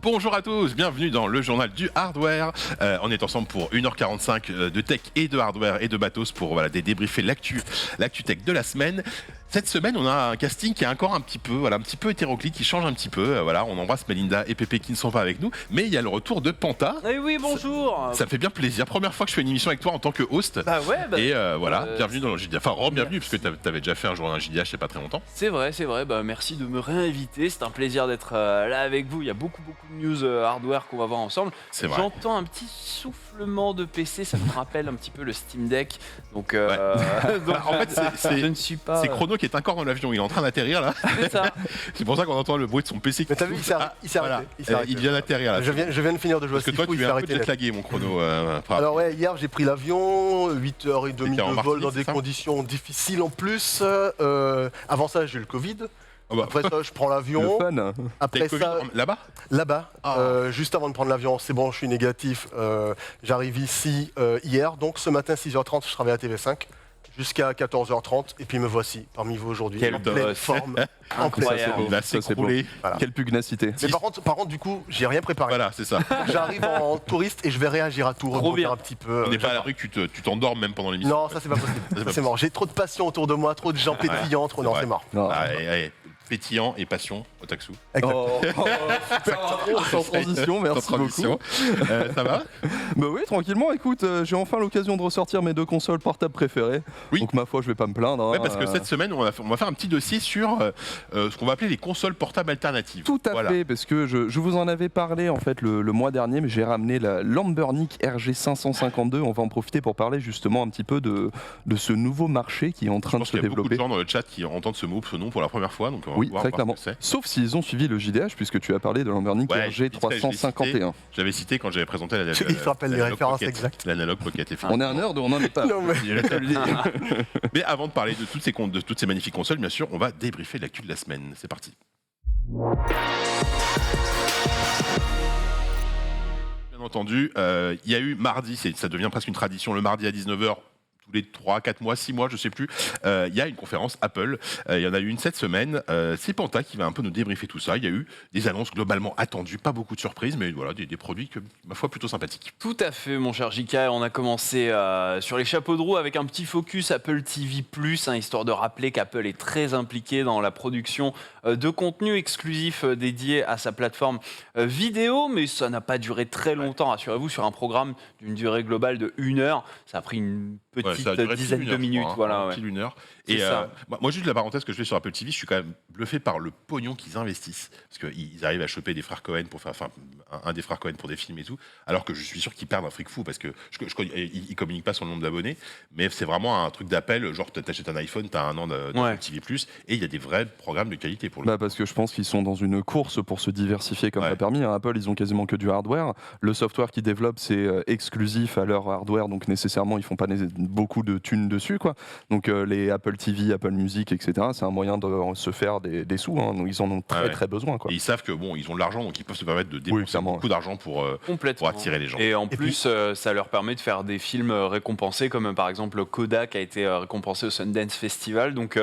Bonjour à tous, bienvenue dans le journal du hardware. On est ensemble pour 1h45 de tech et de hardware et de matos pour débriefer l'actu tech de la semaine. Cette semaine, on a un casting qui est encore un petit peu hétéroclite, qui change un petit peu. On embrasse Melinda et Pépé qui ne sont pas avec nous, mais il y a le retour de Panta. Eh oui, bonjour. Ça me fait bien plaisir. Première fois que je fais une émission avec toi en tant que host. Et bienvenue dans le JDH. Enfin, bienvenue parce que tu avais déjà fait un jour un JDH il n'y a pas très longtemps. C'est vrai. Merci de me réinviter. C'est un plaisir d'être là avec vous. Il y a beaucoup de news hardware qu'on va voir ensemble. C'est vrai. J'entends un petit soufflement de PC. Ça me rappelle un petit peu le Steam Deck. Donc, en fait, je ne suis pas. C'est Chrono qui est encore dans l'avion. Il est en train d'atterrir là. C'est ça. C'est pour ça qu'on entend le bruit de son PC. Mais t'as vu, il s'est arrêté. Il vient d'atterrir là. Je viens de finir de jouer à Parce que toi, tu es un peu jetlagué, mon Chrono. Alors ouais, hier j'ai pris l'avion, 8h30 de vol dans des c'est ça conditions difficiles en plus. Avant ça, j'ai eu le Covid. Après ça, je prends l'avion. Le fun. Après ça, là-bas, juste avant de prendre l'avion, c'est bon, je suis négatif. J'arrive ici hier, donc ce matin 6h30, je travaille à TV5 jusqu'à 14h30 et puis me voici parmi vous aujourd'hui. Quelle en pleine forme. Incroyable. il va s'écrouler. Voilà. Quelle pugnacité. Mais par contre, du coup, j'ai rien préparé. Voilà, c'est ça. J'arrive en touriste et je vais réagir à tout, rebondir un petit peu. On n'est pas à la rue, tu t'endors même pendant l'émission. Non, ça c'est pas possible. Ça, c'est mort. J'ai trop de passion autour de moi, trop de gens pétillants, trop. Non, c'est mort. Allez, pétillant et passion, Otaksu. Super intro, sans transition, merci beaucoup. Ça va? Bah oui, tranquillement. Écoute, j'ai enfin l'occasion de ressortir mes deux consoles portables préférées. Oui. Donc ma foi, je vais pas me plaindre. Ouais, parce que cette semaine, on va faire un petit dossier sur ce qu'on va appeler les consoles portables alternatives. Tout à fait, parce que je vous en avais parlé en fait le mois dernier, mais j'ai ramené la Lamborghini RG552. On va en profiter pour parler justement un petit peu de ce nouveau marché qui est en train de se développer. Il y a beaucoup de gens dans le chat qui entendent ce nom pour la première fois, donc on va oui, voir très clairement. Sauf s'ils ont suivi le JDH, puisque tu as parlé de Lamborghini RG351. J'avais cité quand j'avais présenté la. Il se rappelle les références exactes. L'analogue Pocket F1. On est à un nerd, on n'en est pas. Non, mais... Mais avant de parler de toutes ces magnifiques consoles, bien sûr, on va débriefer l'actu de la semaine. C'est parti. Bien entendu, il y a eu mardi, ça devient presque une tradition, le mardi à 19h. Tous les 3, 4 mois, 6 mois, je sais plus, il y a une conférence Apple. Il y en a eu une cette semaine. C'est Panta qui va un peu nous débriefer tout ça. Il y a eu des annonces globalement attendues, pas beaucoup de surprises, mais voilà, des produits que, ma foi, plutôt sympathiques. Tout à fait, mon cher JK. On a commencé sur les chapeaux de roue avec un petit focus Apple TV+, histoire de rappeler qu'Apple est très impliqué dans la production de contenu exclusif dédié à sa plateforme vidéo, mais ça n'a pas duré très longtemps, rassurez-vous, sur un programme d'une durée globale de 1 heure. Ça a pris une petite dizaine de minutes. Une heure. Et moi, juste la parenthèse que je fais sur Apple TV, je suis quand même bluffé par le pognon qu'ils investissent. Parce qu'ils arrivent à choper des frères Cohen pour faire, un des frères Cohen pour des films et tout, alors que je suis sûr qu'ils perdent un fric fou parce que ils communiquent pas sur le nombre d'abonnés, mais c'est vraiment un truc d'appel. Genre, t'achètes un iPhone, t'as 1 an d'Apple TV+, et il y a des vrais programmes de qualité pour le. Parce que je pense qu'ils sont dans une course pour se diversifier comme ça permis. Apple, ils ont quasiment que du hardware. Le software qu'ils développent, c'est exclusif à leur hardware, donc nécessairement, ils font pas beaucoup de thunes dessus, quoi. Donc les Apple TV, Apple Music, etc., c'est un moyen de se faire des sous. Donc ils en ont très besoin, quoi. Et ils savent que ils ont de l'argent, donc ils peuvent se permettre de dépenser beaucoup d'argent pour attirer les gens. Et en plus, ça leur permet de faire des films récompensés, comme par exemple Kodak a été récompensé au Sundance Festival. Donc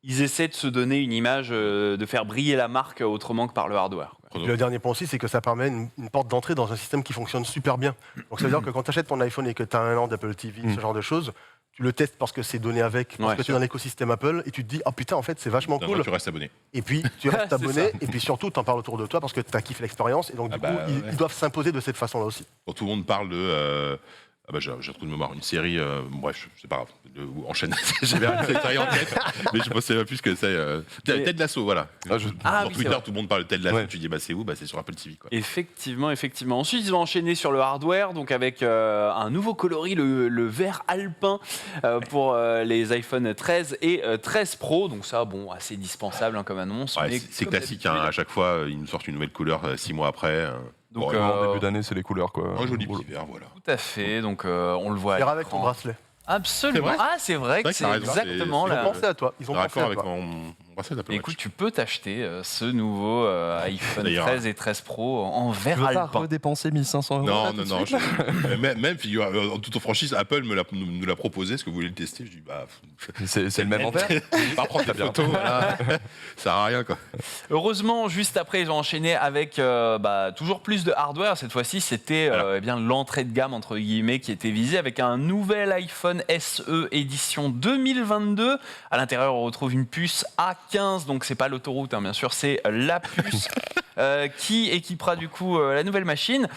ils essaient de se donner une image, de faire briller la marque autrement que par le hardware. Le dernier point aussi, c'est que ça permet une porte d'entrée dans un système qui fonctionne super bien. Donc ça veut dire que quand tu achètes ton iPhone et que tu as 1 an d'Apple TV, ce genre de choses, tu le testes parce que c'est donné avec, parce que tu es dans l'écosystème Apple, et tu te dis, ah putain, en fait, c'est vachement cool. Tu restes abonné. Et puis, tu restes abonné, et puis surtout, tu en parles autour de toi parce que tu as kiffé l'expérience, et donc du coup, ils doivent s'imposer de cette façon-là aussi. Quand tout le monde parle de... j'ai un trou de mémoire, une série, bref, c'est pas grave, enchaîne, j'avais une série en tête, mais je ne sais pas plus ce que c'est. Ted Lasso, voilà. Sur Twitter, tout le monde parle de Ted Lasso, tu dis c'est où? C'est sur Apple TV, quoi. Effectivement. Ensuite, ils ont enchaîné sur le hardware, donc avec un nouveau coloris, le vert alpin, pour les iPhone 13 et 13 Pro, donc ça, assez dispensable comme annonce. C'est classique, à chaque fois, ils nous sortent une nouvelle couleur 6 mois après. Donc en début d'année, c'est les couleurs, quoi. Un joli petit vert, voilà. Tout à fait, donc on le voit à l'écran. Avec ton bracelet. Absolument. C'est vrai que c'est exactement là. Ils ont pensé à toi. D'accord avec mon Embrassez d'Apple Écoute, Watch. tu peux t'acheter ce nouveau iPhone D'ailleurs, 13 et 13 Pro en Tu vert veux pas alpin. redépenser 1500 €? Non, là, non, tout de non. suite, là Même figure, en toute franchise, Apple nous l'a proposé. Est-ce que vous voulez le tester? Je dis, bah. C'est le même en vert. Pas prendre des photos, voilà. Ça sert à rien, quoi. Heureusement, juste après, ils ont enchaîné avec toujours plus de hardware. Cette fois-ci, c'était eh bien l'entrée de gamme, entre guillemets, qui était visée avec un nouvel iPhone SE édition 2022. À l'intérieur, on retrouve une puce A15, donc c'est pas l'autoroute, hein, bien sûr, c'est la puce qui équipera du coup la nouvelle machine.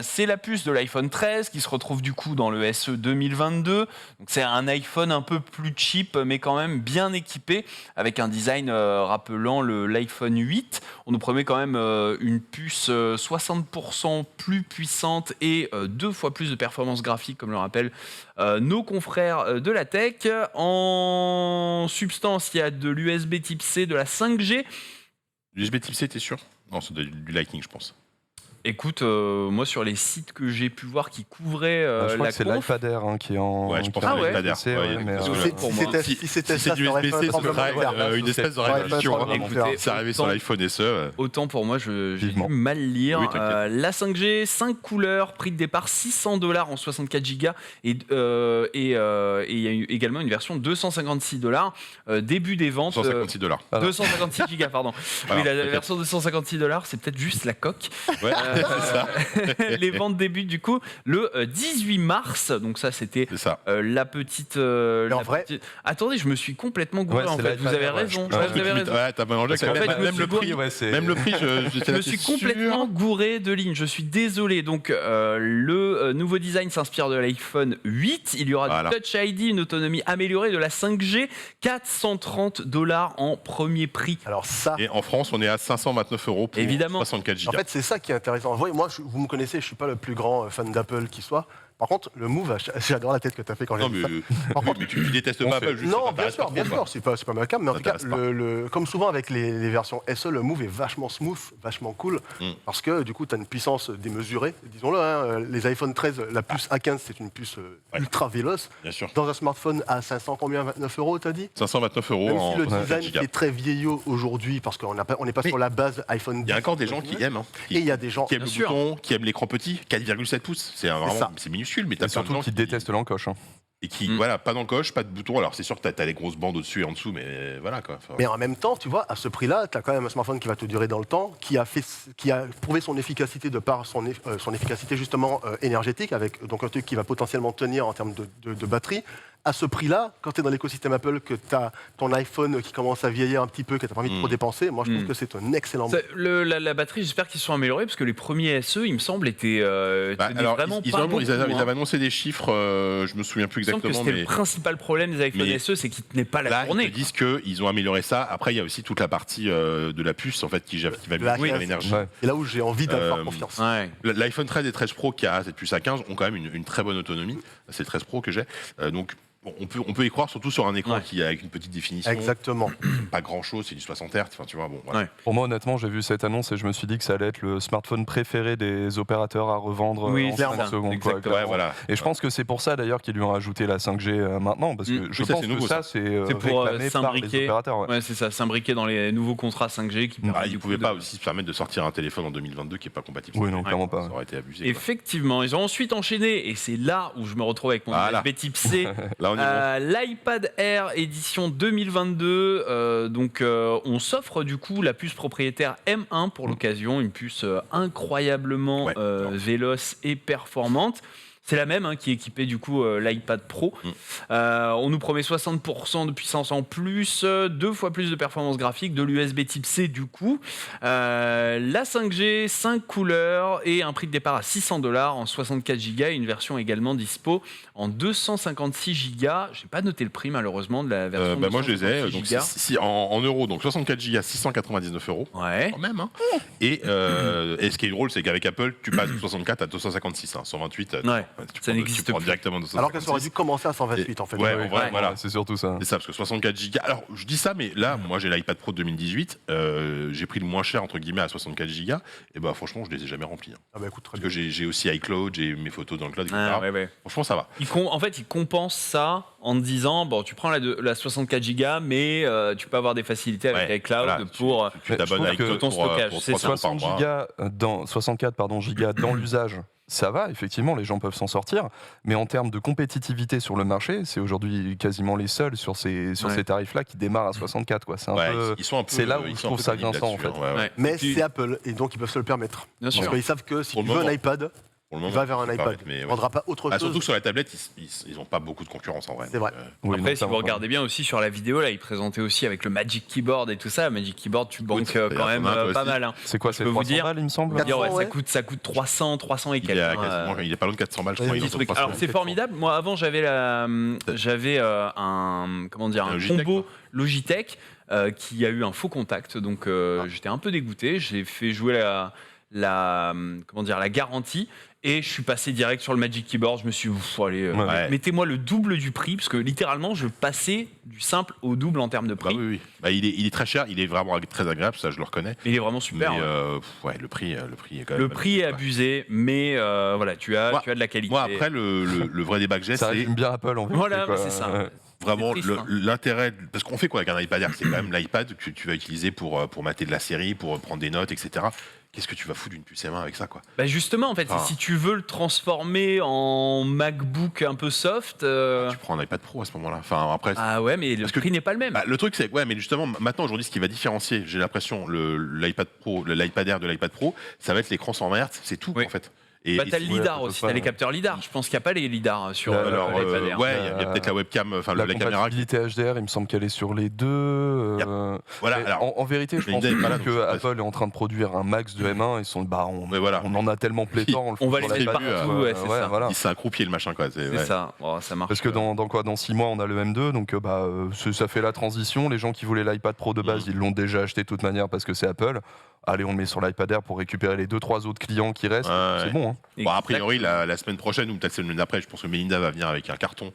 C'est la puce de l'iPhone 13 qui se retrouve du coup dans le SE 2022. Donc c'est un iPhone un peu plus cheap, mais quand même bien équipé, avec un design rappelant l'iPhone 8. On nous promet quand même une puce 60% plus puissante et 2 fois plus de performance graphique, comme le rappellent nos confrères de la tech. En substance, il y a de l'USB type C, de la 5G. USB Type C, t'es sûr? Non, c'est du Lightning, je pense. Écoute, moi sur les sites que j'ai pu voir qui couvraient Je crois la que c'est conf, l'iPad Air qui est en. Ouais, je pense qui est que en c'est ouais. l'iPad Air. PC, Ouais, ouais, mais, parce que euh, là, pour Si moi, c'était si si c'était c'est ça, du ça aurait fait USB-C, un ce tremblement serait de terre. une espèce de Ouais, révolution. pas de Écoutez, faire. C'est arrivé sur autant- l'iPhone SE. Autant pour moi, j'ai dû Vivement. mal lire. Oui, t'inquiète. La 5G, 5 couleurs, prix de départ $600 en 64 Go et il y a eu également une version $256. Début des ventes. $156. Ah non. 256 Go, pardon. Alors, Oui, la t'inquiète. version $256, c'est peut-être juste la coque. Ouais, c'est ça. Les ventes débutent du coup le 18 mars. Donc ça, c'était C'est ça. la petite. Mais en vrai- Attendez, je me suis complètement gouré. Ouais, en c'est fait, l'iPad vous avez Air, ouais. raison. Je pense que Vous avez tu raison. ouais, t'as mélangé Parce quand qu'en même. fait, je me Même suis le prix, ouais, c'est. même le prix, Je me suis complètement gouré de lignes, je suis désolé. Donc le nouveau design s'inspire de l'iPhone 8. Il y aura Voilà. du Touch ID, une autonomie améliorée, de la 5G, $430 en premier prix. Alors ça, Et en France, on est à 529 € pour Évidemment. 64 en Go. fait, c'est ça qui est intéressant. Moi, vous me connaissez, je suis pas le plus grand fan d'Apple qui soit. Par contre, le Move, j'adore la tête que tu as fait quand j'ai Non, dit mais, ça. Par contre, mais tu détestes on pas fait- Apple, juste non, ça bien t'intéresse sûr, pas bien trop, sûr, c'est pas ma cam, mais en Ça tout cas, t'intéresse pas. comme souvent avec les versions SE, le Move est vachement smooth, vachement cool, parce que du coup, tu as une puissance démesurée. Disons-le, hein, les iPhone 13, la puce A15, c'est une puce Ouais. ultra véloce. Bien sûr. Dans un smartphone à 500 combien, 29 €, t'as dit? 529 € Même en si le 64 design Go. est très vieillot aujourd'hui, parce qu'on n'est pas Mais sur la base iPhone 10. Il y a encore des gens qui aiment. Hein, Et il y a des gens... qui aiment le Bien sûr. bouton, qui aiment l'écran petit, 4,7 pouces. C'est ça. vraiment, c'est minuscule, mais Et t'as plein de surtout gens qui détestent l'encoche. et qui, voilà, pas d'encoche, pas de bouton. Alors c'est sûr que t'as les grosses bandes au-dessus et en dessous, mais voilà quoi. Enfin, Mais en même temps, tu vois, à ce prix-là, tu as quand même un smartphone qui va te durer dans le temps, qui a prouvé son efficacité de par son efficacité justement énergétique, avec donc un truc qui va potentiellement tenir en termes de batterie. À ce prix-là, quand tu es dans l'écosystème Apple, que tu as ton iPhone qui commence à vieillir un petit peu, que tu n'as pas envie de trop dépenser, moi je trouve que c'est un excellent... La batterie, j'espère qu'ils sont améliorés parce que les premiers SE, il me semble, étaient tenaient alors, vraiment ils pas beaucoup. avaient annoncé des chiffres, je me souviens plus Il me semble que exactement, c'était mais le principal problème des iPhone mais SE, c'est qu'ils tenaient pas la là, ils journée. te disent qu'ils ont amélioré ça. Après, il y a aussi toute la partie de la puce en fait qui va La mieux à caisse. l'énergie. Ouais. Et là où j'ai envie d'avoir Euh, confiance. Ouais. L'iPhone 13 et 13 Pro qui a cette puce A15 ont quand même une très bonne autonomie. C'est le 13 Pro que j'ai. Donc bon, on peut y croire, surtout sur un écran Ouais. qui a avec une petite définition. Exactement. Pas grand chose, c'est du 60 Hz. Enfin, tu vois, bon. Voilà. Ouais. Pour moi, honnêtement, j'ai vu cette annonce et je me suis dit que ça allait être le smartphone préféré des opérateurs à revendre Oui, en c'est 30 ça, secondes. quoi, exactement. Ouais, clairement. voilà. Et je pense que c'est pour ça d'ailleurs qu'ils lui ont ajouté la 5G maintenant, parce que je Oui, ça, pense c'est que nouveau, ça, c'est C'est pour, réclamé par les s'imbriquer. opérateurs. ouais. Ouais, c'est ça, s'imbriquer dans les nouveaux contrats 5G qui permettent Ils du ne coup pouvaient de- pas aussi se permettre de sortir un téléphone en 2022 qui n'est pas compatible. Oui, non, clairement pas. Ça aurait été abusé. quoi. Effectivement, ils ont ensuite enchaîné, et c'est là où je me retrouve avec mon Voilà. USB type C, Là, on est bon. l'iPad Air édition 2022. On s'offre du coup la puce propriétaire M1 pour l'occasion, une puce incroyablement Ouais. véloce et performante. C'est la même qui est équipée du coup l'iPad Pro. On nous promet 60% de puissance en plus, 2 fois plus de performance graphique, de l'USB type C du coup. La 5G, 5 couleurs et un prix de départ à $600 en 64 Go et une version également dispo en 256 Go. Je n'ai pas noté le prix malheureusement de la version Moi, je les ai. 256 Donc, Go. en euros, donc 64 Go, 699 €. Ouais. Quand même. Hein. Et ce qui est drôle, c'est qu'avec Apple, tu passes de 64 à 256. 128, Ouais. tu Ça prends- n'existe tu prends plus. directement de Alors que ça aurait dû commencer à 128 en fait. Ouais, en vrai, Ouais. voilà. C'est surtout ça. C'est ça, parce que 64 Go. Alors, je dis ça, mais là, moi, j'ai l'iPad Pro 2018. J'ai pris le moins cher, entre guillemets, à 64 Go. Et bah, franchement, je les ai jamais remplis. Hein. Ah bah écoute, très Parce bien. que j'ai aussi iCloud, j'ai mes photos dans le cloud, etc. Ah, ouais. Franchement, ça va. En fait, ils compensent ça en te disant bon, tu prends la 64 Go, mais tu peux avoir des facilités avec iCloud voilà, pour tu t'abonnes avec ton stockage. pour C'est 300 ça. 64 gigas dans l'usage. Ça va, effectivement, les gens peuvent s'en sortir, mais en termes de compétitivité sur le marché, c'est aujourd'hui quasiment les seuls sur ces tarifs-là qui démarrent à 64. Quoi. C'est c'est là où je trouve ça grinçant, en fait. Mais c'est Apple, et donc ils peuvent se le permettre. Bien sûr. Parce qu'ils savent que si tu veux un iPad, il va vers un iPad. Il ne prendra pas autre chose. Surtout que sur la tablette, ils n'ont pas beaucoup de concurrence en vrai. C'est vrai. Après, si vous regardez bien aussi sur la vidéo, là, ils présentaient aussi avec le Magic Keyboard et tout ça. Magic Keyboard, tu banques quand même pas mal. Hein. C'est quoi, c'est 300 balles, il me semble 400, ça coûte 300 et quelques. Il est pas loin de 400 balles, je crois. Alors, c'est formidable. Moi, avant, j'avais un combo Logitech qui a eu un faux contact. Donc, j'étais un peu dégoûté. J'ai fait jouer la garantie. Et je suis passé direct sur le Magic Keyboard. Je me suis dit, allez, mettez-moi le double du prix, parce que littéralement, je passais du simple au double en termes de prix. Oui. Il est très cher, il est vraiment très agréable, ça je le reconnais. Il est vraiment super. Mais le prix est quand même. Le prix est abusé, mais voilà, tu as de la qualité. Moi, après, le vrai débat que j'ai, ça c'est. résume bien Apple en fait. Voilà, c'est ça. Vraiment, triste, l'intérêt. Parce qu'on fait quoi avec un iPad Air? C'est quand même l'iPad que tu vas utiliser pour mater de la série, pour prendre des notes, etc. Qu'est-ce que tu vas foutre d'une puce M1 avec ça, quoi? Justement, en fait, si tu veux le transformer en MacBook un peu soft. Tu prends un iPad Pro à ce moment-là. Enfin, après. Ah ouais, mais le prix n'est pas le même. Le truc, c'est mais justement, maintenant, aujourd'hui, ce qui va différencier, j'ai l'impression, l'iPad Pro, l'iPad Air de l'iPad Pro, ça va être l'écran 100 Hz, c'est tout, en fait. T'as le lidar aussi, t'as les capteurs lidar. Je pense qu'il n'y a pas les lidars sur l'iPad Air. Il y a peut-être la webcam, la caméra. La compatibilité HDR, il me semble qu'elle est sur les deux. En vérité, je pense que Apple est en train de produire un max de M1. Ils sont, on en a tellement pléthore. On va les faire partout. C'est un croupier le machin, quoi. C'est ça. Ça marche. Parce que dans 6 mois, on a le M2, donc ça fait la transition. Les gens qui voulaient l'iPad Pro de base, ils l'ont déjà acheté de toute manière parce que c'est Apple. Allez, on le met sur l'iPad Air pour récupérer les 2-3 autres clients qui restent. C'est bon. A priori, la semaine prochaine ou peut-être la semaine d'après, je pense que Melinda va venir avec un carton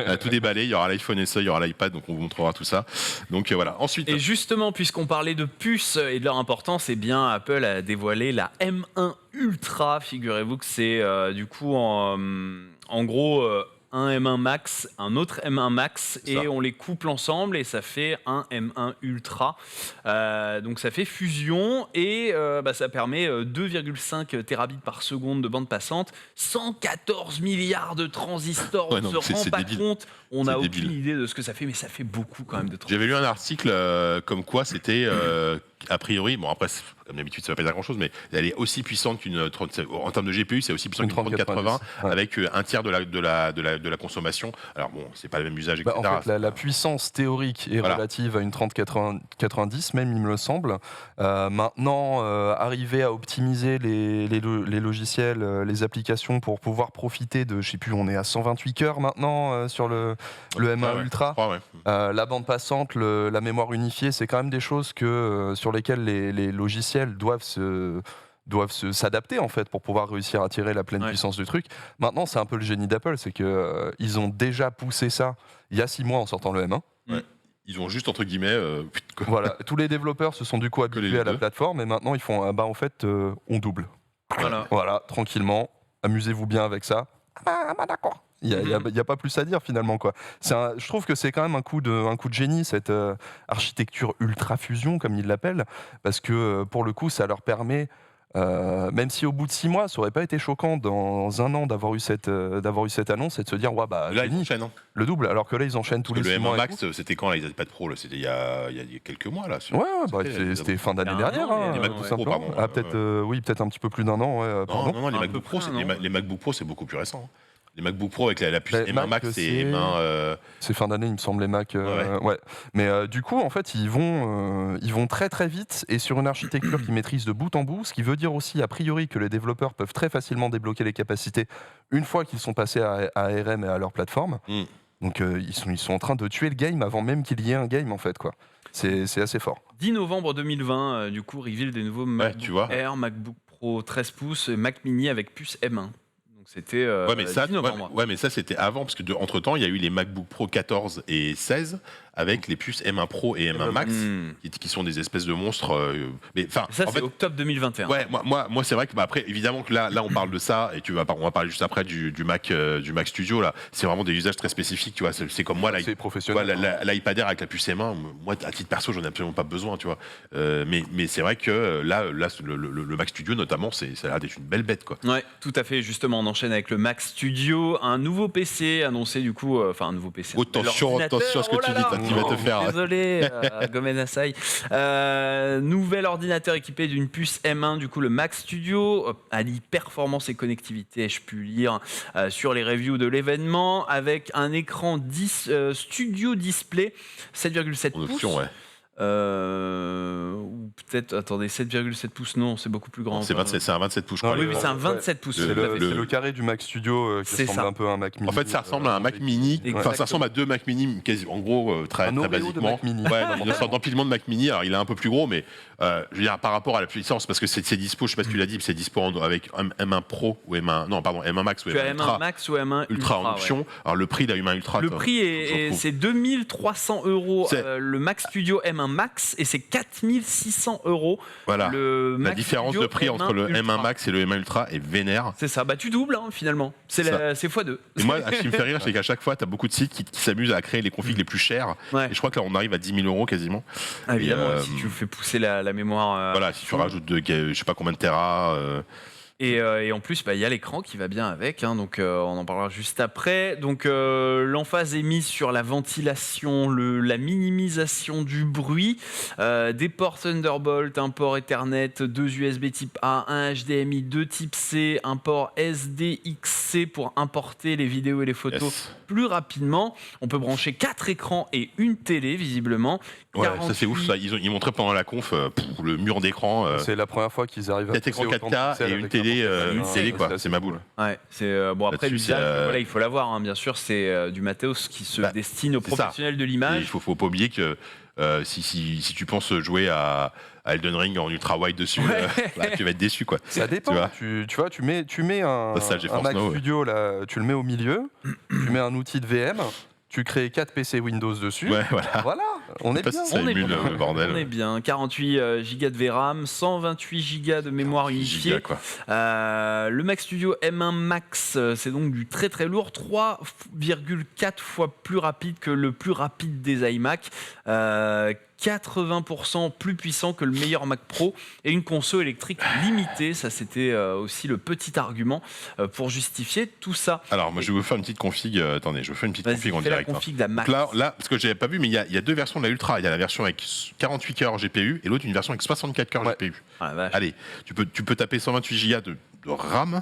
à tout déballer. Il y aura l'iPhone SE, il y aura l'iPad, donc on vous montrera tout ça. Donc voilà. Ensuite. Et justement, puisqu'on parlait de puces et de leur importance, Apple a dévoilé la M1 Ultra. Figurez-vous que c'est du coup en gros. Un M1 Max, un autre M1 Max, et on les couple ensemble et ça fait un M1 Ultra. Donc ça fait fusion et ça permet 2,5 terabits par seconde de bande passante, 114 milliards de transistors. On ne se rend pas compte, on n'a aucune idée de ce que ça fait, mais ça fait beaucoup quand même de transistors. J'avais lu un article comme quoi c'était a priori, après comme d'habitude ça ne va pas dire grand chose, mais elle est aussi puissante en termes de GPU, c'est aussi puissant qu'une 3080 avec un tiers de la consommation. Alors bon, c'est pas le même usage, etc. En fait, la puissance théorique est relative à une 3090, même il me semble. Maintenant, arriver à optimiser les logiciels, les applications pour pouvoir profiter de, je sais plus, on est à 128 cœurs maintenant sur le M1 Ultra. La bande passante, la mémoire unifiée, c'est quand même des choses sur lesquelles les logiciels doivent s'adapter en fait pour pouvoir réussir à tirer la pleine puissance du truc. Maintenant, c'est un peu le génie d'Apple, c'est que ils ont déjà poussé ça il y a 6 mois en sortant le M1. Ils ont juste entre guillemets. Voilà, tous les développeurs se sont du coup habitués à la plateforme et maintenant ils font en fait on double. Voilà, tranquillement, amusez-vous bien avec ça. D'accord. Il n'y a pas plus à dire finalement, quoi. Je trouve que c'est quand même un coup de génie, cette architecture ultra fusion comme ils l'appellent, parce que pour le coup ça leur permet, même si au bout de 6 mois ça aurait pas été choquant dans 1 an d'avoir eu cette annonce et de se dire là ils enchaînent, le double, alors que là ils enchaînent tous les 6 mois. Le M1 Max c'était quand là, ils iPad Pro là, c'était il y a quelques mois là. C'était fin d'année dernière. Les MacBook Pro, pardon. Peut-être un petit peu plus d'1 an. Non, les MacBook Pro, les MacBook Pro c'est beaucoup plus récent. Les MacBook Pro avec la puce M1 Max et M1. C'est fin d'année, il me semble, les Mac. Mais du coup, en fait, ils vont très très vite et sur une architecture qu'ils maîtrisent de bout en bout, ce qui veut dire aussi, a priori, que les développeurs peuvent très facilement débloquer les capacités une fois qu'ils sont passés à ARM et à leur plateforme. Donc, ils sont en train de tuer le game avant même qu'il y ait un game, en fait, quoi. C'est assez fort. 10 novembre 2020, du coup, reveal des nouveaux MacBook Air, MacBook Pro 13 pouces, Mac Mini avec puce M1. C'était 10 novembre. Mais ça c'était avant parce que entre temps il y a eu les MacBook Pro 14 et 16 avec les puces M1 Pro et M1 Max, qui sont des espèces de monstres. Mais ça, c'est octobre 2021. Ouais, moi c'est vrai que après, évidemment que là, on parle de ça, et on va parler juste après du Mac Studio. Là, c'est vraiment des usages très spécifiques, tu vois. C'est comme moi, c'est professionnel. l'iPad Air avec la puce M1. Moi, à titre perso, j'en ai absolument pas besoin, tu vois. Mais c'est vrai que là, le Mac Studio notamment, ça a l'air d'être une belle bête, quoi. Ouais, tout à fait. Justement, on enchaîne avec le Mac Studio, un nouveau PC annoncé du coup, un nouveau PC. Attention ce que tu dis, tu vas te faire. Désolé, Gomen Asai. Nouvel ordinateur équipé d'une puce M1, du coup le Mac Studio, allie performance et connectivité, ai-je pu lire sur les reviews de l'événement, avec un écran Studio Display 7,7 pouces. Option, ouais. Ou peut-être, attendez, 7,7 pouces, non, c'est beaucoup plus grand. C'est un 27 pouces, je crois. Oui, c'est un 27 pouces. C'est le carré du Mac Studio qui ressemble un peu à un Mac Mini. En fait, ça ressemble à un Mac Mini. Enfin, ça ressemble à deux Mac Mini, en gros, très basiquement. D'empilement de Mac Mini. Alors, il est un peu plus gros, mais je veux dire, par rapport à la puissance, parce que c'est dispo, je sais pas si tu l'as dit, c'est dispo avec M1 Pro ou M1, non, pardon, M1 Max ou M1 Ultra. M1 Max ou M1 Ultra en option. Ouais. Alors, le prix d'un M1 Ultra. Le prix c'est 2300 €. Le Mac Studio M1 Max, et c'est 4600 €. Voilà. La Mac différence Studio de prix entre le M1 Max et le M1 Ultra est vénère. C'est ça, tu doubles finalement. C'est x2. Et moi, ce qui me fait rire, c'est qu'à chaque fois, tu as beaucoup de sites qui s'amusent à créer les configs les plus chers. Ouais. Et je crois que là, on arrive à 10 000 € quasiment. Ah, évidemment, si tu fais pousser la mémoire. Voilà, si tu rajoutes je sais pas combien de téras. Et en plus, il y a l'écran qui va bien avec, donc on en parlera juste après. Donc l'emphase est mise sur la ventilation, la minimisation du bruit, des ports Thunderbolt, un port Ethernet, 2 USB type A, un HDMI, 2 type C, un port SDXC pour importer les vidéos et les photos plus rapidement. On peut brancher 4 écrans et une télé, visiblement. Ouais, ça c'est ouf, ça. Ils montraient pendant la conf le mur d'écran. C'est la première fois qu'ils arrivent à 4 écrans 4K et une télé, quoi. C'est ma boule. Ouais, après l'usage, il faut l'avoir, bien sûr, c'est du matos qui se destine aux professionnels de l'image. Il faut pas oublier que si tu penses jouer à Elden Ring en ultra wide dessus, tu vas être déçu, quoi. Ça dépend. Tu vois, tu mets un Mac Studio là, tu le mets au milieu, tu mets un outil de VM. Tu crées 4 PC Windows dessus. Ouais, voilà. On est bien. Le bordel. On est bien. 48 Go de VRAM, 128 Go de mémoire unifiée. Le Mac Studio M1 Max, c'est donc du très très lourd, 3,4 fois plus rapide que le plus rapide des iMac. 80% plus puissant que le meilleur Mac Pro et une conso électrique limitée. Ça, c'était aussi le petit argument pour justifier tout ça. Alors, moi, je vais vous faire une petite config. Attendez, je vais faire une petite config en direct. La config de la Max. Là, parce que j'avais pas vu, mais il y a deux versions de la Ultra. Il y a la version avec 48 cœurs GPU et l'autre une version avec 64 cœurs GPU. Allez, tu peux taper 128 Go de RAM.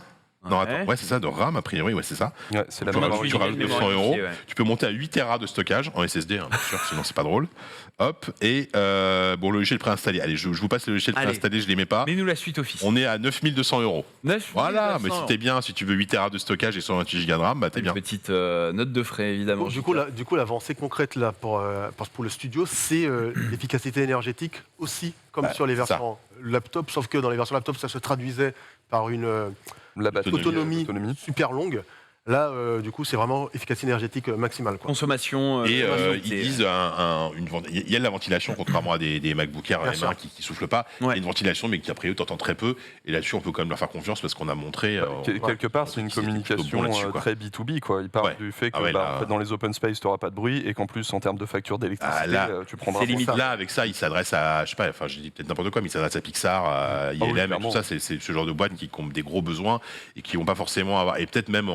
Non, attends, c'est ça, de RAM, a priori, c'est ça. Ouais, c'est la tu rajoutes 900 €. Ouais. Tu peux monter à 8 Tera de stockage en SSD, bien sûr, sinon c'est pas drôle. Hop, et le logiciel préinstallé. Allez, je vous passe le logiciel préinstallé, je les mets pas. Mets-nous la suite Office. On est à 9200 €. Voilà, mais si t'es bien, si tu veux 8 Tera de stockage et 128 Go de RAM, t'es bien. Une petite note de frais, évidemment. Du coup, l'avancée concrète là, pour le studio, c'est l'efficacité énergétique aussi, comme sur les versions laptop, sauf que dans les versions laptop, ça se traduisait par une autonomie super longue. Là, du coup, c'est vraiment efficacité énergétique maximale. Consommation. Et ils disent, il y a de la ventilation, contrairement à des MacBook Air M1 qui soufflent pas. Il y a une ventilation, mais qui a priori t'entends très peu. Et là-dessus, on peut quand même leur faire confiance parce qu'on a montré. Quelque part, c'est une communication très B2B, quoi. Ils parlent du fait que dans les open space, tu n'auras pas de bruit et qu'en plus, en termes de facture d'électricité, tu prendras. C'est limite là, avec ça, ils s'adressent à, je sais pas, enfin, je dis peut-être n'importe quoi, mais ils s'adressent à Pixar, à ILM et tout ça. C'est ce genre de boîtes qui ont des gros besoins et qui vont pas forcément avoir. Et peut-être même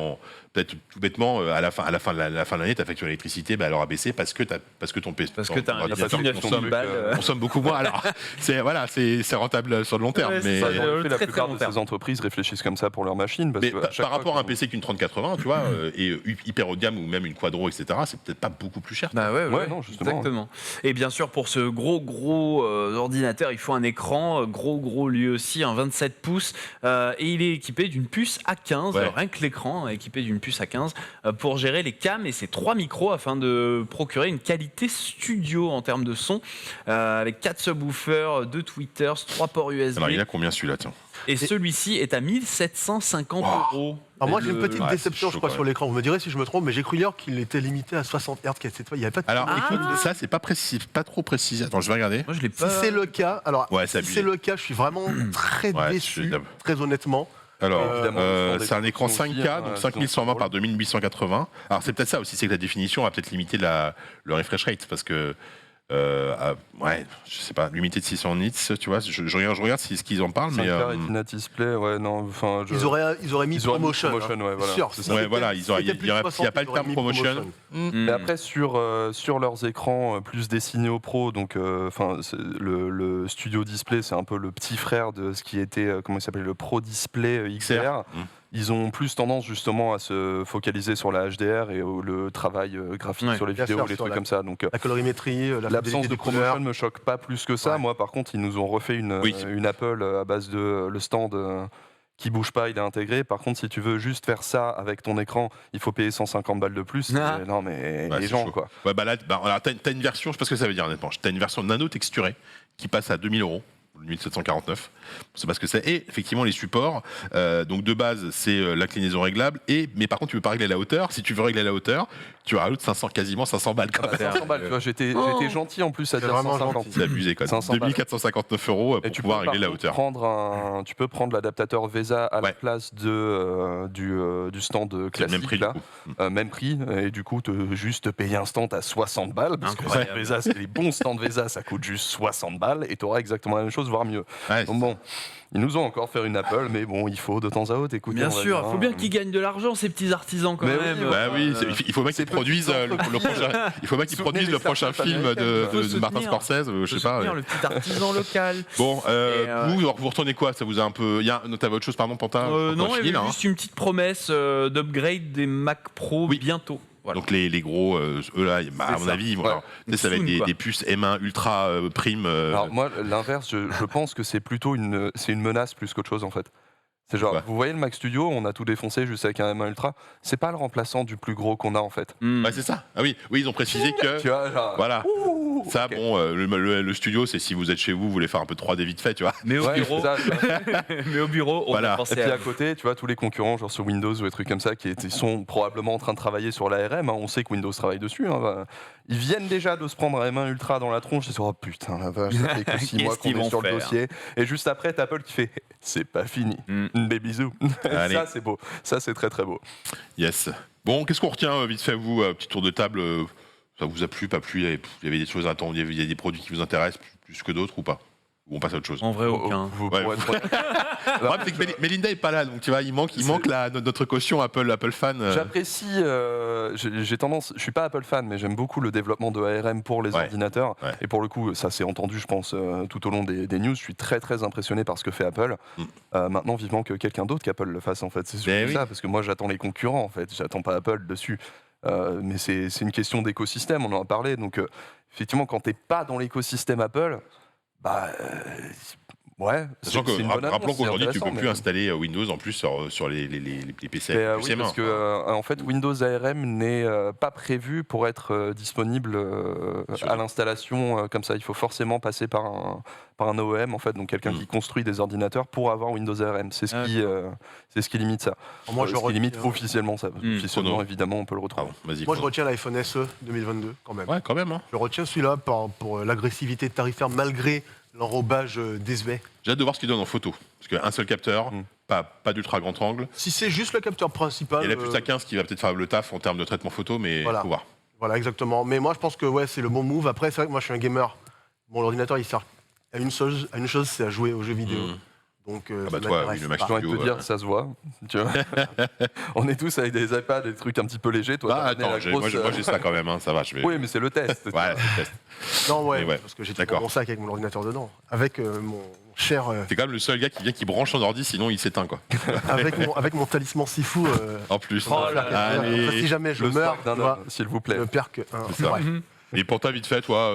peut-être tout bêtement, à la fin de l'année, ta facture d'électricité, elle aura baissé parce que ton PC. Parce que tu as un ordinateur qui consomme beaucoup moins. Alors, c'est rentable sur le long terme. Mais la plupart de ces entreprises réfléchissent comme ça pour leurs machines. Par rapport à un PC qu'une 3080, tu vois, et hyper haut de gamme ou même une Quadro, etc., c'est peut-être pas beaucoup plus cher. Non, justement. Exactement. Et bien sûr, pour ce gros ordinateur, il faut un écran, gros lui aussi, un 27 pouces, et il est équipé d'une puce A15, rien que l'écran est équipé d'une puce A15 pour gérer les cams et ses 3 micros afin de procurer une qualité studio en termes de son avec 4 subwoofers, 2 tweeters, 3 ports USB. Alors il a combien celui-là, tiens? Et celui-ci est à 1750 €. Alors moi, j'ai une petite ouais, déception, c'est je crois, chaud, sur quand l'écran. Vous me direz si je me trompe, mais j'ai cru hier qu'il était limité à 60 Hz. Il n'y avait pas de... Alors, écoute, ça, c'est pas précis, pas trop précisé. Attends, je vais regarder. Moi, je l'ai Si pas. c'est le cas, alors, Ouais, si c'est abusé. c'est le cas, je suis vraiment très Ouais, je déçu, suis- très honnêtement. Alors, Évidemment, c'est un écran aussi, 5K, hein, donc c'est 5120 drôle. par 2880. Alors, c'est peut-être ça aussi, c'est que la définition va peut-être limiter le refresh rate, parce que, ouais, je sais pas, limité de 600 nits, tu vois, je regarde ce qu'ils en parlent, mais... 5K Retina Display, ouais, non, enfin... Ils auraient mis Ils auraient mis promotion. promotion, ouais, voilà, Sûr. c'est Si ça. Ouais, c'était- voilà, si il y aurait- c'était il plus y aurait- de il y a pas le 60, ils terme auraient mis promotion. Mais après, sur leurs écrans, plus destinés aux pros, donc le Studio Display, c'est un peu le petit frère de ce qui était, comment il s'appelle, le Pro Display XR. Ils ont plus tendance justement à se focaliser sur la HDR et le travail graphique Ouais, sur les bien vidéos, sûr, les sur trucs la- comme ça. Donc La colorimétrie, la l'absence fidélité de des couleurs. promotion me choque pas plus que ça. Ouais. Moi, par contre, ils nous ont refait Oui. une Apple à base de le stand qui bouge pas, il est intégré. Par contre, si tu veux juste faire ça avec ton écran, il faut payer 150 balles de plus. Ah. Non, mais Ouais, les c'est gens, chaud. quoi. Ouais, bah là, alors, t'as une version, je sais pas ce que ça veut dire honnêtement, t'as une version nano texturée qui passe à 2000 €. 1749, c'est parce que c'est. Et effectivement, les supports, donc de base, c'est l'inclinaison réglable, mais par contre, tu peux pas régler la hauteur. Si tu veux régler la hauteur, tu rajoutes quasiment 500 balles quand même. 500 balles, tu vois, j'étais gentil en plus à C'est dire vraiment 150. gentil. C'est abusé quand même. 500 balles. 2459 € Et pour tu pouvoir peux, par régler la contre, hauteur. tu peux prendre l'adaptateur VESA à la Ouais. place du stand C'est le classique, même prix là. du coup. Même prix, et du coup, juste payer un stand à 60 balles, parce que Incroyable. VESA, c'est les bons stands VESA, ça coûte juste 60 balles, et tu auras exactement la même chose, voire mieux. Ouais, Donc bon, ils nous ont encore fait une Apple, mais bon, il faut de temps à autre écouter. Bien on va sûr, dire, il faut bien qu'ils gagnent de l'argent, ces petits artisans, quand Mais même. oui, Bah oui, il faut bien c'est qu'ils produisent le prochain. Il faut bien qu'ils Soutenez produisent les le prochain startups film américaines. Faut de Martin soutenir. Scorsese, je sais pas. Soutenir le petit artisan local. Bon, Et, vous retournez quoi? Ça vous a un peu. T'avais autre chose, pardon, Pantin? Non, il y fini, avait là, hein. juste une petite promesse d'upgrade des Mac Pro Oui. bientôt. Voilà. Donc les gros, eux là, à mon ça. avis, ils vont, Ouais. alors, tu sais, ça va être Soon, quoi. des puces M1 ultra prime. Alors moi, l'inverse, je pense que c'est plutôt une menace plus qu'autre chose en fait. C'est genre, Ouais. vous voyez le Mac Studio, on a tout défoncé juste avec un M1 Ultra. C'est pas le remplaçant du plus gros qu'on a en fait. Hmm. Ouais, c'est ça. Ah oui, ils ont précisé que. Tu vois, genre, Voilà. ouh, Ça, ok. bon, le studio, c'est si vous êtes chez vous, vous voulez faire un peu de 3D vite fait, tu vois. Mais au Ouais, bureau, c'est ça, tu vois. mais au bureau, on Voilà. a Et pensé puis à à côté, tu vois, tous les concurrents, genre sur Windows ou des trucs comme ça, sont probablement en train de travailler sur l'ARM. On sait que Windows travaille dessus. Bah, ils viennent déjà de se prendre un M1 Ultra dans la tronche. Ils se disent, oh putain, la vache, ça fait que 6 mois Qu'est-ce qu'ils qu'on est vont sur le faire dossier. Et juste après, t'as Apple qui fait, c'est pas fini. Des bisous. Allez. Ça, c'est beau. Ça, c'est très très beau. Yes. Bon, qu'est-ce qu'on retient vite fait, vous, petit tour de table ça vous a plu, pas plu? Il y avait des choses à attendre, il y a des produits qui vous intéressent plus que d'autres ou pas? Ou on passe à autre chose? En vrai, aucun. Ouais. Pour être- Le problème, c'est que Melinda est pas là, donc tu vois, il manque notre caution Apple fan. J'apprécie, j'ai tendance, je suis pas Apple fan, mais j'aime beaucoup le développement de ARM pour les Ouais. ordinateurs. Ouais. Et pour le coup, ça s'est entendu, je pense, tout au long des news. Je suis très très impressionné par ce que fait Apple. Maintenant, vivement que quelqu'un d'autre qu'Apple le fasse, en fait. C'est surtout oui. ça, parce que moi, j'attends les concurrents, en fait. J'attends pas Apple dessus. Mais c'est une question d'écosystème, on en a parlé. Donc, effectivement, quand t'es pas dans l'écosystème Apple, bah. Ouais, Sachant que, c'est une bonne rappelons annonce, c'est qu'aujourd'hui, tu peux intéressant, plus mais- installer Windows en plus sur les PC. Mais, avec oui, ses mains. parce que en fait, Windows ARM n'est pas prévu pour être disponible Sur- à l'installation comme ça. Il faut forcément passer par un OEM, en fait, donc quelqu'un qui construit des ordinateurs pour avoir Windows ARM. C'est ce qui limite ça. Moi, je Ce qui limite retiens- officiellement ça. Officiellement, Chrono. évidemment, on peut le retrouver. Pardon, vas-y. Moi, je retiens l'iPhone SE 2022 quand même. Ouais, quand même. Hein. Je retiens celui-là pour l'agressivité tarifaire malgré l'enrobage désuet. J'ai hâte de voir ce qu'il donne en photo. Parce qu'un seul capteur, pas d'ultra grand angle. Si c'est juste le capteur principal. Et la puce à 15 qui va peut-être faire le taf en termes de traitement photo, mais Voilà. faut voir. Voilà, exactement. Mais moi, je pense que ouais, c'est le bon move. Après, c'est vrai que moi, je suis un gamer. Mon ordinateur, il sert à une chose, c'est à jouer aux jeux vidéo. Donc, Ah bah ça toi, m'intéresse oui, le Mac pas. J'ai envie de te Studio, dire, ça se voit. Tu vois on est tous avec des iPads, des trucs un petit peu légers. Toi, Bah, t'as amené attends, la grosse, moi j'ai ça quand même, hein, ça va. Je vais... Oui, mais c'est le test. tu Ouais, vois. c'est le test. Non, ouais, Mais ouais, parce que j'ai tout d'accord. mon sac avec mon ordinateur dedans. Avec mon cher. C'est quand même le seul gars qui branche son ordi, sinon il s'éteint quoi. avec mon talisman Sifu. En plus. Oh là là. Allez. Si jamais je Le meurs, swag d'un tu vois, homme, s'il vous plaît. je ne perds que un. C'est ça. Ouais. Et pour toi, vite fait, toi,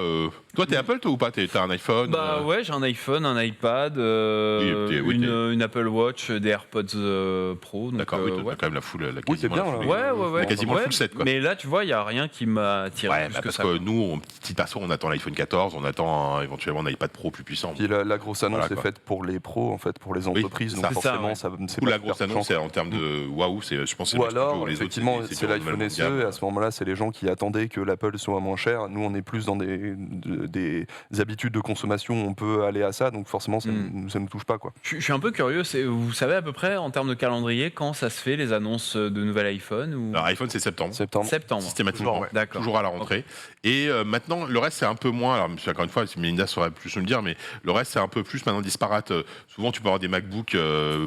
Toi, t'es Apple, toi, ou pas? T'as un iPhone? Bah ouais, j'ai un iPhone, un iPad, une Apple Watch, des AirPods Pro. D'accord, oui, t'as quand même la full. Oui, c'est bien. Ouais. Quasiment le full set, quoi. Mais là, tu vois, il n'y a rien qui m'a attiré. Ouais, plus que parce ça. que nous, petit perso, on attend l'iPhone 14, on attend éventuellement un iPad Pro plus puissant. Puis la grosse annonce Voilà, est quoi. faite pour les pros, en fait, pour les entreprises. c'est donc ça. forcément, C'est ça, c'est Ou pas la super grosse annonce, touchant. c'est en termes de waouh, je pense que c'est Ou le studio, alors, les autres, effectivement, c'est du l'iPhone même SE, gamme. et à ce moment-là, c'est les gens qui attendaient que l'Apple soit moins cher. Nous, on est plus dans des habitudes de consommation, on peut aller à ça, donc forcément, ça nous touche pas, quoi. Je suis un peu curieux. Vous savez à peu près, en termes de calendrier, quand ça se fait, les annonces de nouvel iPhone ou... Alors, iPhone, c'est septembre. Septembre. Systématiquement, Toujours, ouais. D'accord. toujours à la rentrée. Et maintenant, le reste, c'est un peu moins. Alors, encore une fois, Melinda saurait plus me le dire, mais le reste, c'est un peu plus maintenant disparate. Souvent, tu peux avoir des MacBooks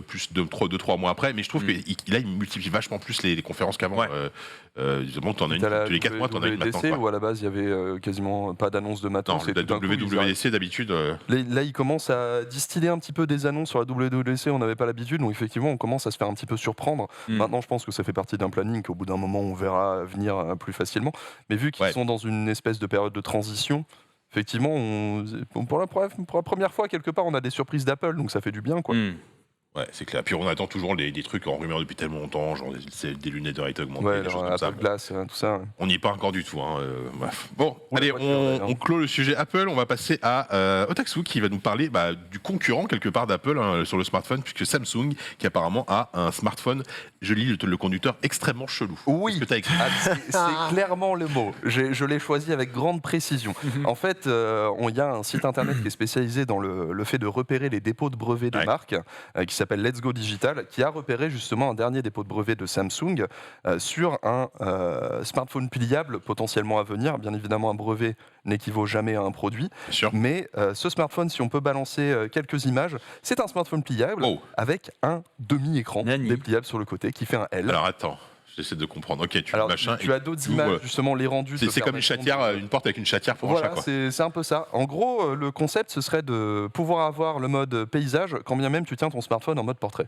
plus de 2-3 mois après, mais je trouve que là, il multiplie vachement plus les conférences qu'avant. Ouais. Bon, t'en as une tous les 4 mois, t'en as une maintenant. WWDC, Quoi. où à la base, il y avait quasiment pas d'annonce de matos. Non, et tout d'un coup, ils WWDC, d'habitude. Là, ils commencent à distiller un petit peu des annonces sur la WWDC, on n'avait pas l'habitude, donc effectivement, on commence à se faire un petit peu surprendre. Maintenant, je pense que ça fait partie d'un planning qu'au bout d'un moment, on verra venir plus facilement. Mais vu qu'ils sont dans une espèce de période de transition, effectivement, pour la première fois, quelque part, on a des surprises d'Apple, donc ça fait du bien, quoi. Ouais, c'est clair. Puis on attend toujours des trucs en rumeur depuis tellement longtemps, genre des lunettes de réalité augmentée, Ouais, des choses comme ça. Apple Glass, tout ça. On n'y est pas encore du tout. Bref. Bon, allez, voiture, d'ailleurs. on clôt le sujet Apple. On va passer à Otaksu qui va nous parler du concurrent quelque part d'Apple sur le smartphone, puisque Samsung, qui apparemment a un smartphone, je lis le conducteur, extrêmement chelou. Oui, Qu'est-ce que t'as écrit? c'est clairement le mot. Je l'ai choisi avec grande précision. En fait, il y a un site internet qui est spécialisé dans le fait de repérer les dépôts de brevets de marque, qui s'appelle Let's Go Digital, qui a repéré justement un dernier dépôt de brevet de Samsung sur un smartphone pliable potentiellement à venir. Bien évidemment, un brevet n'équivaut jamais à un produit. Bien sûr. Mais ce smartphone, si on peut balancer quelques images, c'est un smartphone pliable avec un demi-écran dépliable sur le côté qui fait un L. Alors attends, j'essaie de comprendre. Ok, tu as d'autres images, justement, les rendus. C'est comme une chatière, une porte avec une chatière pour un chat, quoi. C'est un peu ça. En gros, le concept, ce serait de pouvoir avoir le mode paysage quand bien même tu tiens ton smartphone en mode portrait.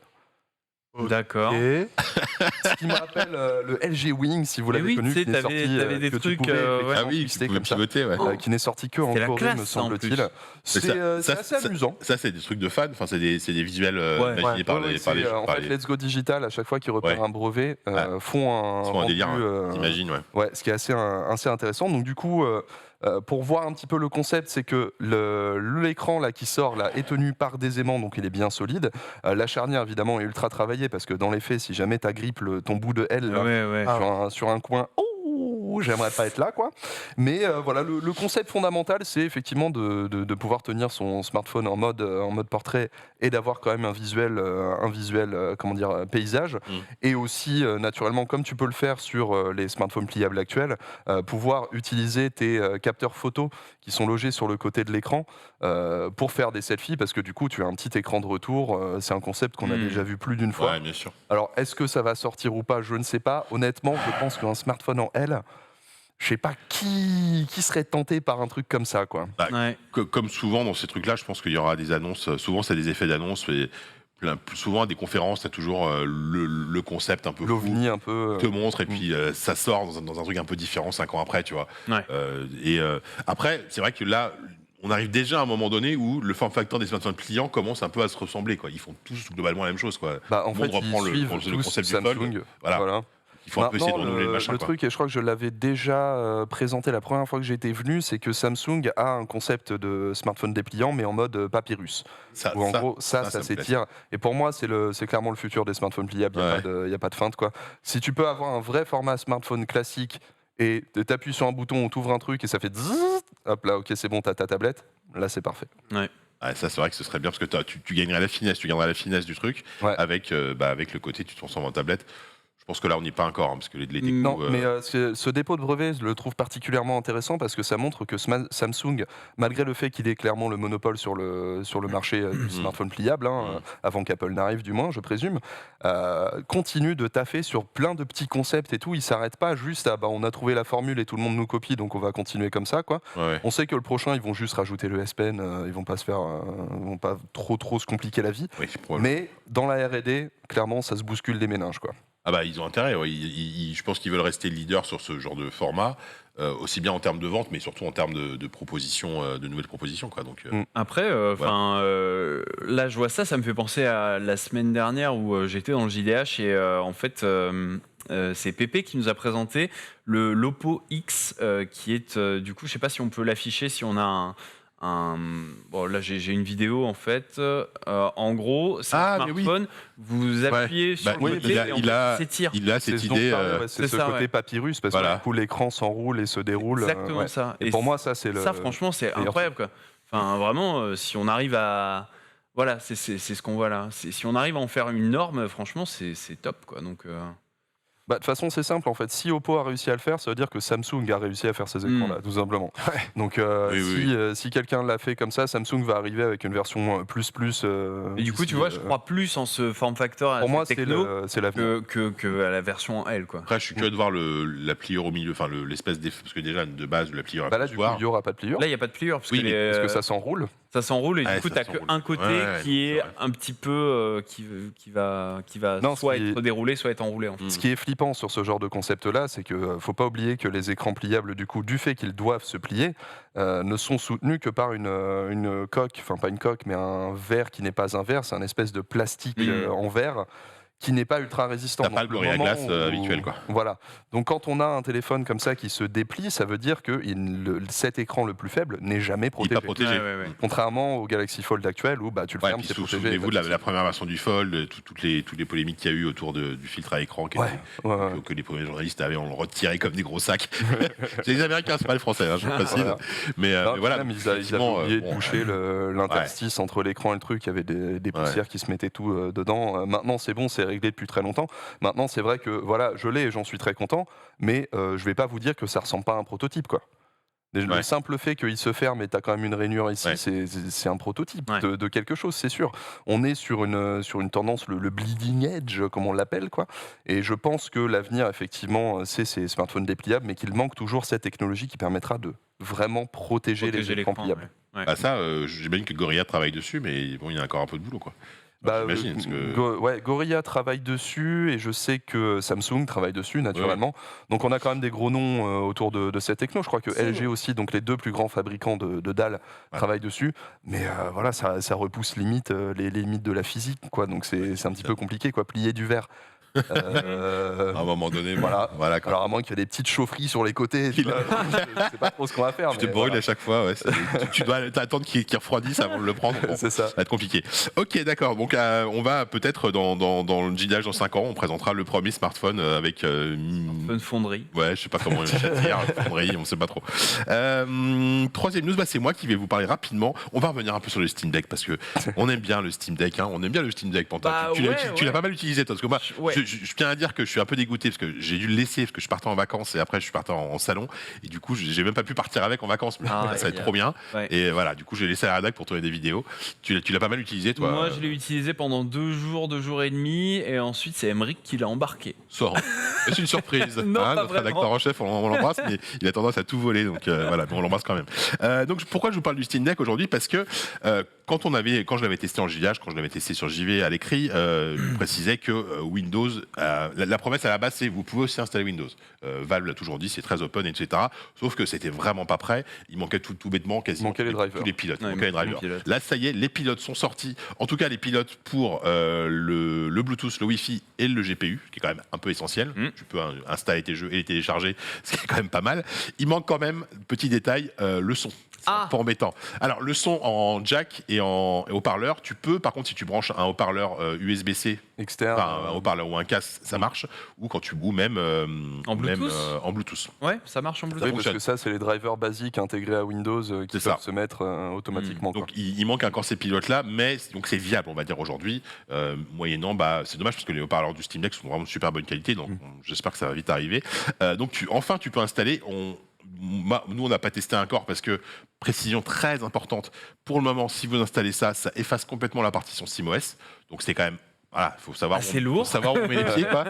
D'accord. Et Ce qui me rappelle le LG Wing, si vous l'avez connu, qui n'est sorti, des que tu trucs, pouvais Ah oui, twister tu pouvais comme ça, pivoter, ouais. qui n'est sorti que en C'est la Corée, classe, me ça, en semble-t-il. plus. C'est assez amusant. Ça, c'est des trucs de fans, enfin, c'est des visuels imaginés par les En fait, Let's Go Digital, à chaque fois qu'ils repèrent un brevet, font un rendu, délire, t'imagines, ouais, ce qui est assez intéressant. Donc du coup, pour voir un petit peu le concept, c'est que l'écran là qui sort là est tenu par des aimants, donc il est bien solide. La charnière évidemment est ultra travaillée parce que dans les faits, si jamais tu agrippes ton bout de L là, sur un coin, j'aimerais pas être là, quoi. Mais voilà, le concept fondamental, c'est effectivement de pouvoir tenir son smartphone en mode portrait et d'avoir quand même un visuel comment dire, paysage. Et aussi, naturellement, comme tu peux le faire sur les smartphones pliables actuels, pouvoir utiliser tes capteurs photos qui sont logés sur le côté de l'écran pour faire des selfies, parce que du coup, tu as un petit écran de retour. C'est un concept qu'on a déjà vu plus d'une fois. Ouais, bien sûr. Alors, est-ce que ça va sortir ou pas? Je ne sais pas. Honnêtement, je pense qu'un smartphone en L, je sais pas qui serait tenté par un truc comme ça, quoi. Comme souvent dans ces trucs-là, je pense qu'il y aura des annonces. Souvent, c'est des effets d'annonce. Plus souvent, à des conférences, tu as toujours le concept un peu fou. L'ovni un peu. Te montre, et puis ça sort dans un truc un peu différent 5 ans après, tu vois. Après, c'est vrai que là, on arrive déjà à un moment donné où le form factor des smartphones pliants commence un peu à se ressembler, quoi. Ils font tous globalement la même chose, quoi. En fait, ils suivent le concept du Samsung. Fold. Voilà. Il faut un peu essayer de renouveler le machin. Le truc, et je crois que je l'avais déjà présenté la première fois que j'étais venu, c'est que Samsung a un concept de smartphone dépliant, mais en mode papyrus. Où en gros, ça s'étire. Et pour moi, c'est clairement le futur des smartphones pliables. Il n'y a pas de feinte, quoi. Si tu peux avoir un vrai format smartphone classique et t'appuies sur un bouton, on t'ouvre un truc et ça fait zzzz, hop là, ok, c'est bon, t'as ta tablette. Là, c'est parfait. Ça, c'est vrai que ce serait bien, parce que tu gagnerais la finesse, du truc, avec le côté, tu te transformes en tablette. Je pense que là, on n'y est pas encore, parce que les technos... Non, mais ce dépôt de brevet, je le trouve particulièrement intéressant parce que ça montre que Samsung, malgré le fait qu'il ait clairement le monopole sur le marché du smartphone pliable, avant qu'Apple n'arrive du moins, je présume, continue de taffer sur plein de petits concepts et tout. Il ne s'arrête pas juste à on a trouvé la formule et tout le monde nous copie, donc on va continuer comme ça, quoi. On sait que le prochain, ils vont juste rajouter le S Pen, ils vont pas trop se compliquer la vie. Mais dans la R&D, clairement, ça se bouscule des méninges, quoi. Ah bah ils ont intérêt, ouais. Je pense qu'ils veulent rester leader sur ce genre de format, aussi bien en termes de vente, mais surtout en termes de propositions, de nouvelles propositions, quoi. Donc, Après, là, je vois ça, ça me fait penser à la semaine dernière où j'étais dans le JDH et en fait, c'est Pépé qui nous a présenté le l'Oppo X, qui est du coup, je sais pas si on peut l'afficher, si on a bon, là, j'ai une vidéo en fait. En gros, c'est un mais oui. smartphone. Vous appuyez sur le côté et en fait, il s'étire. il a C'est cette ce dont je idée. parlais, ouais, c'est c'est ce ça, côté ouais. papyrus, parce Voilà. que du coup l'écran s'enroule et se déroule. Exactement Ouais. ça. Et pour moi, ça c'est le. Ça, franchement, c'est meilleur incroyable, quoi. Enfin, vraiment, si on arrive à. Voilà, c'est ce qu'on voit là. Si on arrive à en faire une norme, franchement, c'est top, quoi. Donc, Bah, de toute façon, c'est simple en fait. Si Oppo a réussi à le faire, ça veut dire que Samsung a réussi à faire ces écrans-là, tout simplement. Donc, Oui, si quelqu'un l'a fait comme ça, Samsung va arriver avec une version plus. et du coup, tu vois, je crois plus en ce form factor à Pour moi, cette c'est techno l'avenir. que à la version L, quoi. Après, je suis curieux de voir la pliure au milieu, enfin l'espèce d'effet, parce que déjà de base la pliure. Bah là, du coup, il n'y aura pas de pliure. Là, il n'y a pas de pliure parce Oui, que, Parce que ça s'enroule. ça s'enroule et Ouais, du coup, ça tu n'as s'enroule. qu'un côté Ouais, qui c'est est vrai. un petit peu qui va Non, soit ce qui être déroulé, soit être enroulé. En fait. Ce qui est flippant sur ce genre de concept-là, c'est qu'il ne faut pas oublier que les écrans pliables, du coup, du fait qu'ils doivent se plier, ne sont soutenus que par une coque, enfin pas une coque, mais un verre qui n'est pas un verre, c'est un espèce de plastique en verre qui n'est pas ultra résistant. T'as pas le Gorilla moment Glass habituel, quoi. Voilà. Donc quand on a un téléphone comme ça qui se déplie, ça veut dire que cet écran le plus faible n'est jamais Il n'est protégé. pas protégé. Ouais. Contrairement au Galaxy Fold actuel où bah, tu le Ouais, fermes, puis c'est protégé. souvenez-vous de pas de la première version du Fold, toutes les polémiques qu'il y a eu autour du filtre à écran, Ouais, ouais. que les premiers journalistes avaient, on le retirait comme des gros sacs. C'est les Américains, c'est pas les Français, hein, je vous précise. Voilà. Mais Non, voilà. même, ils avaient oublié de boucher l'interstice entre l'écran et le truc. Il y avait des poussières qui se mettaient tout dedans. Maintenant, c'est bon, c'est réglé depuis très longtemps. Maintenant, c'est vrai que voilà, je l'ai et j'en suis très content, mais je vais pas vous dire que ça ressemble pas à un prototype, quoi. Le simple fait qu'il se ferme et tu as quand même une rainure ici, c'est un prototype de quelque chose, c'est sûr. On est sur une tendance, le bleeding edge, comme on l'appelle, quoi. Et je pense que l'avenir, effectivement, c'est ces smartphones dépliables, mais qu'il manque toujours cette technologie qui permettra de vraiment protéger les écrans pliables. Ouais. Bah ça, j'imagine que Gorilla travaille dessus, mais bon, il y a encore un peu de boulot, quoi. Bah, j'imagine. Parce que... Gorilla travaille dessus et je sais que Samsung travaille dessus naturellement. Donc on a quand même des gros noms autour de cette techno. Je crois que LG aussi, donc les deux plus grands fabricants de dalles, travaillent dessus. Mais voilà, ça repousse limite les limites de la physique, quoi. Donc c'est un petit peu compliqué, quoi. Plier du verre. À un moment donné, voilà. Quoi. Alors à moins qu'il y ait des petites chaufferies sur les côtés, je sais pas trop ce qu'on va faire. Tu te brûles à chaque fois, tu dois attendre qu'il refroidisse avant de le prendre. Bon, c'est ça. Ça va être compliqué. Ok, d'accord. Donc on va peut-être dans le JDH dans 5 ans, on présentera le premier smartphone avec Une fonderie. Ouais, je sais pas comment dire, fonderie, on sait pas trop. Troisième news, c'est moi qui vais vous parler rapidement. On va revenir un peu sur le Steam Deck parce que on aime bien le Steam Deck, hein. On aime bien le Steam Deck, Panta. Tu l'as pas mal utilisé, toi, parce que moi, je tiens à dire que je suis un peu dégoûté parce que j'ai dû le laisser parce que je partais en vacances et après je suis parti en salon et du coup j'ai même pas pu partir avec en vacances. Mais ça va être trop bien. Ouais. Et voilà, du coup j'ai laissé à la rédac pour tourner des vidéos. Tu l'as pas mal utilisé, toi? Moi, je l'ai utilisé pendant 2 jours et demi et ensuite c'est Emeric qui l'a embarqué. Sort. C'est une surprise. Non, pas notre rédacteur en chef, on l'embrasse, mais il a tendance à tout voler, donc voilà, mais on l'embrasse quand même. Donc pourquoi je vous parle du Steam Deck aujourd'hui? Parce que quand je l'avais testé en JDH, quand je l'avais testé sur JV à l'écrit, je précisais que Windows, la promesse à la base, c'est vous pouvez aussi installer Windows. Valve l'a toujours dit, c'est très open, etc. Sauf que c'était vraiment pas prêt. Il manquait tout bêtement quasiment tous les pilotes. Les drivers. Là, ça y est, les pilotes sont sortis. En tout cas, les pilotes pour le Bluetooth, le Wi-Fi et le GPU, qui est quand même un peu essentiel. Tu peux installer tes jeux et les télécharger, ce qui est quand même pas mal. Il manque quand même, petit détail, le son. C'est un peu embêtant. Alors, le son en jack et en haut-parleur, tu peux, par contre, si tu branches un haut-parleur USB-C externe, un haut-parleur ou un casque, ça marche. Ou même en Bluetooth. En Bluetooth. Ouais, ça marche en Bluetooth. Oui, parce que ça, c'est les drivers basiques intégrés à Windows qui peuvent se mettre automatiquement. Donc, il manque encore ces pilotes-là, mais donc c'est viable, on va dire, aujourd'hui. Moyennant, c'est dommage parce que les haut-parleurs du Steam Deck sont vraiment de super bonne qualité, donc j'espère que ça va vite arriver. Donc, tu peux installer. Nous, on n'a pas testé encore parce que, précision très importante, pour le moment, si vous installez ça efface complètement la partition SteamOS. Donc, c'est quand même Voilà, faut savoir, c'est lourd. faut savoir où on met les pieds, quoi.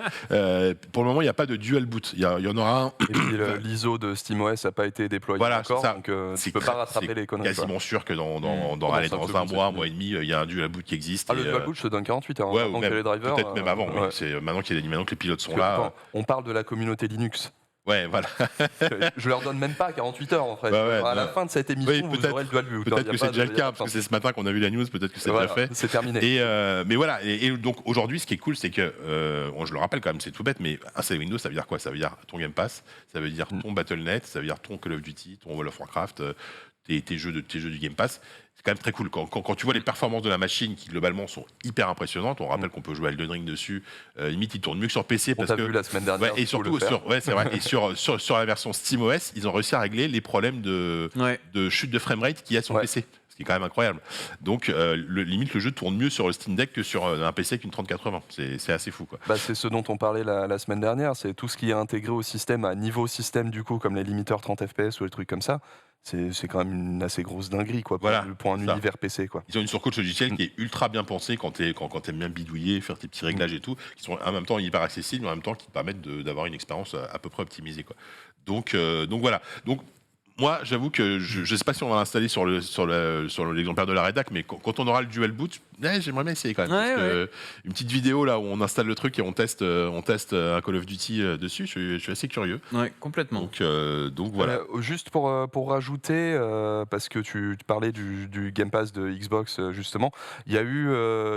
Pour le moment, il n'y a pas de dual boot. Il y en aura un. Et puis l'ISO de SteamOS n'a pas été déployé Voilà, encore, c'est ça. donc tu ne peux pas rattraper les conneries. Quasiment sûr que dans un mois et demi, il y a un dual boot qui existe. Le dual boot, je te donne 48 heures. Ouais, Avant que les drivers, peut-être même avant. ouais. C'est maintenant que les pilotes sont Parce que là. on parle de la communauté Linux. Ouais, voilà. Je leur donne même pas 48 heures en fait. À la fin de cette émission, vous aurez le dual boot. Peut-être que c'est déjà le cas, parce que c'est ce matin qu'on a vu la news, peut-être que c'est déjà fait. C'est terminé. Mais voilà, et donc aujourd'hui, ce qui est cool, c'est que, je le rappelle quand même, c'est tout bête, mais c'est Windows, ça veut dire quoi? Ça veut dire ton Game Pass, ça veut dire ton Battle.net, ça veut dire ton Call of Duty, ton World of Warcraft, tes jeux du Game Pass. C'est quand même très cool. Quand tu vois les performances de la machine qui globalement sont hyper impressionnantes, on rappelle qu'on peut jouer à Elden Ring dessus, limite il tourne mieux que sur PC. On t'a vu la semaine dernière. Et surtout c'est vrai. Et sur la version SteamOS, ils ont réussi à régler les problèmes de chute de framerate qu'il y a sur PC. Ce qui est quand même incroyable. Donc limite le jeu tourne mieux sur le Steam Deck que sur un PC avec une 3080. C'est assez fou, quoi. C'est ce dont on parlait la semaine dernière, c'est tout ce qui est intégré au système, à niveau système du coup, comme les limiteurs 30 FPS ou les trucs comme ça. C'est quand même une assez grosse dinguerie, quoi, pour un univers PC, quoi. Ils ont une surcouche logicielle qui est ultra bien pensée quand t'aimes bien bidouiller, faire tes petits réglages et tout, qui sont en même temps hyper accessibles, mais en même temps qui te permettent d'avoir une expérience à peu près optimisée, quoi. Donc voilà. Donc moi, j'avoue que je ne sais pas si on va l'installer sur l'exemplaire de la rédac, mais quand on aura le dual boot, j'aimerais bien essayer quand même. Parce que une petite vidéo là où on installe le truc et on teste un Call of Duty dessus, je suis assez curieux. Ouais, complètement. Donc voilà. Juste pour rajouter, parce que tu parlais du Game Pass de Xbox justement, il y a eu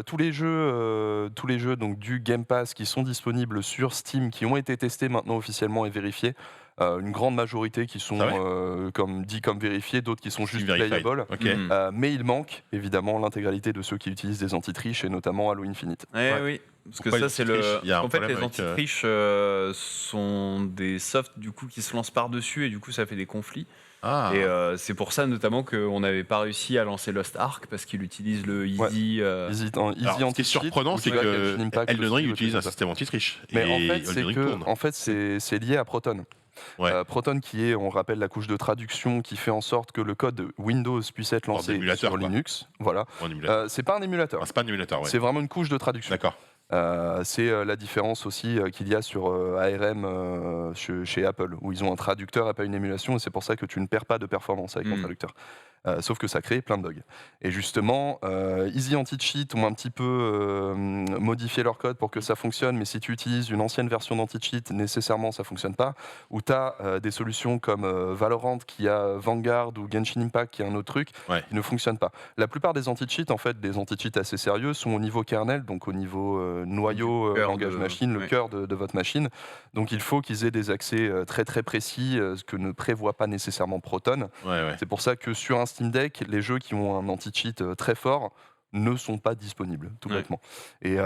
tous les jeux donc du Game Pass qui sont disponibles sur Steam, qui ont été testés maintenant officiellement et vérifiés. Une grande majorité qui sont comme vérifiés, d'autres qui sont juste playable. Okay. Mais il manque évidemment l'intégralité de ceux qui utilisent des anti-triches et notamment Halo Infinite. Oui, parce que ça c'est en fait les anti-triches sont des softs du coup qui se lancent par-dessus et du coup ça fait des conflits. Et c'est pour ça notamment qu'on n'avait pas réussi à lancer Lost Ark parce qu'il utilise le Easy. Easy ce qui est surprenant, c'est que Elden Ring utilise un système anti-triche. Mais en fait, c'est lié à Proton. Proton qui est, on rappelle, la couche de traduction qui fait en sorte que le code Windows puisse être lancé sur Linux. Voilà. C'est pas un émulateur. C'est pas un émulateur. C'est vraiment une couche de traduction. D'accord. C'est la différence aussi qu'il y a sur ARM chez Apple, où ils ont un traducteur et pas une émulation, et c'est pour ça que tu ne perds pas de performance avec ton traducteur. Sauf que ça crée plein de bugs. Et justement, Easy Anti-Cheat ont un petit peu modifié leur code pour que ça fonctionne, mais si tu utilises une ancienne version d'Anti-Cheat, nécessairement ça ne fonctionne pas. Ou tu as des solutions comme Valorant qui a Vanguard ou Genshin Impact qui a un autre truc qui ne fonctionne pas. La plupart des Anti-Cheats, en fait, des Anti-Cheats assez sérieux, sont au niveau kernel, donc au niveau noyau, langage machine, le cœur de votre machine. Donc il faut qu'ils aient des accès très très précis, ce que ne prévoit pas nécessairement Proton. C'est pour ça que sur un Steam Deck, les jeux qui ont un anti-cheat très fort ne sont pas disponibles, tout bêtement. Et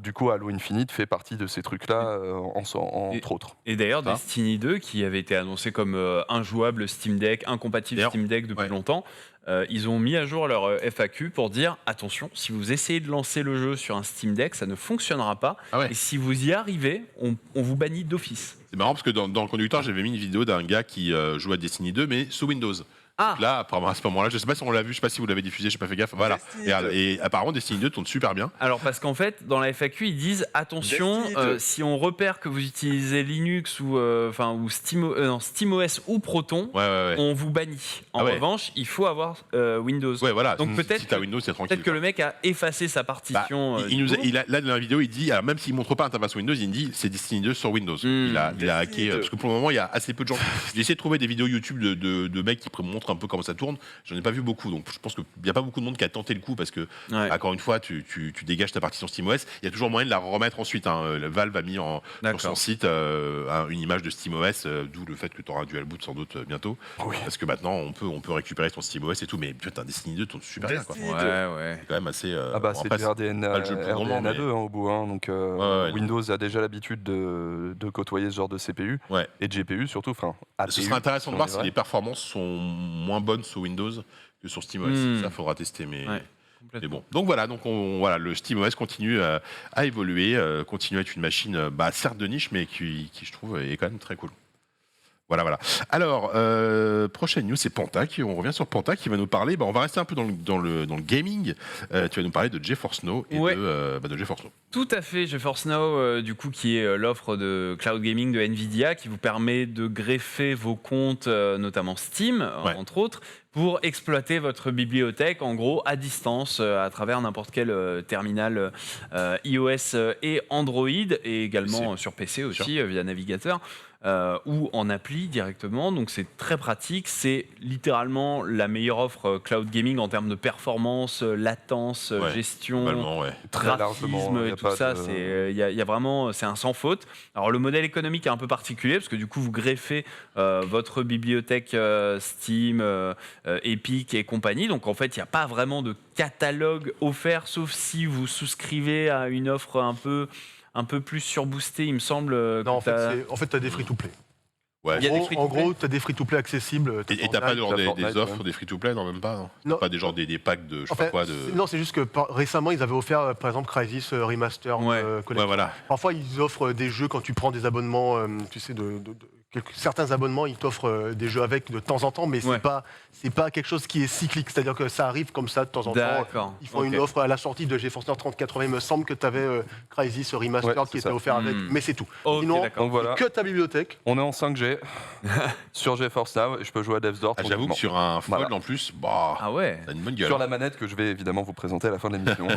du coup, Halo Infinite fait partie de ces trucs-là, entre autres. Et d'ailleurs, Destiny 2, qui avait été annoncé comme injouable Steam Deck, incompatible Steam Deck depuis longtemps, ils ont mis à jour leur FAQ pour dire attention, si vous essayez de lancer le jeu sur un Steam Deck, ça ne fonctionnera pas. Et si vous y arrivez, on vous bannit d'office. C'est marrant parce que dans le conducteur, j'avais mis une vidéo d'un gars qui joue à Destiny 2, mais sous Windows. Donc là, apparemment, à ce moment-là, je sais pas si on l'a vu, je sais pas si vous l'avez diffusé, j'ai pas fait gaffe. Voilà. Et apparemment, Destiny 2 tourne super bien. Alors, parce qu'en fait, dans la FAQ, ils disent attention, si on repère que vous utilisez Linux ou SteamOS ou Proton, on vous bannit. En revanche, il faut avoir Windows. Voilà. Donc peut-être si t'as Windows, c'est tranquille. Peut-être que le mec a effacé sa partition. Là, dans la vidéo, il dit, alors même s'il montre pas l'interface Windows, il dit c'est Destiny 2 sur Windows. Il a hacké. Parce que pour le moment, il y a assez peu de gens. J'ai essayé de trouver des vidéos YouTube de mecs qui montrent un peu comment ça tourne. J'en ai pas vu beaucoup, donc je pense qu'il n'y a pas beaucoup de monde qui a tenté le coup parce que, encore une fois, tu dégages ta partition SteamOS. Il y a toujours moyen de la remettre ensuite. Le Valve a mis sur son site une image de SteamOS, d'où le fait que tu auras un dual boot sans doute bientôt. Parce que maintenant, on peut récupérer ton SteamOS et tout, mais putain, Destiny 2 tourne super bien. Quoi. C'est quand même assez. C'est du RDNA 2 au bout. Donc Windows a déjà l'habitude de côtoyer ce genre de CPU et de GPU surtout. Ce serait intéressant de voir si les performances sont moins bonne sur Windows que sur SteamOS. Ça, faudra tester, mais bon. Donc voilà, le SteamOS continue à évoluer, continue à être une machine, certes de niche, mais qui je trouve est quand même très cool. Voilà. Alors, prochaine news, c'est Panta. On revient sur Panta qui va nous parler. On va rester un peu dans le gaming. Tu vas nous parler de GeForce Now et de GeForce Now. Tout à fait, GeForce Now, du coup, qui est l'offre de cloud gaming de Nvidia, qui vous permet de greffer vos comptes, notamment Steam, entre autres, pour exploiter votre bibliothèque, en gros, à distance, à travers n'importe quel terminal iOS et Android, et également sur PC aussi, via navigateur. Ou en appli directement, donc c'est très pratique, c'est littéralement la meilleure offre cloud gaming en termes de performance, latence, gestion, graphisme et tout ça, il y a vraiment, c'est un sans faute. Alors le modèle économique est un peu particulier parce que du coup vous greffez votre bibliothèque Steam, Epic et compagnie, donc en fait il n'y a pas vraiment de catalogue offert sauf si vous souscrivez à une offre un peu plus surboosté, il me semble. Non, en fait, tu as des free-to-play. Ouais. En gros, tu as des free-to-play accessibles. Et t'as pas des offres, des free-to-play, non, même pas. Non. Pas des packs de je sais pas quoi. Non, c'est juste que récemment, ils avaient offert, par exemple, Crysis Remaster. Voilà. Parfois, ils offrent des jeux quand tu prends des abonnements, tu sais, certains abonnements, ils t'offrent des jeux avec de temps en temps, mais c'est pas quelque chose qui est cyclique. C'est-à-dire que ça arrive comme ça de temps en temps. Ils font une offre à la sortie de GeForce Now 3080. Il me semble que tu avais Crysis Remastered qui était offert avec, mais c'est tout. Sinon, que ta bibliothèque. On est en 5G sur GeForce Now et je peux jouer à Death's Door. J'avoue que sur un Fold en plus, t'as une bonne gueule. Sur la manette que je vais évidemment vous présenter à la fin de l'émission.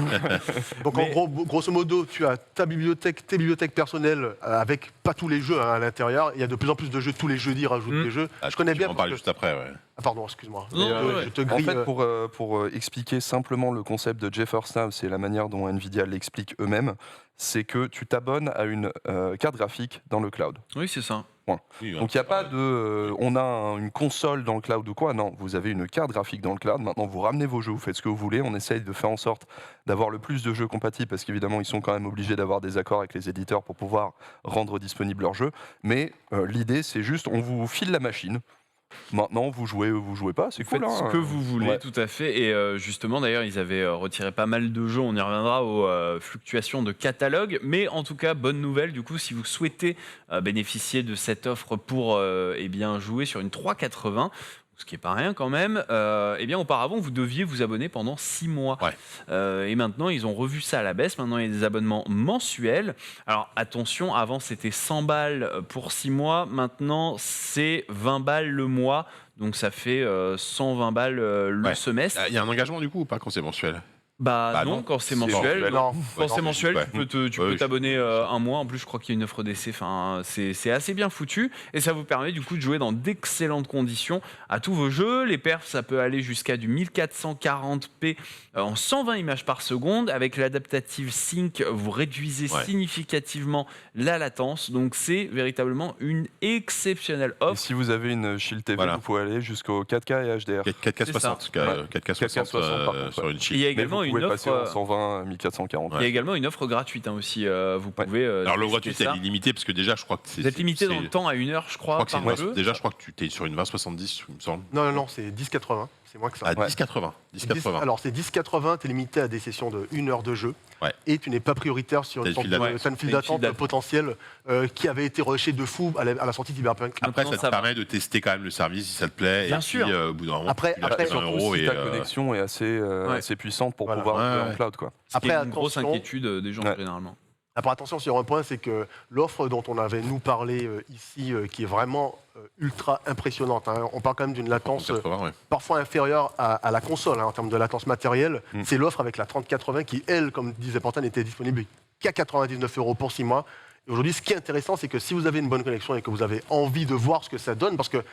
Donc en gros, grosso modo, tu as ta bibliothèque, tes bibliothèques personnelles avec pas tous les jeux à l'intérieur. Il y a de plus en plus de jeux tous les jeudis, rajoutent des jeux. Je connais bien. On en parle juste après. Ah, pardon, excuse-moi. Je te grille. En fait, pour expliquer simplement le concept de GeForce Now, c'est la manière dont Nvidia l'explique eux-mêmes, c'est que tu t'abonnes à une carte graphique dans le cloud. Oui, c'est ça. Donc il n'y a pas de on a une console dans le cloud ou quoi, non, vous avez une carte graphique dans le cloud, maintenant vous ramenez vos jeux, vous faites ce que vous voulez, on essaye de faire en sorte d'avoir le plus de jeux compatibles parce qu'évidemment ils sont quand même obligés d'avoir des accords avec les éditeurs pour pouvoir rendre disponibles leurs jeux, mais l'idée c'est juste on vous file la machine. Maintenant, vous jouez pas, c'est cool. Faites ce que vous voulez, tout à fait. Et justement, d'ailleurs, ils avaient retiré pas mal de jeux. On y reviendra aux fluctuations de catalogue. Mais en tout cas, bonne nouvelle, du coup, si vous souhaitez bénéficier de cette offre pour jouer sur une 380, ce qui n'est pas rien quand même, auparavant, vous deviez vous abonner pendant 6 mois. Et maintenant, ils ont revu ça à la baisse. Maintenant, il y a des abonnements mensuels. Alors, attention, avant, c'était 100 balles pour 6 mois. Maintenant, c'est 20 balles le mois. Donc, ça fait 120 balles le semestre. Il y a un engagement, du coup, ou pas, quand c'est mensuel ? Non, quand c'est mensuel. Quand c'est mensuel, tu peux t'abonner un mois. En plus, je crois qu'il y a une offre d'essai. Enfin, c'est assez bien foutu. Et ça vous permet du coup de jouer dans d'excellentes conditions à tous vos jeux. Les perfs, ça peut aller jusqu'à du 1440p en 120 images par seconde. Avec l'adaptative Sync, vous réduisez significativement la latence. Donc, c'est véritablement une exceptionnelle offre. Et si vous avez une Shield TV, vous pouvez aller jusqu'au 4K et HDR. 4K 60. 4K 60 sur une Shield. Il y a également vous pouvez passer en 120 1440. Il y a également une offre gratuite aussi. Vous pouvez. Alors le gratuit, elle est limitée parce que déjà, je crois que c'est. Vous êtes limité dans le temps à 1 heure, je crois. Déjà, je crois que tu es sur une 2070, il me semble. Non, c'est 1080. C'est moins que ça. 1080. Alors c'est 1080, tu es limité à des sessions de 1 heure de jeu. Et tu n'es pas prioritaire sur une file d'attente potentielle qui avait été rushée de fou à la sortie de Cyberpunk. Après, ça te permet de tester quand même le service si ça te plaît. Bien sûr. Au bout d'un moment, après, si ta connexion est assez puissante pour pouvoir jouer en cloud. Après, une grosse inquiétude des gens généralement. Après, attention sur un point, c'est que l'offre dont on avait nous parlé ici, qui est vraiment ultra impressionnante, on parle quand même d'une latence parfois inférieure à la console en termes de latence matérielle, c'est l'offre avec la 3080 qui, elle, comme disait Pantan, n'était disponible qu'à 99 € pour 6 mois. Et aujourd'hui, ce qui est intéressant, c'est que si vous avez une bonne connexion et que vous avez envie de voir ce que ça donne, parce que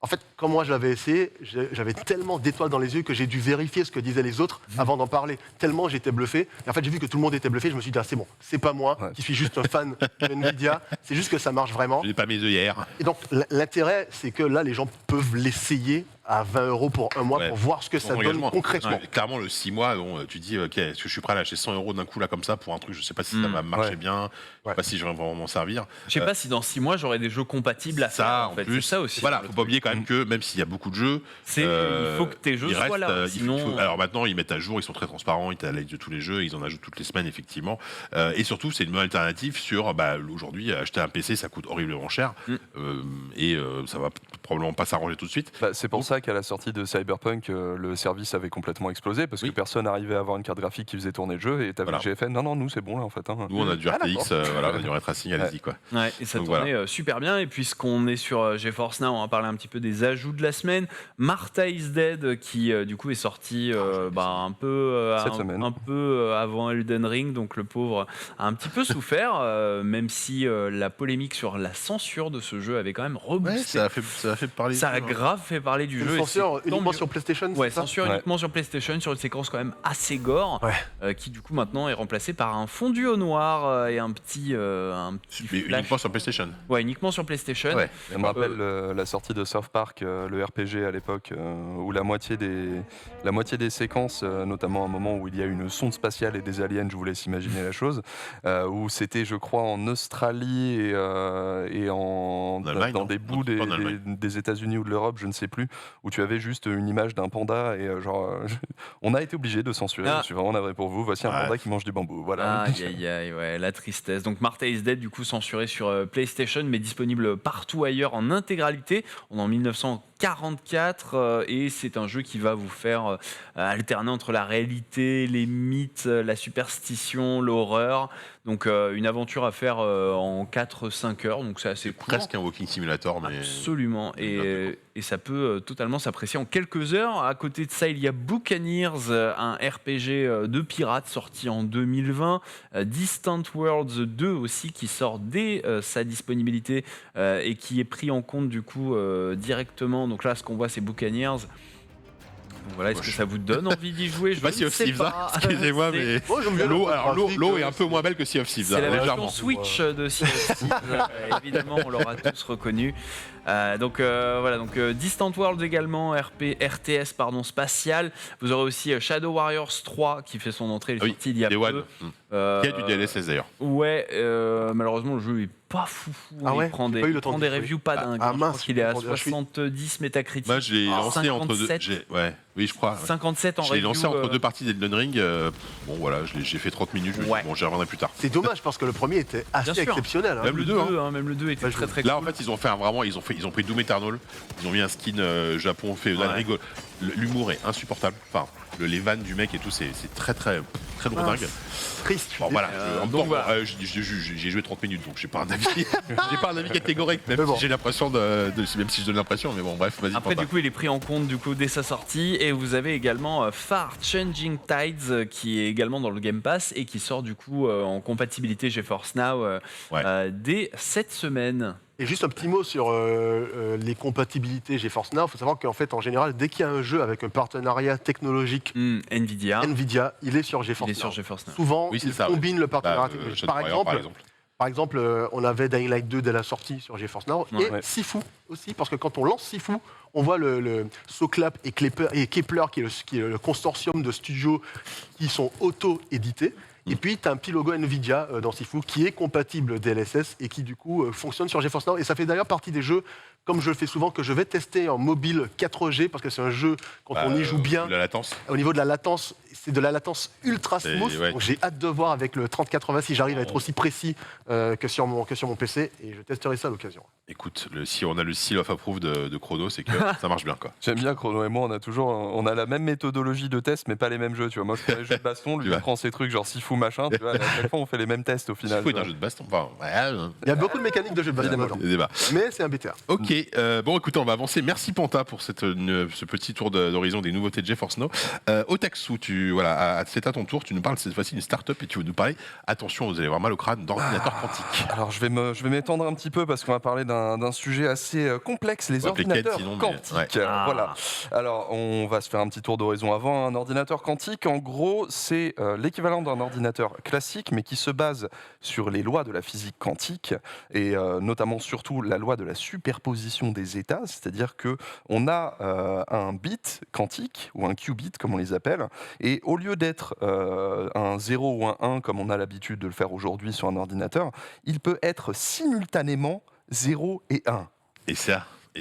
en fait, quand moi je l'avais essayé, j'avais tellement d'étoiles dans les yeux que j'ai dû vérifier ce que disaient les autres avant d'en parler. Tellement j'étais bluffé. Et en fait, j'ai vu que tout le monde était bluffé. Je me suis dit, c'est bon, c'est pas moi qui suis juste un fan de Nvidia. C'est juste que ça marche vraiment. Je n'ai pas mes œillères. Et donc, l'intérêt, c'est que là, les gens peuvent l'essayer à 20 € pour un mois pour voir ce que ça donne concrètement. Clairement, le 6 mois, tu dis, ok, est-ce que je suis prêt à lâcher 100 € d'un coup là comme ça pour un truc, je sais pas si ça va marcher bien, je sais pas si je vais vraiment m'en servir. Je sais pas si dans 6 mois j'aurai des jeux compatibles à ça faire. en plus, ça aussi. Voilà, faut pas oublier quand même que même s'il y a beaucoup de jeux, il faut que tes jeux soient là. Sinon... Alors maintenant, ils mettent à jour, ils sont très transparents, ils te la liste de tous les jeux, ils en ajoutent toutes les semaines effectivement. Et surtout, c'est une bonne alternative sur aujourd'hui acheter un PC, ça coûte horriblement cher et ça va probablement pas s'arranger tout de suite. C'est pour ça qu'à la sortie de Cyberpunk, le service avait complètement explosé parce que personne n'arrivait à avoir une carte graphique qui faisait tourner le jeu et t'avais le GFN. Non, nous c'est bon là en fait. Nous on a du RTX, on a du ray tracing, allez-y quoi. Ouais, et ça tournait super bien. Et puisqu'on est sur GeForce Now, on va parler un petit peu des ajouts de la semaine. Martha is Dead qui du coup est sorti un peu avant Elden Ring, donc le pauvre a un petit peu souffert, même si la polémique sur la censure de ce jeu avait quand même reboosté. Ça a fait parler. Ça a grave fait parler du jeu. Censure uniquement sur PlayStation. Censure uniquement sur PlayStation, sur une séquence quand même assez gore, qui du coup maintenant est remplacée par un fondu au noir et un petit Mais flash. uniquement sur PlayStation. Ouais, uniquement sur PlayStation. Je me rappelle la sortie de South Park, le RPG à l'époque, où la moitié des séquences, notamment un moment où il y a une sonde spatiale et des aliens, je vous laisse imaginer la chose, où c'était, je crois, en Australie et Allemagne, dans des bouts des États-Unis ou de l'Europe, je ne sais plus, où tu avais juste une image d'un panda et on a été obligé de censurer. Je suis vraiment navré pour vous. Voici un panda qui mange du bambou. Voilà. Aïe, la tristesse. Donc Martha is Dead, du coup censuré sur PlayStation, mais disponible partout ailleurs en intégralité. On est en 1944 et c'est un jeu qui va vous faire alterner entre la réalité, les mythes, la superstition, l'horreur. Donc une aventure à faire en 4-5 heures, donc c'est assez court. Presque un walking simulator, mais... Absolument, et ça peut totalement s'apprécier en quelques heures. À côté de ça, il y a Buccaneers, un RPG de pirates sorti en 2020. Distant Worlds 2 aussi, qui sort dès sa disponibilité et qui est pris en compte du coup directement. Donc là, ce qu'on voit, c'est Buccaneers. Donc voilà, est-ce que ça vous donne envie d'y jouer? Je sais pas Sea of Thieves, excusez-moi, mais l'eau est un peu moins belle que Sea of Thieves. C'est la version Switch de Sea of Thieves. Évidemment, on l'aura tous reconnu. Donc Distant Worlds également, RTS spatial. Vous aurez aussi Shadow Warriors 3 qui fait son entrée, il est sorti il y a peu. Qui a du DLSS d'ailleurs. Ouais, malheureusement le jeu est pas fou. Il prend des reviews pas dingues. Je crois qu'il est à 70 métacritique. Moi je l'ai lancé entre deux. Oui, je crois. 57 en review. Je l'ai lancé entre deux parties d'Elden Ring. Bon voilà, j'ai fait 30 minutes. Bon, j'y reviendrai plus tard. C'est dommage parce que le premier était assez exceptionnel. Même le 2. Même le 2 était très très cool. Là en fait, ils ont fait ils ont pris Doom Eternal. Ils ont mis un skin Japon féodal rigolo. L'humour est insupportable. Enfin, les vannes du mec et tout, c'est très très très lourdingue. Triste. Bon voilà. J'ai joué 30 minutes, donc j'ai pas un avis. J'ai pas un avis catégorique, même si j'ai l'impression même si je donne l'impression, mais bon bref, vas-y. Après du coup, il est pris en compte dès sa sortie, et vous avez également Far Changing Tides qui est également dans le Game Pass et qui sort du coup en compatibilité GeForce Now dès cette semaine. Et juste un petit mot sur les compatibilités GeForce Now. Il faut savoir qu'en fait, en général, dès qu'il y a un jeu avec un partenariat technologique Nvidia, il est sur GeForce Now. Souvent, ils combinent le partenariat technologique. Par exemple, on avait Dying Light 2 dès la sortie sur GeForce Now, et Sifu aussi, parce que quand on lance Sifu, on voit le Soclap et Kepler, qui est le consortium de studios qui sont auto-édités. Et puis, tu as un petit logo Nvidia dans Sifu qui est compatible DLSS et qui, du coup, fonctionne sur GeForce Now. Et ça fait d'ailleurs partie des jeux, comme je le fais souvent, que je vais tester en mobile 4G, parce que c'est un jeu, quand on y joue bien, au niveau de la latence, c'est de la latence ultra smooth. Donc j'ai hâte de voir avec le 3080 si j'arrive à être aussi précis que sur mon PC, et je testerai ça à l'occasion. Écoute, si on a le seal of approve de Chrono, c'est que ça marche bien, quoi. J'aime bien Chrono et moi, on a la même méthodologie de test, mais pas les mêmes jeux. Tu vois, moi je fais les jeux de baston, lui il prend ses trucs genre Sifu machin. Tu vois, à chaque fois on fait les mêmes tests au final. Sifu est un jeu de baston. Il y a beaucoup de mécaniques de jeux de baston dedans. Mais c'est un BTA. Ok, bon écoutez, on va avancer. Merci Panta pour ce petit tour d'horizon des nouveautés de GeForce Now. Otaksu, c'est à ton tour, tu nous parles cette fois-ci d'une start-up et tu veux nous parler, attention, vous allez avoir mal au crâne, d'ordinateurs quantiques. Alors je vais m'étendre un petit peu parce qu'on va parler d'un sujet assez complexe, les ordinateurs quantiques. Voilà. Alors on va se faire un petit tour d'horizon avant. Un ordinateur quantique, en gros, c'est l'équivalent d'un ordinateur ordinateur classique, mais qui se base sur les lois de la physique quantique, et notamment surtout la loi de la superposition des états, c'est-à-dire qu'on a un bit quantique, ou un qubit comme on les appelle, et au lieu d'être un 0 ou un 1 comme on a l'habitude de le faire aujourd'hui sur un ordinateur, il peut être simultanément 0 et 1. Et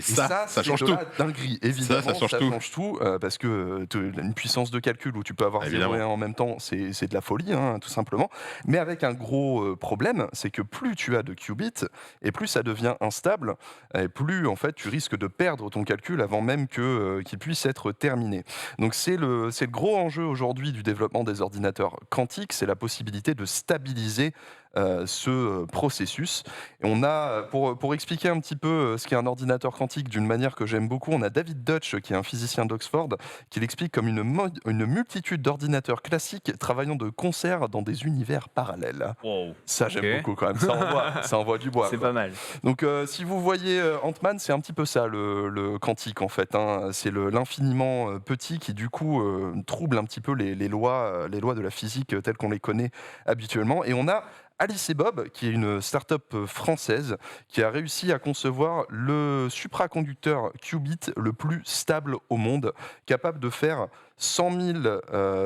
ça change de tout. la dinguerie. Évidemment, ça change tout. Parce que une puissance de calcul où tu peux avoir 0 Évidemment. et 1 en même temps, c'est de la folie, tout simplement. Mais avec un gros problème, c'est que plus tu as de qubits, et plus ça devient instable, et plus en fait tu risques de perdre ton calcul avant même qu'il puisse être terminé. Donc c'est le gros enjeu aujourd'hui du développement des ordinateurs quantiques, c'est la possibilité de stabiliser ce processus. Et on a, pour expliquer un petit peu ce qu'est un ordinateur quantique d'une manière que j'aime beaucoup, on a David Deutsch, qui est un physicien d'Oxford, qui l'explique comme une multitude d'ordinateurs classiques travaillant de concert dans des univers parallèles. Wow. Ça, j'aime beaucoup quand même. Ça envoie du bois. C'est quoi. pas mal. Donc, si vous voyez Ant-Man, c'est un petit peu ça, le quantique, en fait. C'est l'infiniment petit qui, du coup, trouble un petit peu les lois de la physique telles qu'on les connaît habituellement. Et on a Alice et Bob, qui est une start-up française, qui a réussi à concevoir le supraconducteur qubit le plus stable au monde, capable de faire 100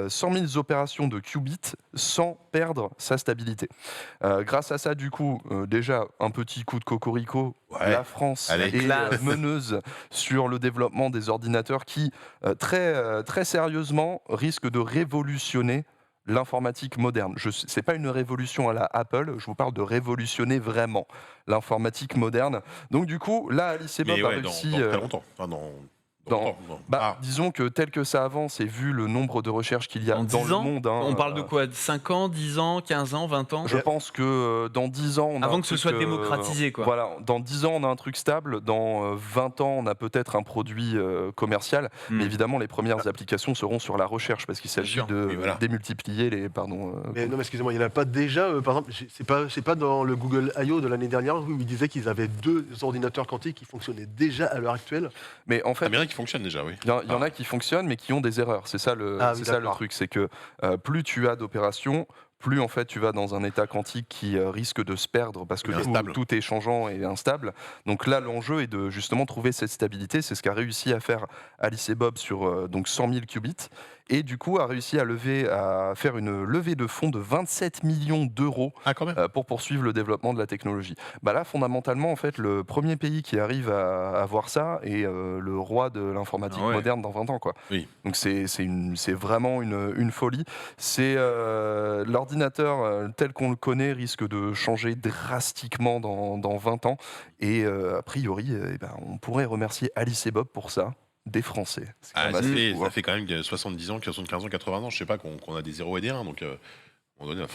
000 opérations de qubits sans perdre sa stabilité. Grâce à ça, du coup, déjà, un petit coup de cocorico, la France est meneuse sur le développement des ordinateurs qui, très sérieusement, risquent de révolutionner l'informatique moderne. Ce n'est pas une révolution à la Apple, je vous parle de révolutionner vraiment l'informatique moderne. Donc du coup, là, Alice et Bob a réussi... Dans très longtemps. Enfin, disons que tel que ça avance et vu le nombre de recherches qu'il y a dans le monde... on parle de quoi, 5 ans, 10 ans, 15 ans, 20 ans? Je pense que dans 10 ans... Avant que ce soit démocratisé, quoi. Voilà, dans 10 ans, on a un truc stable. Dans 20 ans, on a peut-être un produit commercial. Mais évidemment, les premières applications seront sur la recherche parce qu'il s'agit de démultiplier les... Mais non, mais excusez-moi, il n'y en a pas déjà... par exemple, c'est pas dans le Google I.O. de l'année dernière où ils disaient qu'ils avaient 2 ordinateurs quantiques qui fonctionnaient déjà à l'heure actuelle? Mais en fait... qui fonctionne déjà, oui. Il y en a qui fonctionnent, mais qui ont des erreurs. C'est ça le truc, c'est que plus tu as d'opérations, plus en fait tu vas dans un état quantique qui risque de se perdre parce que tout est changeant et instable. Donc là, l'enjeu est de justement trouver cette stabilité. C'est ce qu'a réussi à faire Alice et Bob sur donc 100 000 qubits. Et du coup, a réussi à faire une levée de fonds de 27 millions d'euros pour poursuivre le développement de la technologie. Là, fondamentalement, en fait, le premier pays qui arrive à avoir ça est le roi de l'informatique moderne dans 20 ans. Quoi. Oui. Donc c'est vraiment une folie. C'est l'ordinateur tel qu'on le connaît risque de changer drastiquement dans 20 ans. Et a priori, on pourrait remercier Alice et Bob pour ça. Des Français. Ça fait quand même 70 ans, 75 ans, 80 ans, je sais pas, qu'on a des 0 et des 1. Donc,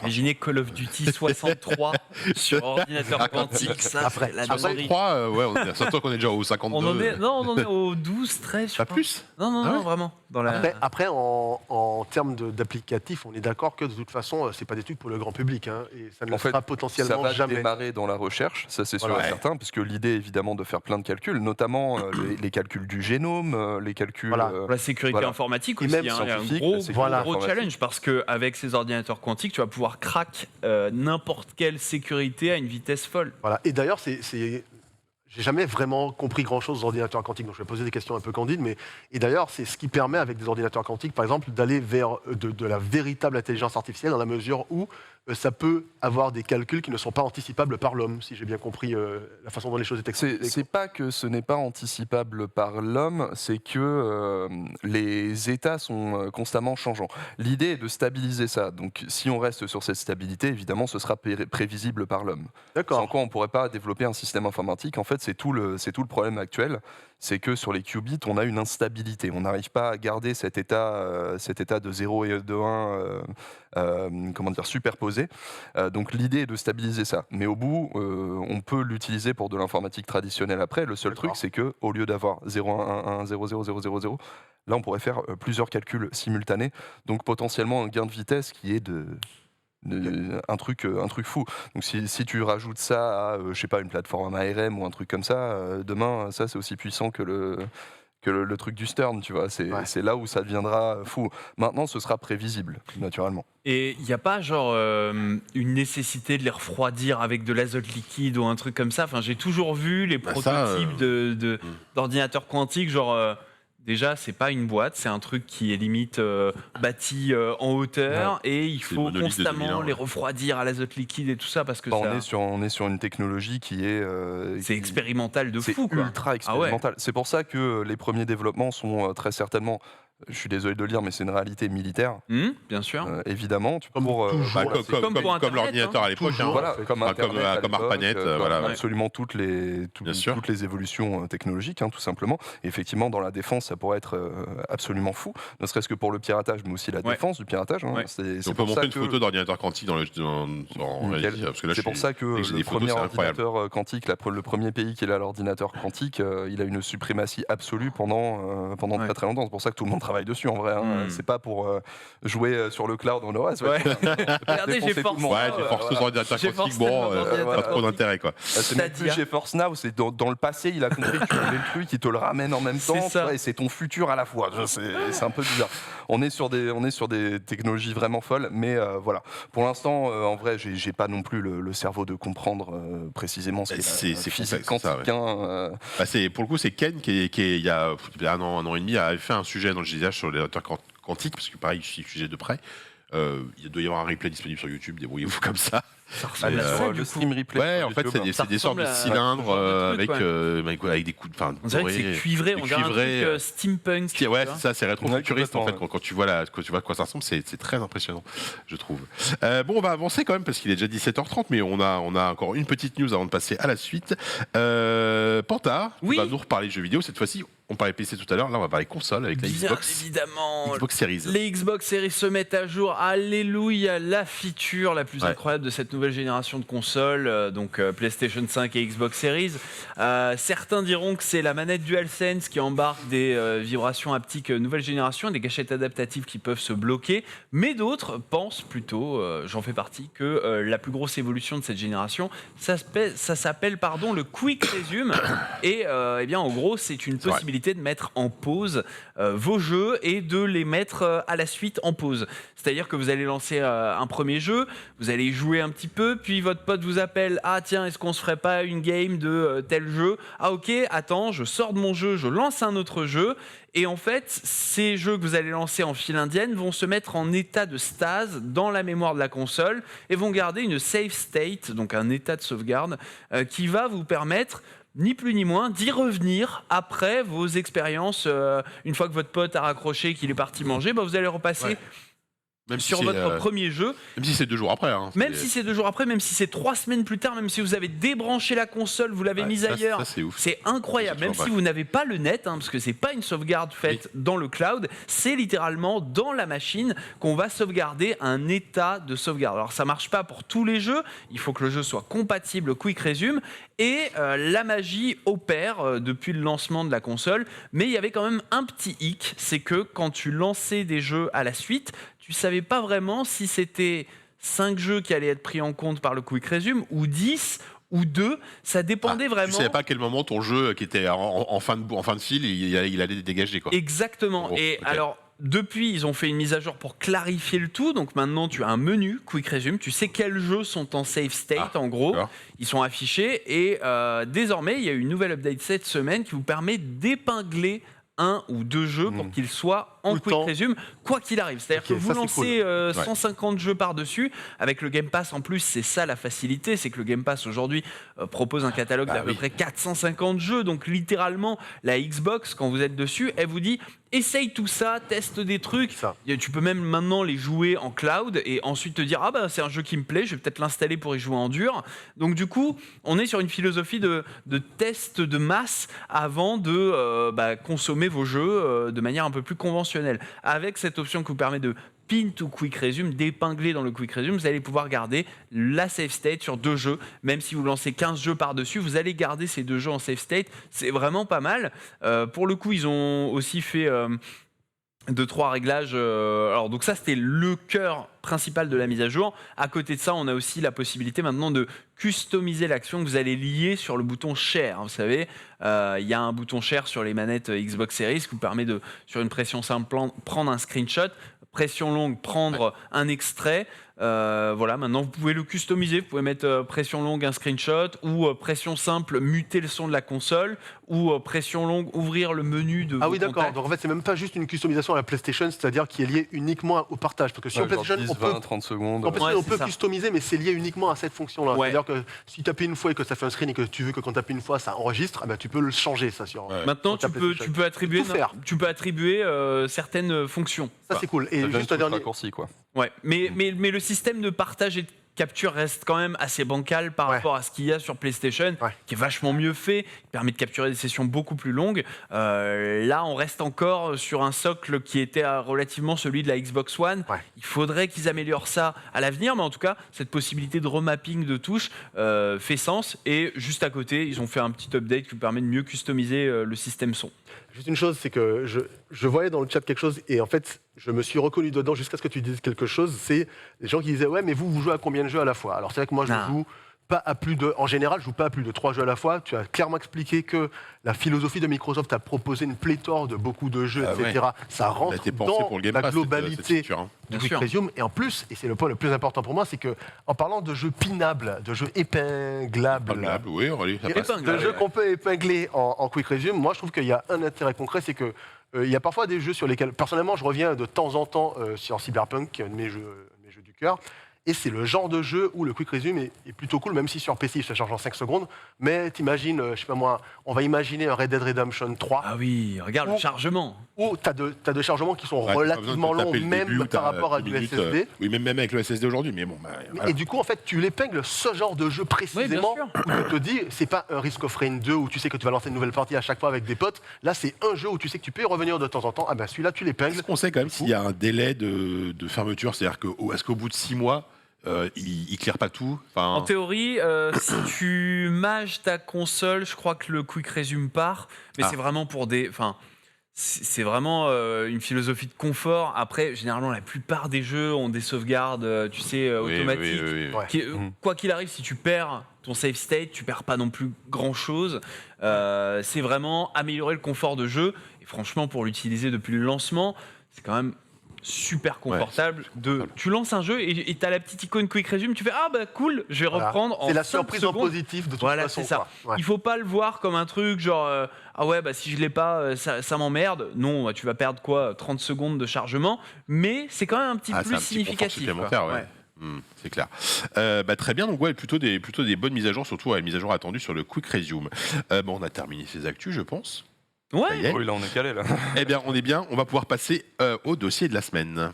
imaginez Call of Duty 63 sur ordinateur quantique. Ça, après, la après 3, surtout qu'on est déjà au 52. On en est au 12, 13. Pas plus? Non, vraiment. Après, en termes d'applicatifs, on est d'accord que de toute façon, c'est pas des trucs pour le grand public. Et ça ne le sera potentiellement jamais. Ça va démarrer dans la recherche, ça c'est sûr et certain, puisque l'idée est évidemment de faire plein de calculs, notamment les calculs du génome, les calculs... Pour la sécurité informatique aussi, il y a un gros challenge, parce qu'avec ces ordinateurs quantiques, tu vas pouvoir crack n'importe quelle sécurité à une vitesse folle. Voilà. Et d'ailleurs, j'ai jamais vraiment compris grand-chose aux ordinateurs quantiques, donc je vais poser des questions un peu candides, et d'ailleurs, c'est ce qui permet avec des ordinateurs quantiques, par exemple, d'aller vers de la véritable intelligence artificielle, dans la mesure où ça peut avoir des calculs qui ne sont pas anticipables par l'homme, si j'ai bien compris la façon dont les choses étaient expliquées. C'est pas que ce n'est pas anticipable par l'homme, c'est que les états sont constamment changeants. L'idée est de stabiliser ça. Donc si on reste sur cette stabilité, évidemment, ce sera prévisible par l'homme. Sans quoi on ne pourrait pas développer un système informatique. En fait, c'est tout le problème actuel. C'est que sur les qubits, on a une instabilité. On n'arrive pas à garder cet état de 0 et de 1 superposé. Donc l'idée est de stabiliser ça. Mais au bout, on peut l'utiliser pour de l'informatique traditionnelle après. Le seul truc, c'est qu'au lieu d'avoir 0, 1, 1, 0, 0, 0, 0, 0, là, on pourrait faire plusieurs calculs simultanés. Donc potentiellement un gain de vitesse qui est un truc fou. Donc si tu rajoutes ça à je sais pas, une plateforme ARM ou un truc comme ça, demain ça c'est aussi puissant que que le truc du Stern, tu vois. C'est là où ça deviendra fou. Maintenant, ce sera prévisible, naturellement. Et il n'y a pas genre une nécessité de les refroidir avec de l'azote liquide ou un truc comme ça. Enfin, j'ai toujours vu les prototypes d'ordinateurs quantiques, genre déjà c'est pas une boîte, c'est un truc qui est limite bâti en hauteur et il faut constamment les refroidir à l'azote liquide et tout ça parce que on est sur une technologie qui est c'est expérimental de fou, quoi. Ultra expérimental. C'est pour ça que les premiers développements sont très certainement, je suis désolé de le dire, mais c'est une réalité militaire. Bien sûr. Évidemment. Comme l'ordinateur à l'époque. Voilà, comme ARPANET. Absolument toutes les évolutions technologiques, tout simplement. Et effectivement, dans la défense, ça pourrait être absolument fou, ne serait-ce que pour le piratage, mais aussi la défense du piratage. On peut montrer une photo d'ordinateur quantique dans c'est pour ça que le premier ordinateur quantique, le premier pays qui a l'ordinateur quantique, il a une suprématie absolue pendant très très longtemps. C'est pour ça que tout le monde travaille dessus en vrai. C'est pas pour jouer sur le cloud en OS. Regardez, j'ai force. J'ai force aux ordinateurs quantiques. Pas trop d'intérêt, quoi. C'est même plus GeForce Now. C'est dans le passé, il a compris que tu avais le truc, il te le ramène en même temps. Et c'est ton futur à la fois. C'est un peu bizarre. On est sur des technologies vraiment folles, mais voilà. Pour l'instant, en vrai, j'ai pas non plus le cerveau de comprendre précisément ce qu'est la physique quantique. Pour le coup, c'est Ken qui il y a un an et demi, a fait un sujet dans le GDH sur les ordinateurs quantiques, parce que pareil, je suis sujet de près. Il doit y avoir un replay disponible sur YouTube, débrouillez-vous comme ça. Ça ressemble à ça, le stream replay. Ouais, en fait, c'est des sortes de cylindres avec des coups de. On dirait que c'est cuivré, on dirait un truc steampunk. Ouais, c'est ça, c'est rétro-futuriste en fait. Quand tu vois à quoi ça ressemble, c'est très impressionnant, je trouve. Bon, on va avancer quand même parce qu'il est déjà 17h30, mais on a encore une petite news avant de passer à la suite. Panta, tu vas nous reparler jeux vidéo cette fois-ci. On parlait PC tout à l'heure, là on va parler console avec la Xbox. Évidemment. Xbox Series. Les Xbox Series se mettent à jour. Alléluia, la feature la plus incroyable de cette nouvelle génération de consoles, donc PlayStation 5 et Xbox Series. Certains diront que c'est la manette DualSense qui embarque des vibrations haptiques nouvelle génération, des gâchettes adaptatives qui peuvent se bloquer, mais d'autres pensent plutôt, j'en fais partie, que la plus grosse évolution de cette génération, ça s'appelle le Quick Resume, et bien en gros c'est une possibilité de mettre en pause vos jeux et de les mettre à la suite en pause. C'est-à-dire que vous allez lancer un premier jeu, vous allez y jouer un petit peu, puis votre pote vous appelle, ah tiens, est-ce qu'on se ferait pas une game de tel jeu? Ah ok, attends, je sors de mon jeu, je lance un autre jeu, et en fait, ces jeux que vous allez lancer en file indienne vont se mettre en état de stase dans la mémoire de la console et vont garder une safe state, donc un état de sauvegarde, qui va vous permettre ni plus ni moins d'y revenir après vos expériences. Une fois que votre pote a raccroché, qu'il est parti manger, vous allez repasser même sur votre premier jeu. Même si c'est 2 jours après. Même si c'est 2 jours après, même si c'est 3 semaines plus tard, même si vous avez débranché la console, vous l'avez mise ailleurs. C'est incroyable. Même si vous n'avez pas le net, parce que c'est pas une sauvegarde faite dans le cloud, c'est littéralement dans la machine qu'on va sauvegarder un état de sauvegarde. Alors ça marche pas pour tous les jeux. Il faut que le jeu soit compatible au Quick Resume. Et la magie opère depuis le lancement de la console. Mais il y avait quand même un petit hic, c'est que quand tu lançais des jeux à la suite, tu savais pas vraiment si c'était 5 jeux qui allaient être pris en compte par le Quick Resume ou 10 ou 2, ça dépendait vraiment. Tu savais pas à quel moment ton jeu qui était en fin de file, il allait dégager quoi. Exactement. Alors depuis, ils ont fait une mise à jour pour clarifier le tout. Donc maintenant, tu as un menu Quick Resume. Tu sais quels jeux sont en safe state, en gros. Ils sont affichés. Et désormais, il y a eu une nouvelle update cette semaine qui vous permet d'épingler 1 ou 2 jeux pour qu'ils soient en Quick Resume, quoi qu'il arrive. C'est-à-dire que vous lancez 150 jeux par-dessus. Avec le Game Pass, en plus, c'est ça la facilité. C'est que le Game Pass, aujourd'hui, propose un catalogue d'à peu près 450 jeux. Donc, littéralement, la Xbox, quand vous êtes dessus, elle vous dit... Essaye tout ça, teste des trucs. Tu peux même maintenant les jouer en cloud et ensuite te dire c'est un jeu qui me plaît, je vais peut-être l'installer pour y jouer en dur. Donc du coup, on est sur une philosophie de test de masse avant de consommer vos jeux de manière un peu plus conventionnelle. Avec cette option qui vous permet de pin to Quick Resume, d'épingler dans le Quick Resume, vous allez pouvoir garder la safe state sur 2 jeux. Même si vous lancez 15 jeux par-dessus, vous allez garder ces 2 jeux en safe state. C'est vraiment pas mal. Pour le coup, ils ont aussi fait 2-3 réglages. Alors donc ça, c'était le cœur principal de la mise à jour. À côté de ça, on a aussi la possibilité maintenant de customiser l'action que vous allez lier sur le bouton Share. Vous savez, il y a un bouton Share sur les manettes Xbox Series qui vous permet de, sur une pression simple, prendre un screenshot, pression longue, prendre un extrait. Voilà, maintenant vous pouvez le customiser, vous pouvez mettre pression longue, un screenshot, ou pression simple, muter le son de la console, ou pression longue, ouvrir le menu de Ah oui, vos d'accord. contacts. Donc en fait, c'est même pas juste une customisation à la PlayStation, c'est-à-dire qui est liée uniquement au partage. Parce que sur PlayStation, 10, on 20, peut, 30 secondes. en PlayStation, Ouais, on peut c'est ça. customiser, mais c'est lié uniquement à cette fonction-là. Ouais. C'est-à-dire que si tu appuies une fois et que ça fait un screen et que tu veux que quand tu appuies une fois, ça enregistre, tu peux le changer, ça, sur. Ouais. Maintenant, sur ta tu PlayStation. peux attribuer, Tout faire. certaines fonctions. Ça, c'est cool. Et Ça devient juste tout un dernier. raccourci, quoi. Ouais, mais le système de partage et de capture reste quand même assez bancal par Ouais. rapport à ce qu'il y a sur PlayStation, Ouais. qui est vachement mieux fait, qui permet de capturer des sessions beaucoup plus longues. Là, on reste encore sur un socle qui était relativement celui de la Xbox One. Ouais. Il faudrait qu'ils améliorent ça à l'avenir, mais en tout cas, cette possibilité de remapping de touches fait sens. Et juste à côté, ils ont fait un petit update qui vous permet de mieux customiser le système son. Juste une chose, c'est que je voyais dans le chat quelque chose et en fait, je me suis reconnu dedans jusqu'à ce que tu dises quelque chose. C'est les gens qui disaient ouais, mais vous jouez à combien de jeux à la fois? Alors c'est vrai que moi, je Non. joue pas à plus de, en général, je joue pas à plus de 3 jeux à la fois. Tu as clairement expliqué que la philosophie de Microsoft a proposé une pléthore de beaucoup de jeux, Ah etc. Ça Elle a rentre été pensée dans pour le Game la Pass, cette globalité feature, hein. du Bien Quick sûr. Resume. Et en plus, et c'est le point le plus important pour moi, c'est que en parlant de jeux pinables, de jeux épinglables, Épinglable, oui, allez, ça et passe. Épinglable. de jeux qu'on peut épingler en Quick Resume, moi je trouve qu'il y a un intérêt concret, c'est que il y a parfois des jeux sur lesquels, personnellement, je reviens de temps en temps sur Cyberpunk, qui est un de mes jeux du cœur. Et c'est le genre de jeu où le Quick Resume est plutôt cool, même si sur PC, ça charge en 5 secondes. Mais t'imagines, je sais pas moi, on va imaginer un Red Dead Redemption 3, Ah oui, regarde le chargement. où t'as de chargements qui sont Ouais, t'as pas besoin de relativement te longs, taper le même début où par t'as rapport à 10 du minutes, SSD. oui, même avec le SSD aujourd'hui, mais bon. Voilà. Et du coup, en fait, tu l'épingles ce genre de jeu précisément sûr. où tu te dis, c'est pas un Risk of Rain 2 où tu sais que tu vas lancer une nouvelle partie à chaque fois avec des potes. Là, c'est un jeu où tu sais que tu peux y revenir de temps en temps. Ah ben celui-là, tu l'épingles. Est-ce qu'on sait quand même s'il y a un délai de fermeture? C'est-à-dire est-ce qu'au bout de 6 mois, il clear pas tout? En théorie, si tu mages ta console, je crois que le Quick Resume part, mais c'est vraiment pour des... Enfin, c'est vraiment une philosophie de confort. Après, généralement, la plupart des jeux ont des sauvegardes, tu sais, automatiques. Ouais. Quoi qu'il arrive, si tu perds ton save state, tu perds pas non plus grand-chose. C'est vraiment améliorer le confort de jeu. Et franchement, pour l'utiliser depuis le lancement, c'est quand même super confortable. Tu lances un jeu et tu as la petite icône Quick Resume, tu fais ah bah cool, je vais Voilà. reprendre en C'est la 5 surprise en secondes. positif de toute Voilà, façon. c'est ça. quoi. Ouais. Il faut pas le voir comme un truc genre ah ouais bah si je l'ai pas ça m'emmerde. Non, bah, tu vas perdre quoi 30 secondes de chargement, mais c'est quand même un petit c'est plus un petit confort significatif. supplémentaire, quoi. ouais. C'est clair. Très bien, donc ouais, plutôt des bonnes mises à jour, surtout une mise à jour attendue sur le Quick Resume. On a terminé ces actus, je pense. Ouais. Ça y est. Oui, là, on est calé, là. Eh bien, on est bien, on va pouvoir passer au dossier de la semaine.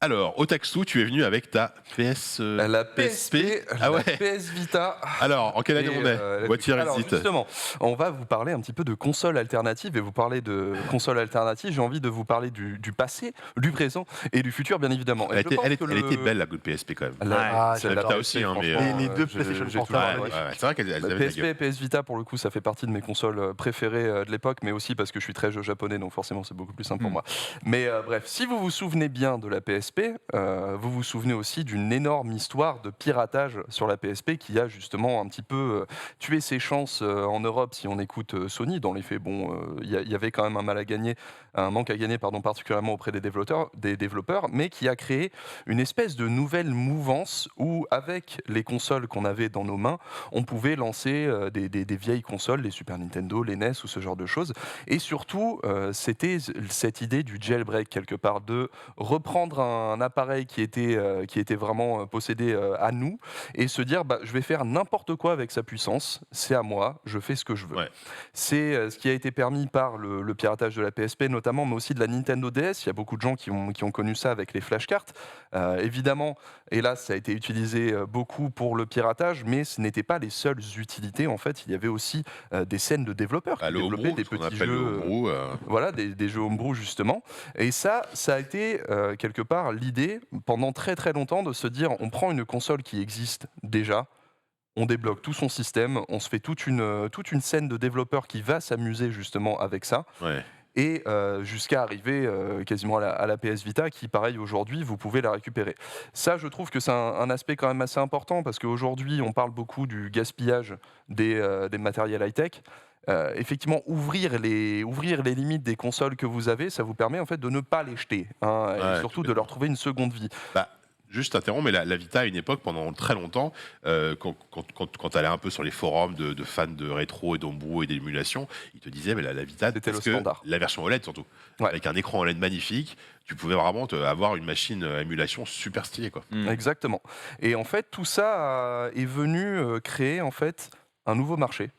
Alors, Otaksu, tu es venu avec ta PS... La PSP, Ah ouais. la PS Vita. Alors, en quelle année Et, on est? What year alors is it? justement, on va vous parler un petit peu de consoles alternatives et vous parler de consoles alternatives. J'ai envie de vous parler du passé, du présent et du futur, bien évidemment. Et Elle je était, pense elle, que elle était belle, la Good PSP, quand même. Ah, celle-là, j'adore. Vita aussi, hein, mais, franchement, les deux j'ai- PlayStation j'ai Portable. toujours- Ouais, c'est vrai qu'elle La avait la PSP gueule. et PS Vita, pour le coup, ça fait partie de mes consoles préférées de l'époque, mais aussi parce que je suis très jeu japonais, donc forcément c'est beaucoup plus simple pour moi. Mais bref, si vous vous souvenez bien de la PSP, vous vous souvenez aussi d'une énorme histoire de piratage sur la PSP qui a justement un petit peu tué ses chances en Europe si on écoute Sony. Dans les faits, bon, il y avait quand même un manque à gagner, pardon, particulièrement auprès des développeurs, mais qui a créé une espèce de nouvelle mouvance où, avec les consoles qu'on avait dans nos mains, on pouvait lancer des vieilles consoles, les Super Nintendo, les NES ou ce genre de choses. Et surtout, c'était cette idée du jailbreak, quelque part, de reprendre un appareil qui était vraiment possédé à nous et se dire je vais faire n'importe quoi avec sa puissance, c'est à moi, je fais ce que je veux. Ouais. C'est ce qui a été permis par le piratage de la PSP notamment, mais aussi de la Nintendo DS. Il y a beaucoup de gens qui ont connu ça avec les flashcards. Évidemment, hélas, ça a été utilisé beaucoup pour le piratage, mais ce n'étaient pas les seules utilités. En fait, il y avait aussi des scènes de développeurs qui Le développaient homebrew, des ce qu'on petits appelle le jeux. homebrew, Voilà, des jeux homebrew justement. Et ça a été quelque part l'idée pendant très très longtemps de se dire on prend une console qui existe déjà, on débloque tout son système, on se fait toute une scène de développeurs qui va s'amuser justement avec ça. Ouais. Et jusqu'à arriver quasiment à la PS Vita, qui, pareil, aujourd'hui, vous pouvez la récupérer. Ça, je trouve que c'est un aspect quand même assez important, parce qu'aujourd'hui, on parle beaucoup du gaspillage des matériels high-tech. Effectivement, ouvrir les limites des consoles que vous avez, ça vous permet en fait de ne pas les jeter, hein, et surtout de leur trouver une seconde vie. Bah, juste interromps, mais la Vita, à une époque, pendant très longtemps, quand tu allais un peu sur les forums de fans de rétro et d'Homebrew et d'émulation, ils te disaient, mais la Vita, C'était parce le que standard. la version OLED surtout, Ouais. avec un écran OLED magnifique, tu pouvais vraiment avoir une machine émulation super stylée, quoi. Exactement. Et en fait, tout ça est venu créer en fait un nouveau marché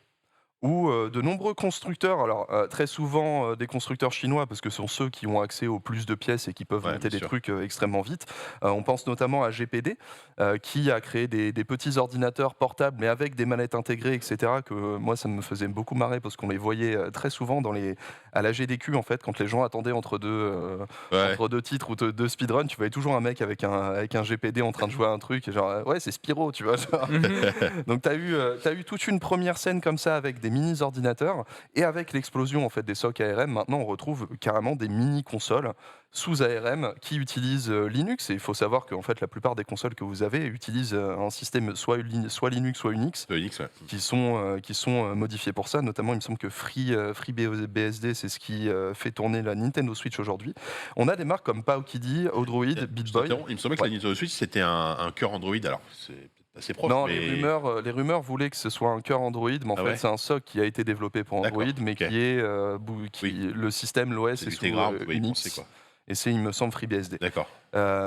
où de nombreux constructeurs, alors très souvent des constructeurs chinois, parce que ce sont ceux qui ont accès aux plus de pièces et qui peuvent Ouais, monter bien des sûr. trucs extrêmement vite. On pense notamment à GPD, qui a créé des petits ordinateurs portables, mais avec des manettes intégrées, etc., que moi, ça me faisait beaucoup marrer, parce qu'on les voyait très souvent à la GDQ, en fait, quand les gens attendaient entre deux titres ou deux speedruns, tu voyais toujours un mec avec un GPD en train de jouer à un truc, et genre, ouais, c'est Spyro, tu vois. Genre. Donc, tu as eu toute une première scène comme ça, avec des mini-ordinateurs, et avec l'explosion en fait, des SoC ARM, maintenant on retrouve carrément des mini-consoles sous ARM qui utilisent Linux, et il faut savoir que en fait, la plupart des consoles que vous avez utilisent un système soit Linux, soit Unix, Unix, ouais. qui sont modifiés pour ça. Notamment, il me semble que FreeBSD, c'est ce qui fait tourner la Nintendo Switch aujourd'hui. On a des marques comme Powkiddy, Odroid, Je BitBoy. t'interromps, il me semblait que Ouais. la Nintendo Switch, c'était un cœur Android, alors c'est peut-être assez proche, Non, mais... les rumeurs voulaient que ce soit un cœur Android, mais en Ah fait, ouais c'est un SoC qui a été développé pour Android, D'accord, mais ok. qui est Oui. le système, l'OS C'est est du sous Tegra, on pouvait y Unix, penser, quoi. et c'est, il me semble, FreeBSD. D'accord.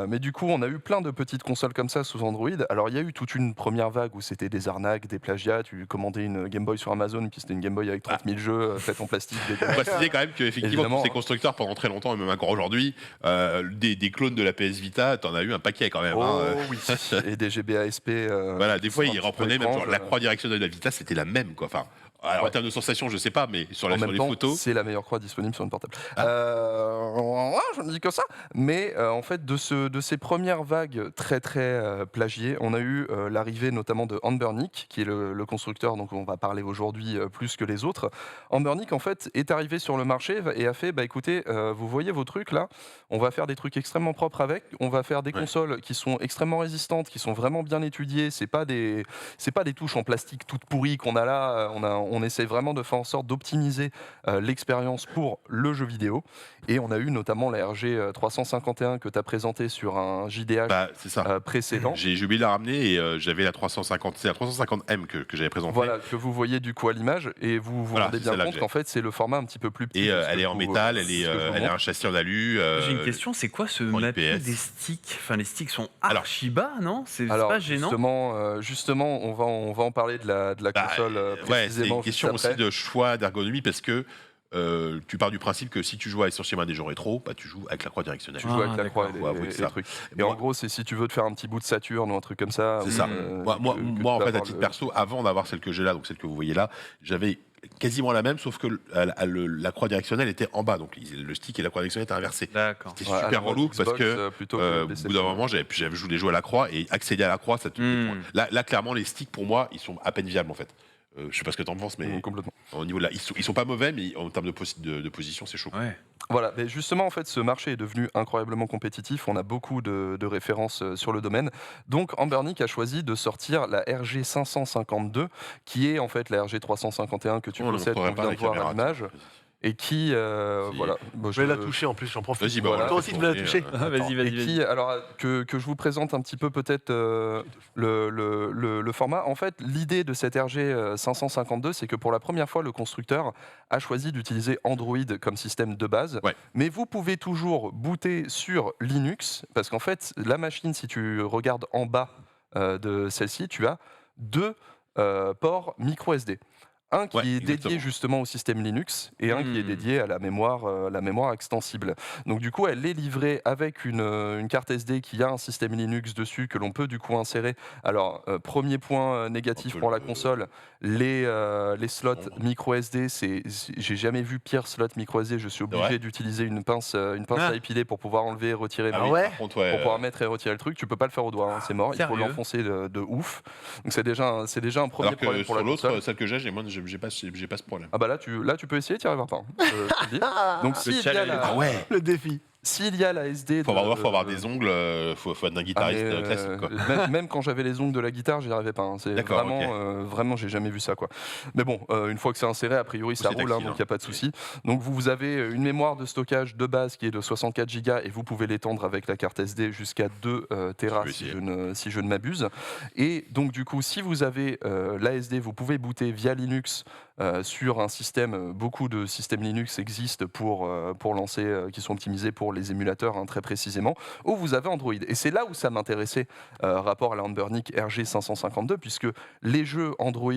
Mais du coup, on a eu plein de petites consoles comme ça sous Android. Alors, il y a eu toute une première vague où c'était des arnaques, des plagiats. Tu commandais une Game Boy sur Amazon, puis c'était une Game Boy avec 30 000 jeux faits en plastique. On va préciser quand même qu'effectivement, Évidemment, tous ces hein. constructeurs, pendant très longtemps, et même encore aujourd'hui, des clones de la PS Vita, t'en as eu un paquet quand même. Oh Hein. oui, et des GBA-SP. Voilà, des fois, un ils petit peu reprenaient même étranges. genre, la croix directionnelle de la Vita, c'était la même, quoi. Enfin, alors, en Ouais. termes de sensation, je sais pas, mais sur En même les temps, photos. c'est la meilleure croix disponible sur une portable. Ah. Je ne dis que ça. Mais en fait, de ces premières vagues très plagiées, on a eu l'arrivée notamment de Anbernic, qui est le constructeur dont on va parler aujourd'hui plus que les autres. Anbernic, en fait, est arrivé sur le marché et a fait, bah écoutez, vous voyez vos trucs là, on va faire des trucs extrêmement propres avec, on va faire des Ouais. consoles qui sont extrêmement résistantes, qui sont vraiment bien étudiées. C'est pas des touches en plastique toutes pourries qu'on a là. On essaie vraiment de faire en sorte d'optimiser l'expérience pour le jeu vidéo. Et on a eu notamment la RG 351 que tu as présenté sur un JDH Bah, c'est ça. précédent. J'ai oublié de la ramener et j'avais la 350, c'est la 350M que j'avais présentée. Voilà, que vous voyez du coup à l'image, et vous vous Voilà, rendez c'est bien celle-là compte que qu'en fait c'est le format un petit peu plus petit. Et que ce elle que est je en vous- métal, ce que je vous elle a montre. un châssis en alu. J'ai une question, c'est quoi ce en mapping IPS. des sticks? Enfin, les sticks sont Alors- archi bas, non? C'est Alors pas gênant? justement, on va en parler de la Bah, console ouais, c'est précisément une question juste après. aussi de choix d'ergonomie parce que tu pars du principe que si tu joues essentiellement à des jeux rétro, bah, tu joues avec la croix directionnelle. Tu joues avec la d'accord. croix et Faut avouer les que ça. trucs. Et en gros, c'est si tu veux te faire un petit bout de Saturne ou un truc comme ça. C'est ça. Moi, que moi, en tu vas fait, à avoir titre le- perso, avant d'avoir celle que j'ai là, donc celle que vous voyez là, j'avais quasiment la même, sauf que la croix directionnelle était en bas. Donc le stick et la croix directionnelle étaient inversés. D'accord. C'était Ouais, à la super mode relou Xbox, parce que plutôt que au PC. bout d'un moment, j'avais joué les jeux à la croix et accéder à la croix, ça te met des points. Là, clairement, les sticks, pour moi, ils sont à peine viables en fait. Je sais pas ce que t'en penses, mais Complètement. au niveau de là, ils sont pas mauvais, mais en termes de position, c'est chaud. Ouais. Voilà, mais justement, en fait, ce marché est devenu incroyablement compétitif. On a beaucoup de références sur le domaine. Donc, Anbernic a choisi de sortir la RG 552, qui est en fait la RG 351 que tu On possèdes, qu'on montrerait pas vient la de voir à caméra, l'image, et qui, Si. voilà. Bon, Je vais la toucher en plus, j'en profite. Vas-y, bah Voilà. voilà, Toi aussi, tu veux la toucher Vas-y, Et vas-y, qui, vas-y. alors, que je vous présente un petit peu peut-être le format. En fait, l'idée de cette RG 552, c'est que pour la première fois, le constructeur a choisi d'utiliser Android comme système de base. Ouais. Mais vous pouvez toujours booter sur Linux, parce qu'en fait, la machine, si tu regardes en bas de celle-ci, tu as deux ports micro SD. Un qui Ouais, est exactement. dédié justement au système Linux et un qui est dédié à la mémoire extensible. Donc du coup, elle est livrée avec une carte SD qui a un système Linux dessus que l'on peut du coup insérer. Alors, premier point négatif On peut pour la le- console, les slots Sombre. micro SD, j'ai jamais vu pire slot micro SD. Je suis vrai obligé d'utiliser une pince Ah. à épiler pour pouvoir enlever et retirer. Ah Ah oui, ouais par contre, ouais, Pour pouvoir mettre et retirer le truc, tu peux pas le faire au doigt, hein, c'est mort. Il faut Sérieux l'enfoncer de ouf. Donc c'est déjà un premier alors que problème pour sur la console. l'autre, celle que j'ai pas ce problème. Ah bah là tu peux essayer, tu n'y arriveras pas. Hein. Je te le dis. Donc s'il y, a challenge. la- Ouais. Le défi. s'il y a la SD... Faut avoir des ongles, faut être un Ah, guitariste mais, classique, quoi. même quand j'avais les ongles de la guitare, j'y arrivais pas. Hein. C'est D'accord, vraiment, vraiment, j'ai jamais vu ça, quoi. Mais bon, une fois que c'est inséré, a priori, ça C'est roule, tactile, donc il hein. n'y a pas de souci. Donc vous avez une mémoire de stockage de base qui est de 64 Go et vous pouvez l'étendre avec la carte SD jusqu'à 2 Tera Je vais essayer. si je ne m'abuse. Et donc du coup, si vous avez la SD, vous pouvez booter via Linux sur un système. Beaucoup de systèmes Linux existent pour lancer, qui sont optimisés pour les émulateurs, hein, très précisément, où vous avez Android. Et c'est là où ça m'intéressait, rapport à la Anbernic RG552, puisque les jeux Android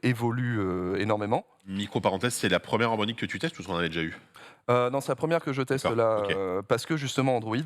évoluent énormément. Micro-parenthèse, c'est la première harmonique que tu testes ou tu en avais déjà eu? Non, c'est la première que je teste D'accord, là, ok. parce que justement Android,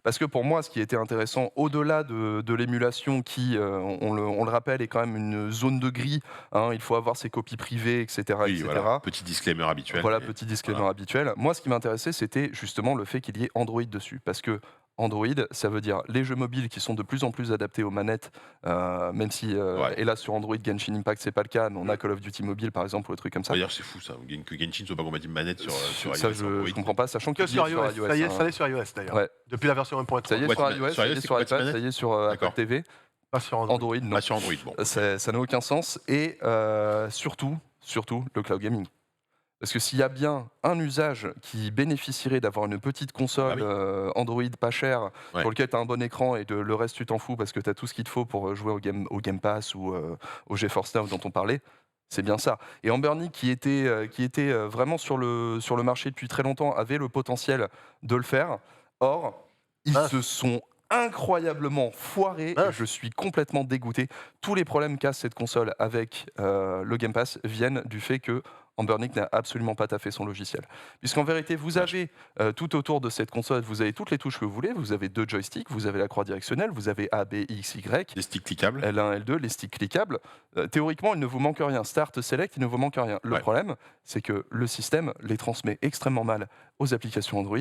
parce que pour moi, ce qui était intéressant, au-delà de l'émulation qui, on le rappelle, est quand même une zone de gris, hein, il faut avoir ses copies privées, etc. Oui, etc. voilà. Petit disclaimer habituel. Voilà, mais- petit disclaimer voilà. habituel. Moi, ce qui m'intéressait, c'était justement le fait qu'il y ait Android dessus. Parce que Android, ça veut dire les jeux mobiles qui sont de plus en plus adaptés aux manettes, même si, Ouais. hélas, sur Android, Genshin Impact, c'est pas le cas, mais on a Call of Duty Mobile, par exemple, ou des trucs comme ça. D'ailleurs, c'est fou ça, que Genshin soit pas compatible manette sur Ça, iOS et Android. je comprends pas, sachant Que qu'il sur est iOS. Ça y est, hein. ça l'est sur iOS d'ailleurs. Ouais. Depuis la version 1.3. Ça y est Ouais, sur sur iOS, iOS, ça y est c'est sur iPad, compatible ça y est sur Apple D'accord. TV. Pas sur Android. Android, non. Pas sur Android, bon. Ça n'a aucun sens. Et surtout, le cloud gaming. Parce que s'il y a bien un usage qui bénéficierait d'avoir une petite console Ah oui. Android pas chère, Ouais. pour lequel tu as un bon écran et le reste tu t'en fous parce que tu as tout ce qu'il te faut pour jouer au Game Pass ou au GeForce Now dont on parlait, c'est bien ça. Et Anbernic, qui était vraiment sur le marché depuis très longtemps, avait le potentiel de le faire. Or, ils Mince. se sont incroyablement foirés et Mince. je suis complètement dégoûté. Tous les problèmes qu'a cette console avec le Game Pass viennent du fait que Anbernic n'a absolument pas taffé son logiciel. Puisqu'en vérité, vous avez tout autour de cette console, vous avez toutes les touches que vous voulez, vous avez 2 joysticks, vous avez la croix directionnelle, vous avez A, B, X, Y, Des sticks cliquables. L1, L2, les sticks cliquables. Théoriquement, il ne vous manque rien. Start, Select, il ne vous manque rien. Le Ouais. problème, c'est que le système les transmet extrêmement mal aux applications Android,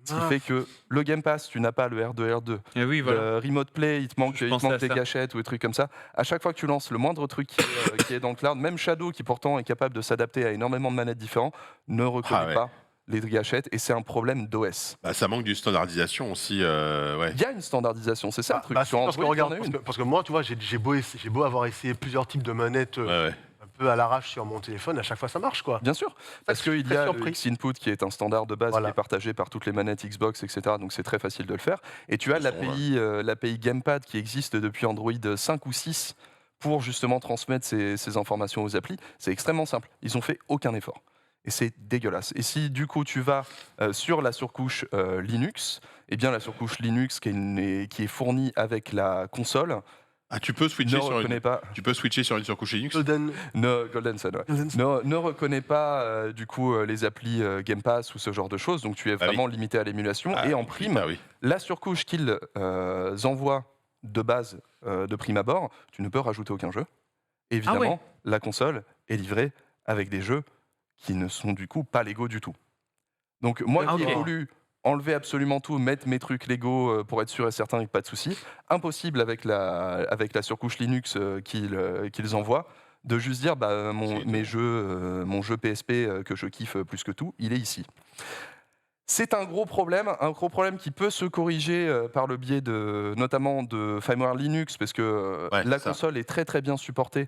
ce qui fait que le Game Pass, tu n'as pas le R2, R2. Et oui, voilà. Le Remote Play, il te manque, Je pensais à des ça. gâchettes ou des trucs comme ça. À chaque fois que tu lances le moindre truc qui est dans le cloud, même Shadow, qui pourtant est capable de s'adapter à énormément de manettes différentes, ne reconnaît ouais. pas les gâchettes et c'est un problème d'OS. Bah, ça manque d'une standardisation aussi. Ouais. Il y a une standardisation, c'est ça le truc. Bah, Sur si, parce que Android, il y en regarde, a une. parce que moi, tu vois, j'ai beau avoir essayé plusieurs types de manettes Ouais, ouais. un peu à l'arrache sur mon téléphone, à chaque fois ça marche quoi. Bien sûr, parce je suis qu'il y très a le surpris. X-Input qui est un standard de base Voilà. qui est partagé par toutes les manettes Xbox, etc. Donc c'est très facile de le faire. Et tu as Ils sont, l'API Gamepad qui existe depuis Android 5 ou 6 pour justement transmettre ces informations aux applis. C'est extrêmement simple. Ils n'ont fait aucun effort. Et c'est dégueulasse. Et si du coup tu vas sur la surcouche Linux, eh bien la surcouche Linux qui est fournie avec la console Ah, tu peux switcher ne sur reconnaît pas. Tu peux switcher sur une surcouche Linux. Golden. Golden Sun, ouais. Ne reconnaît pas du coup les applis Game Pass ou ce genre de choses, donc tu es Ah oui. vraiment limité à l'émulation. Ah, Et en prime, Ah oui. la surcouche qu'ils envoient de base de prime abord, tu ne peux rajouter aucun jeu. Évidemment, Ah ouais. la console est livrée avec des jeux qui ne sont du coup pas légaux du tout. Donc moi Ah, qui ai ok. voulu enlever absolument tout, mettre mes trucs Lego pour être sûr et certain avec pas de souci, impossible avec la surcouche Linux qu'ils envoient, de juste dire bah, mon jeu PSP que je kiffe plus que tout, il est ici. C'est un gros problème qui peut se corriger par le biais notamment de firmware Linux, parce que Ouais, la ça. console est très très bien supportée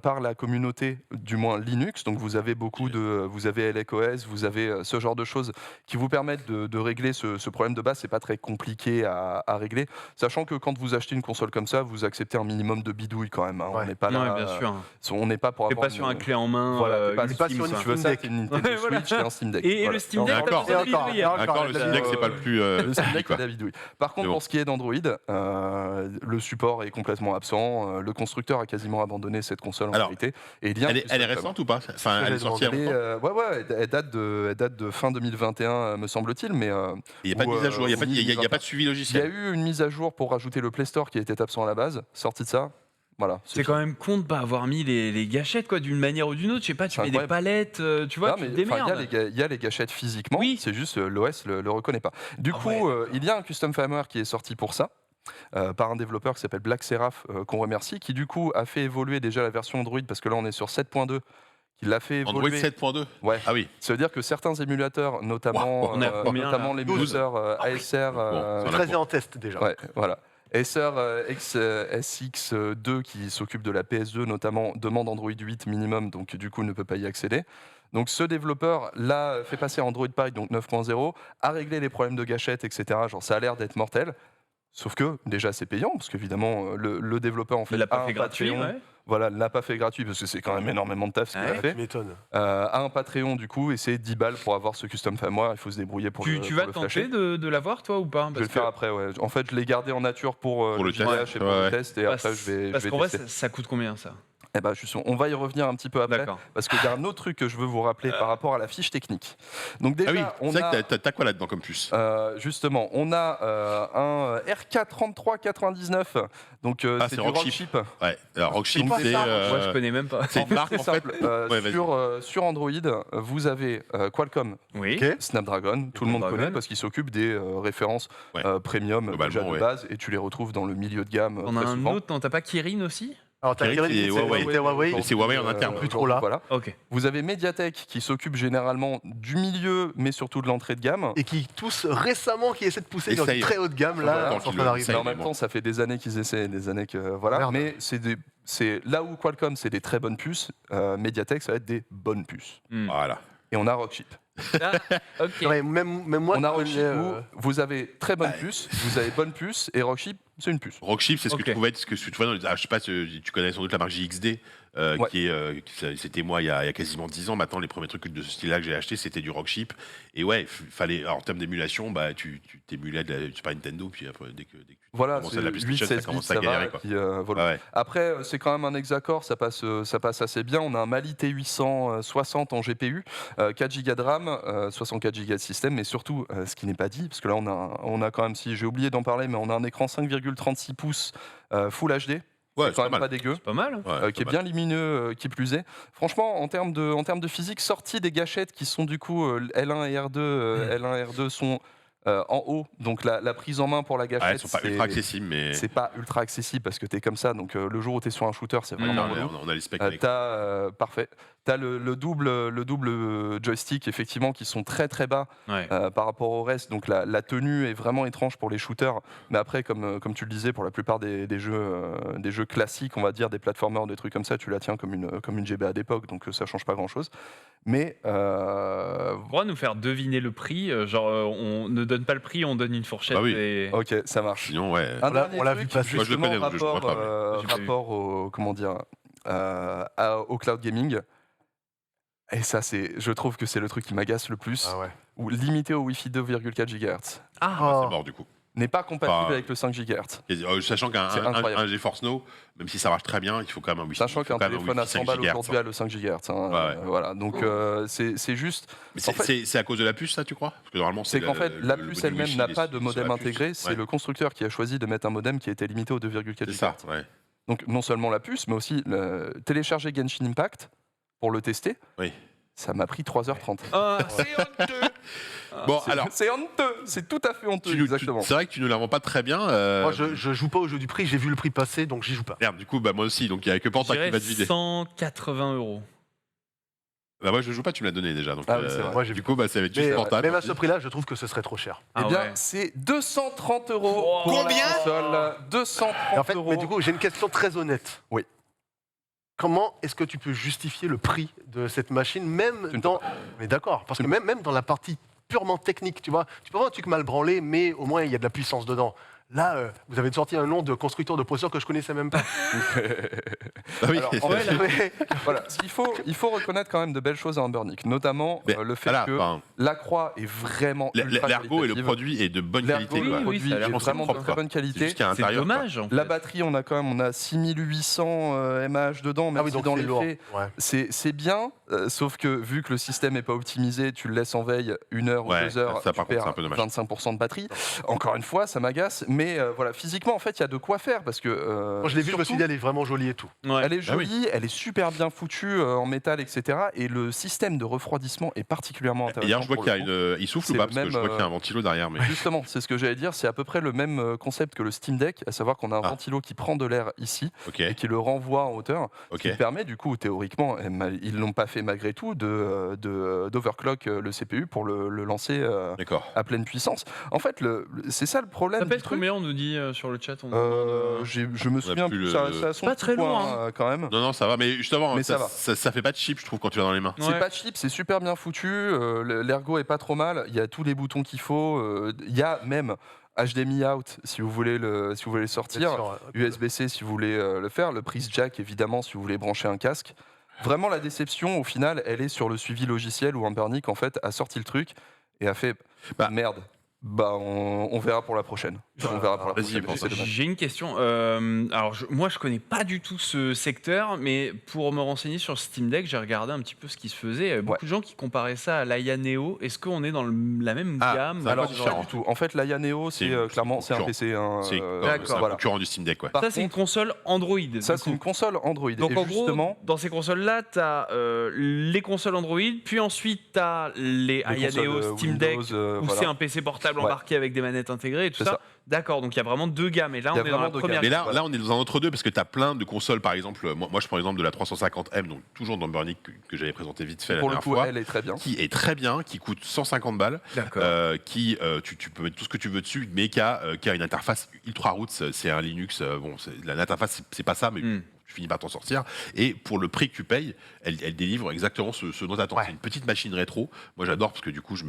par la communauté, du moins Linux. Donc vous avez vous avez LXOS, vous avez ce genre de choses qui vous permettent de régler ce problème de base. C'est pas très compliqué à régler, sachant que quand vous achetez une console comme ça, vous acceptez un minimum de bidouille quand même. Hein. Ouais. On n'est pas là, Ouais, bien sûr. on n'est pas pour T'es avoir pas sur un clé en main. Voilà, t'es pas- t'es pas ultime, sur une ça. tu veux ça, Steam t'es une Nintendo Ouais, voilà. Switch et un Steam Deck. Et Voilà. le Steam Deck, D'accord. t'as besoin de D'accord. bidouiller. D'accord, le Steam Deck, c'est pas le plus. Le Steam Deck, quoi. c'est la bidouille. Par contre, Mais bon. pour ce qui est d'Android, le support est complètement absent. Le constructeur a quasiment abandonné cette cette console en Alors, vérité. Et il y a un Elle est custom récente ou pas? Enfin, elle est sortie demandé. avant. ouais, elle date de fin 2021, me semble-t-il, mais Il n'y a pas de ou, mise à jour, il ou n'y a pas de suivi il y a logiciel. eu une mise à jour pour rajouter le Play Store qui était absent à la base, sorti de ça. Voilà. C'est quand même con de pas avoir mis les gâchettes quoi, d'une manière ou d'une autre. Je sais pas, tu C'est mets des incroyable. palettes, tu vois, Non, tu mais, te enfin, démerdes. il y a les gâchettes physiquement, Oui. c'est juste l'OS le reconnaît pas. Du Ah coup, ouais, il y a un custom firmware qui est sorti pour ça. Par un développeur qui s'appelle Black Seraph, qu'on remercie, qui du coup a fait évoluer déjà la version Android, parce que là on est sur 7.2, qui l'a fait Android évoluer. 7.2. Ouais. Ah oui. Ça veut dire que certains émulateurs, notamment, on est à combien, notamment là l'émulateur ASR, Bon, ça Très en test déjà. ouais, voilà. Acer SX2 qui s'occupe de la PS2 notamment demande Android 8 minimum, donc du coup ne peut pas y accéder. Donc ce développeur l'a fait passer à Android Pie, donc 9.0, a réglé les problèmes de gâchettes, etc. Genre ça a l'air d'être mortel. Sauf que déjà c'est payant parce qu'évidemment le développeur en fait Il l'a pas a fait un gratuit, Patreon. ouais. Voilà, l'a pas fait gratuit parce que c'est quand même énormément de taf ce qu'il Ouais, a fait. Tu m'étonnes. A un Patreon du coup et c'est 10 balles pour avoir ce custom firmware. Il faut se débrouiller pour Tu le vas pour le tenter flasher. de l'avoir toi ou pas? Je vais le faire après, ouais. En fait, je l'ai gardé en nature pour le le test. JDH et pour Ouais, le ouais. test, et après je Parce vais qu'en vrai, tester. ça coûte combien ça? Eh ben, justement, on va y revenir un petit peu après, D'accord. parce qu'il y a un autre truc que je veux vous rappeler par rapport à la fiche technique. Donc déjà, Ah oui, on c'est vrai a, que t'as quoi là-dedans comme puce? justement, on a un RK3399, donc Ah, c'est c'est du Rockchip. Rockchip. Ouais, alors Rockchip, C'est pas c'est ça, Moi, je connais même pas. c'est une marque Très en fait. simple, Ouais, vas-y. sur Android, vous avez Qualcomm Oui. Ok. Snapdragon, tout le monde Snapdragon. connaît parce qu'il s'occupe des références Ouais. premium Globalement, déjà de ouais. base, et tu les retrouves dans le milieu de gamme On a très un souvent. autre, non, t'as pas Kirin aussi? Alors, t'as Kirin, tiré c'est Huawei. Huawei. Mais c'est Huawei en interne. Plus trop là. Voilà. Ok. Vous avez Mediatek qui s'occupe généralement du milieu, mais surtout de l'entrée de gamme. Et qui tous récemment qui essaient de pousser dans Essaye. du très haut de gamme Voilà, là, tant sont en qu'ils train le- d'arriver. ça, Mais en mais même bon. temps, ça fait des années qu'ils essaient, des années que voilà. Merde. Mais c'est là où Qualcomm c'est des très bonnes puces. Mediatek ça va être des bonnes puces. Voilà. Et on a Rockchip. Ah, ok. Ouais, même moi, On a je Rockchip connais, où vous avez très bonnes puces, vous avez bonnes puces, et Rockchip c'est une puce. Rockchip, c'est ce Ok. que tu pouvais être, ce que tu vois dans les. Ah, je sais pas, tu connais sans doute la marque JXD, Ouais. c'était moi il y a quasiment 10 ans. Maintenant, les premiers trucs de ce style-là que j'ai acheté, c'était du Rockchip. Et ouais, fallait. Alors, en termes d'émulation, bah, tu t'émulais de la Super Nintendo, puis après, dès que tu Voilà, commences c'est à la 8, PlayStation, 16 ça bits, commence ça à va. galérer, Et quoi. puis, voilà. Ouais, ouais. Après, c'est quand même un ex-accord, ça passe assez bien. On a un Mali T860 en GPU, 4 Go de RAM, 64 Go de système, mais surtout, ce qui n'est pas dit, parce que là, on a quand même, si j'ai oublié d'en parler, mais on a un écran 5,36 pouces Full HD, Ouais, c'est quand c'est même pas pas mal. dégueu. C'est pas mal. Ouais, Qui est pas bien mal. lumineux, qui plus est. Franchement, en termes de physique, sorti des gâchettes qui sont du coup L1 et R2 sont en haut, donc la prise en main pour la Ouais, gâchette, ils sont pas c'est- ultra accessibles, mais. c'est pas ultra accessible parce que t'es comme ça, donc le jour où t'es sur un shooter, c'est vraiment Non, mais relou. on a les specs avec. Parfait. T'as le double joystick effectivement qui sont très très bas Ouais. par rapport au reste, donc la tenue est vraiment étrange pour les shooters. Mais après, comme tu le disais, pour la plupart des jeux classiques, on va dire des platformers, des trucs comme ça, tu la tiens comme une GBA d'époque, donc ça change pas grand chose. Mais On pourra nous faire deviner le prix, on ne donne pas le prix, on donne une fourchette. Bah oui. Et... ok, ça marche. Sinon, ouais. Un On l'a- dernier on l'a truc, vu passer. Moi, je le justement, connais, donc je rapport, pourrais pas, J'ai pas vu. rapport au comment dire au cloud gaming. Et ça, je trouve que c'est le truc qui m'agace le plus. Ah ouais. Ou limité au Wi-Fi 2,4 GHz. Ah, Oh. C'est mort du coup. N'est pas compatible Enfin, avec le 5 GHz. Sachant qu'un C'est incroyable. un GeForce Now, même si ça marche très bien, il faut quand même un Wi-Fi. Sachant il faut qu'un quand même un téléphone à Wi-Fi 100 balles 5 GHz, aujourd'hui a le 5 GHz. Hein, Ouais. voilà. Donc c'est juste. Mais En fait- c'est à cause de la puce, ça, tu crois? Parce que normalement, C'est qu'en fait, la le puce module elle-même Wi-Fi, n'a il est pas sur de la modem puce. intégré. C'est Ouais. le constructeur qui a choisi de mettre un modem qui était limité au 2,4 C'est GHz. ça, ouais. Donc non seulement la puce, mais aussi télécharger Genshin Impact pour le tester. Oui. Ça m'a pris 3h30. c'est honteux. Bon, C'est- alors, c'est honteux, c'est tout à fait honteux, exactement. c'est vrai que tu nous la vends pas très bien. Moi, je joue pas au jeu du prix, j'ai vu le prix passer, donc j'y joue pas. Merde, du coup, bah moi aussi, donc il y a que Je Panta qui dirais va te vider. 180 €. Bah moi je joue pas, tu me l'as donné déjà. Donc, Ah oui, c'est vrai. Moi, j'ai du vu. coup, bah ça va être juste Mais Panta. même à tant ce pis. prix-là, je trouve que ce serait trop cher. Eh Ah bien, ouais. c'est 230 € Oh. pour Combien la console. 230 Et en fait, euros. mais du coup, j'ai une question très honnête. Oui. Comment est-ce que tu peux justifier le prix de cette machine, même Tu ne dans. Mais d'accord, parce que même dans la partie purement technique, tu vois, tu peux avoir un truc mal branlé, mais au moins il y a de la puissance dedans. Là, vous avez sorti un nom de constructeur de processeurs que je connaissais même pas. Ah oui, Alors, en fait, voilà, il faut reconnaître quand même de belles choses à Ambernic, notamment mais le fait voilà, que la croix est vraiment ultra l'ergo et le qualitative. produit est de bonne L'ergo, qualité. le quoi. produit ça a est l'air vraiment de propre, très quoi. bonne C'est qualité. juste qu'à C'est l'intérieur. quoi. dommage. En La fait. batterie, on a 6800 mAh dedans, même Ah oui, si donc dans c'est les lourd. faits, Ouais. c'est bien, sauf que vu que le système n'est pas optimisé, tu le laisses en veille 1 heure ou Ouais, 2 heures, ça, tu par contre, c'est un perds peu dommage. 25% de batterie. Encore une fois, ça m'agace, mais voilà, physiquement, en fait, il y a de quoi faire parce que. Quand je l'ai vu, je me suis surtout, dit, elle est vraiment jolie et tout. Ouais. elle est Ah oui. jolie, elle est super bien foutue en métal, etc. Et le système de refroidissement est particulièrement intéressant. Hier, je vois pour qu'il y a le coup. il souffle C'est ou pas le parce que même, je vois qu'il y a un ventilo derrière. Mais... Justement, c'est ce que j'allais dire, c'est à peu près le même concept que le Steam Deck, à savoir qu'on a un Ah. ventilo qui prend de l'air ici Ok, et qui le renvoie en hauteur, ok. qui permet du coup, théoriquement, ils l'ont pas fait malgré tout, d'overclock le CPU pour le lancer D'accord. à pleine puissance. En fait, c'est ça le problème. Ça du pèse truc. combien, on nous dit sur le chat on nous demande, Je me souviens plus plus, le- ça a son Pas petit très poids, lourd, quand même. Non, non, ça va, mais justement, Mais ça va. ça fait pas de chip, je trouve, quand tu vas dans les mains. Ouais. C'est pas cheap, c'est super bien foutu. L'ergo est pas trop mal. Il y a tous les boutons qu'il faut. Il y a même HDMI out si vous voulez le sortir. USB-C si vous voulez le faire. Le prise jack évidemment si vous voulez brancher un casque. Vraiment la déception au final, elle est sur le suivi logiciel où Ambernic en fait a sorti le truc et a fait Bah. merde. Bah on verra pour la prochaine. On verra pour la Vas-y, prochaine. pense. C'est dommage. J'ai une question. Alors, moi, je connais pas du tout ce secteur, mais pour me renseigner sur Steam Deck, j'ai regardé un petit peu ce qui se faisait. Il y avait beaucoup de gens qui comparaient ça à l'Aya Neo. Est-ce qu'on est dans la même Ah, gamme ça Alors pas genre- différent. pas du tout. En fait, l'Aya Neo c'est C'est clairement c'est un concurrent. PC. C'est D'accord. un Voilà. concurrent du Steam Deck, ouais. Par Ça, c'est une contre, console Android. ça du c'est coup. une console Android. Donc, et en justement, gros, dans ces consoles-là, tu as les consoles Android, puis ensuite, tu as les Aya consoles, Neo, Steam Deck, Windows, où voilà. c'est un PC portable Ouais. embarqué avec des manettes intégrées et tout C'est ça. ça. D'accord, donc il y a vraiment deux gammes. Et là, Il y on a est dans la vraiment deux première Mais gamme. là, on est dans un entre-deux parce que tu as plein de consoles, par exemple. Moi, je prends l'exemple de la 350M, donc toujours d'Ambernic que j'avais présenté vite fait la pour le dernière coup, fois. elle est très bien. Qui est très bien, qui coûte 150 balles, D'accord. tu peux mettre tout ce que tu veux dessus, mais qui a une interface ultra roots, c'est un Linux, l'interface c'est pas ça, mais tu finis par t'en sortir, et pour le prix que tu payes, elle délivre exactement ce dont tu attends. Ouais. C'est une petite machine rétro, moi j'adore parce que du coup je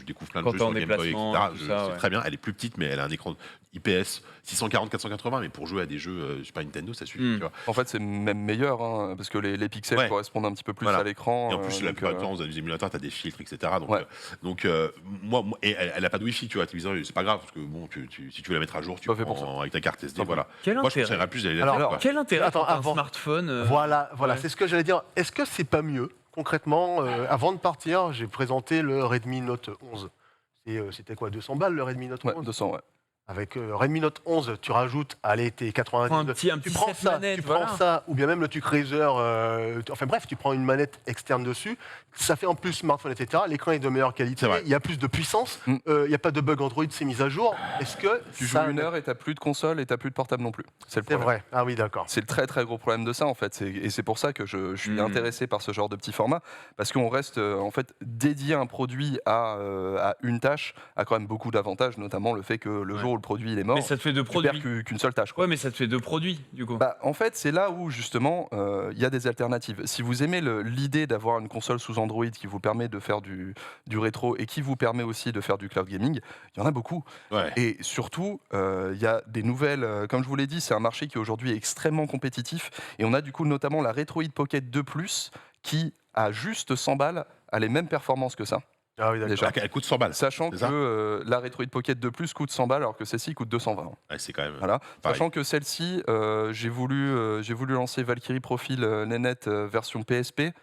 découvre plein de Quand jeux t'es sur en le Game Boy, déplacement etc. et tout ça, C'est ouais. très bien, elle est plus petite, mais elle a un écran IPS 640-480, mais pour jouer à des jeux Super Nintendo, ça suffit, tu vois. En fait, c'est même meilleur, hein, parce que les pixels Ouais. correspondent un petit peu plus Voilà. à l'écran. Et en plus, la donc, plupart du temps, dans les émulateurs, tu as des filtres, etc. Donc, Ouais. moi, et elle a pas de Wi-Fi, tu vois. Tu disais, c'est pas grave, parce que bon, si tu veux la mettre à jour, tu Pas fait pour prends avec ta carte SD, Pas voilà. Quel Moi, je intérêt conseillerais plus d'aller la Alors, faire, quoi. Quel intérêt Attends, quand t'as un avant. smartphone Voilà, ouais. c'est ce que j'allais dire. Est-ce que c'est pas mieux concrètement avant de partir, j'ai présenté le Redmi Note 11. Et c'était quoi, 200 balles le Redmi Note 11 Ouais, 200, ouais. Avec Redmi Note 11, tu rajoutes, allez, tes 90. Prends un petit tu prends set ça, manette, tu prends voilà. ça, ou bien même le Tuc Razer. Enfin bref, tu prends une manette externe dessus. Ça fait en plus smartphone, etc. L'écran est de meilleure C'est qualité. vrai. Il y a plus de puissance. Mm. Il n'y a pas de bug Android, c'est mis à jour. Est-ce que Tu joues ça- une heure et t'as plus de console et t'as plus de portable non plus. C'est le C'est problème. vrai. Ah oui, d'accord. C'est le très très gros problème de ça en fait. Et c'est pour ça que je suis intéressé par ce genre de petit format. Parce qu'on reste en fait dédié un produit à une tâche a quand même beaucoup d'avantages, notamment le fait que le Ouais. jour où le produit il est mort, Mais ça te fait deux tu perds produits. qu'une seule tâche. Quoi. Ouais, mais ça te fait deux produits, du coup. Bah, en fait, c'est là où justement il y a des alternatives. Si vous aimez l'idée d'avoir une console sous Android qui vous permet de faire du rétro et qui vous permet aussi de faire du cloud gaming, il y en a beaucoup. Ouais. Et surtout, il y a des nouvelles. Comme je vous l'ai dit, c'est un marché qui aujourd'hui est extrêmement compétitif. Et on a du coup notamment la Retroid Pocket 2 Plus qui, à juste 100 balles, a les mêmes performances que ça. Ah oui, d'accord. Déjà. Elle coûte 100 balles. Sachant C'est que ça la Retroid Pocket 2 Plus coûte 100 balles alors que celle-ci coûte 220. Ouais, c'est quand même. Voilà. Pareil. Sachant que celle-ci, j'ai voulu lancer Valkyrie Profile Nénette version PSP.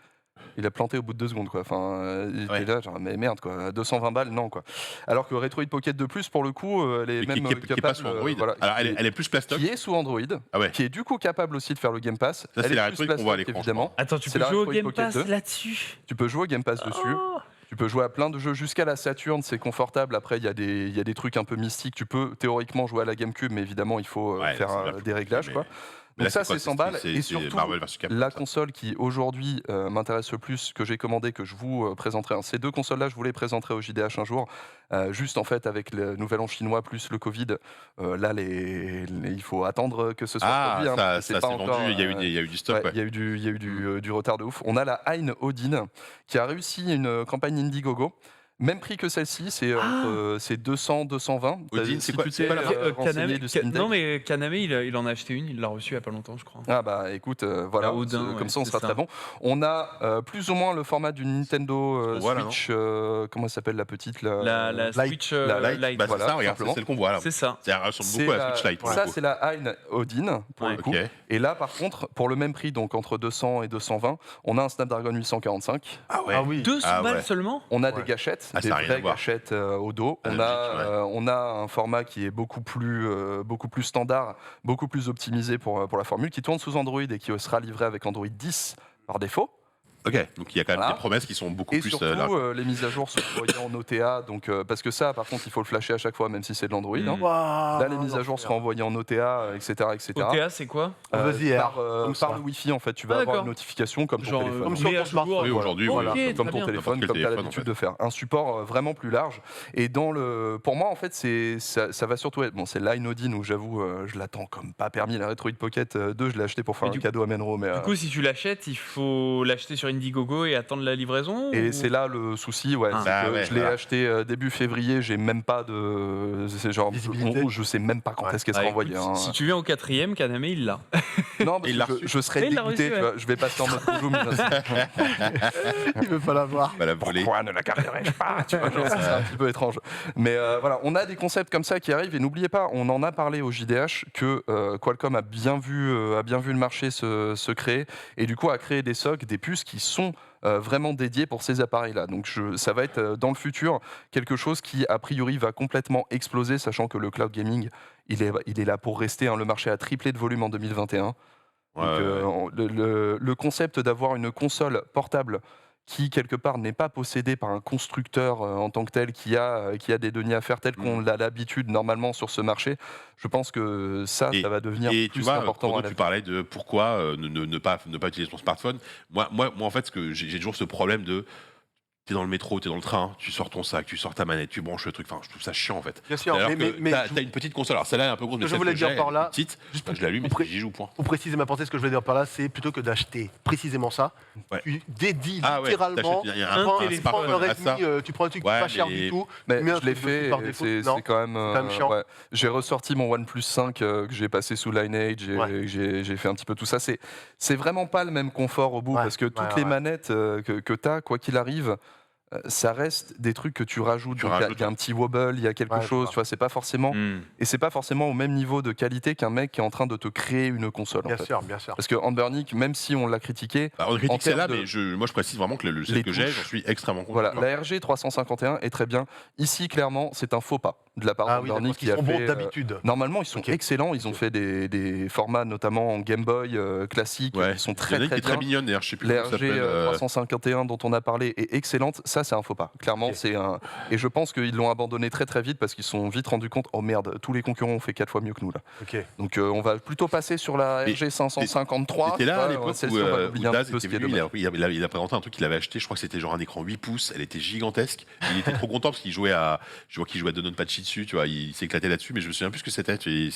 Il a planté au bout de 2 secondes, quoi. Enfin, il était Ouais. là, genre, mais merde, quoi. 220 balles, non, quoi. Alors que Retroid Pocket 2 Plus, pour le coup, elle est Mais même qui est pas capable. sur Android. voilà, Alors, qui, elle est plus plastoc. qui est sous Android, Ah ouais. qui est du coup capable aussi de faire le Game Pass. Ça, Elle c'est est la plus Retroid qu'on voit à plastique, l'écran, évidemment. Attends, tu c'est peux la jouer au Retroid Game Pocket Pass 2. là-dessus Tu peux jouer au Game Pass dessus. Oh. Tu peux jouer à plein de jeux jusqu'à la Saturn, c'est confortable. Après, il y a des trucs un peu mystiques. Tu peux théoriquement jouer à la GameCube, mais évidemment, il faut Ouais, faire c'est bien plus des réglages, compliqué, quoi. Mais Donc là, ça, quoi, c'est 100 balles. Et c'est surtout, Marvel versus Capcom, la ça. console qui aujourd'hui m'intéresse le plus, que j'ai commandé, que je vous présenterai. Ces deux consoles-là, je vous les présenterai au JDH un jour. Juste en fait, avec le nouvel an chinois plus le Covid, là, il faut attendre que ce soit Ah, produit. hein, ça parce que s'est c'est pas vendu, encore, il y a eu du stock. ouais, Ouais. il y a eu du retard de ouf. On a la Hein Odin qui a réussi une campagne Indiegogo. Même prix que celle-ci, c'est 200, 220. Odin, c'est quoi? C'est pas la renseigné du Steam Deck. Non, mais Kaname, il en a acheté une, il l'a reçue il n'y a pas longtemps, je crois. Ah bah écoute, voilà, Ah, Odin, comme ça on c'est sera ça. très bon. On a plus ou moins le format d'une Nintendo Voilà, Switch, comment elle s'appelle la petite La Light. Switch La Lite. Bah, voilà, c'est ça, regarde, simplement. c'est celle qu'on voit là. C'est ça. Ça ressemble C'est beaucoup à la Switch Lite. pour le ça coup. c'est la Hein Odin pour Ouais. le coup. Ok. Et là par contre, pour le même prix, donc entre 200 et 220, on a un Snapdragon 845. Ah ouais. Ah oui. 200 Ah balles ouais. seulement. On a Ouais. des gâchettes, Ah, des ça a rien à vraies voir. gâchettes au dos. On Analogique, on a un format qui est beaucoup plus standard, beaucoup plus optimisé pour la formule, qui tourne sous Android et qui sera livré avec Android 10 par défaut. Ok, donc il y a quand même Voilà. des promesses qui sont beaucoup Et plus surtout, larges. les mises à jour sont envoyées en OTA, donc, parce que ça, par contre, il faut le flasher à chaque fois, même si c'est de l'Android. hein. Waouh, Là, les mises à jour l'enfer. seront envoyées en OTA, etc. etc. OTA, c'est quoi? Vas-y, par, comme ça. par le Wi-Fi, en fait, tu vas Ah, avoir d'accord. une notification comme ton Genre, téléphone. comme sur mais ton à jour. smartphone. Oui, aujourd'hui, Ok, voilà. très Comme ton bien. téléphone, N'importe quel comme tu as téléphone, l'habitude en fait. de faire. Un support vraiment plus large. Et pour moi, en fait, ça va surtout être. Bon, c'est Line Odin où j'avoue, je l'attends comme pas permis. La Retroid Pocket 2, je l'ai acheté pour faire Mais un cadeau à Menro. Mais, Du coup, si tu l'achètes, il faut l'acheter sur Indiegogo et attendre la livraison et ou- c'est là le souci, ouais. Ah. c'est Bah que ouais, je l'ai voilà. acheté début février, j'ai même pas de. C'est genre. Visibilité. Je sais même pas quand Ouais. est-ce qu'elle Ah, sera écoute, envoyée. hein. Si tu viens au 4e, Kaname, il l'a. Non, parce il l'a que reçu. je serais Il l'a dégoûté, reçu, tu vois. Je vais passer en mode bonjour, Il veut pas l'avoir. Bah, la volée. pourquoi ne la garderais-je pas tu vois, genre, ça, c'est un petit peu étrange. Mais voilà, on a des concepts comme ça qui arrivent et n'oubliez pas, on en a parlé au JDH que Qualcomm a bien vu le marché se créer et du coup a créé des SoC, des puces qui sont vraiment dédiées pour ces appareils-là. Donc ça va être dans le futur quelque chose qui a priori va complètement exploser, sachant que le cloud gaming il est là pour rester. hein. Le marché a triplé de volume en 2021. Ouais, Donc, ouais. le concept d'avoir une console portable qui, quelque part, n'est pas possédée par un constructeur en tant que tel, qui a des deniers à faire tels qu'on a l'habitude normalement sur ce marché, je pense que ça va devenir Et tu plus vois, important. Chrono, à tu l'avenir. parlais de pourquoi ne pas utiliser ton smartphone. Moi, en fait, j'ai toujours ce problème de. T'es dans le métro, t'es dans le train, tu sors ton sac, tu sors ta manette, tu branches le truc. Enfin, je trouve ça chiant en fait. Bien sûr, Alors mais que t'as une petite console. Alors celle-là est un peu grosse, mais je celle voulais que dire j'ai, par là, elle est petite. juste Je l'allume et pour j'y joue. Point. pour préciser ma pensée, ce que je voulais dire par là, c'est plutôt que d'acheter précisément ça, Ouais. tu dédies Ah ouais, littéralement. t'achètes- il y a Tu prends un un téléphone heure et à ça. demie, tu prends un truc Ouais, pas cher mais- du tout. Mais tu mets un je l'ai truc dessus fait, par et défaut. c'est Non. quand même, quand même chiant. ouais. J'ai ressorti mon OnePlus 5 que j'ai passé sous Lineage, Ouais. j'ai fait un petit peu tout ça. C'est vraiment pas le même confort au bout, Ouais, parce que toutes ouais, les ouais. manettes que tu as, quoi qu'il arrive, ça reste des trucs que tu rajoutes. Tu Donc, il y a- rajoutes, il y a un petit wobble, il y a quelque Ouais, je chose, vois. tu vois, c'est pas forcément. Hmm. Et c'est pas forcément au même niveau de qualité qu'un mec qui est en train de te créer une console. Bien en fait. sûr, bien sûr. Parce que Ambernic, même si on l'a critiqué, Bah, on En critique celle-là, termes de- mais moi je précise vraiment que Les celle que j'ai, touches. j'en suis extrêmement content. voilà, la RG 351 est très bien. Ici, clairement, c'est un faux pas de la part Ah oui, d'Ambernic d'accord, qui ils a sont fait. bons d'habitude. Normalement, ils sont Ok. excellents. Ils ont Ok. fait des formats, notamment en Game Boy classique, Ouais. qui sont Il y en très a une qui très est très bien. mignonne d'ailleurs, je sais plus La comment ça RG s'appelle. 351 dont on a parlé est excellente. Ça, c'est un faux pas. Clairement, Ok. c'est un. Et je pense qu'ils l'ont abandonné très très vite parce qu'ils se sont vite rendus compte. Oh merde, tous les concurrents ont fait 4 fois mieux que nous là. Ok. Donc on va plutôt passer sur la Mais RG 553. C'était là à tu vois, l'époque celle-ci, où, on va où l'oublier un Daz petit peu, était ce qui est venu, dommage. il a présenté un truc qu'il avait acheté, je crois que c'était genre un écran 8 pouces, elle était gigantesque. Il était trop content parce qu'il jouait à, je vois qu'il jouait à Dononpachi dessus, tu vois, il s'éclatait là-dessus, mais je me souviens plus ce que c'était. Les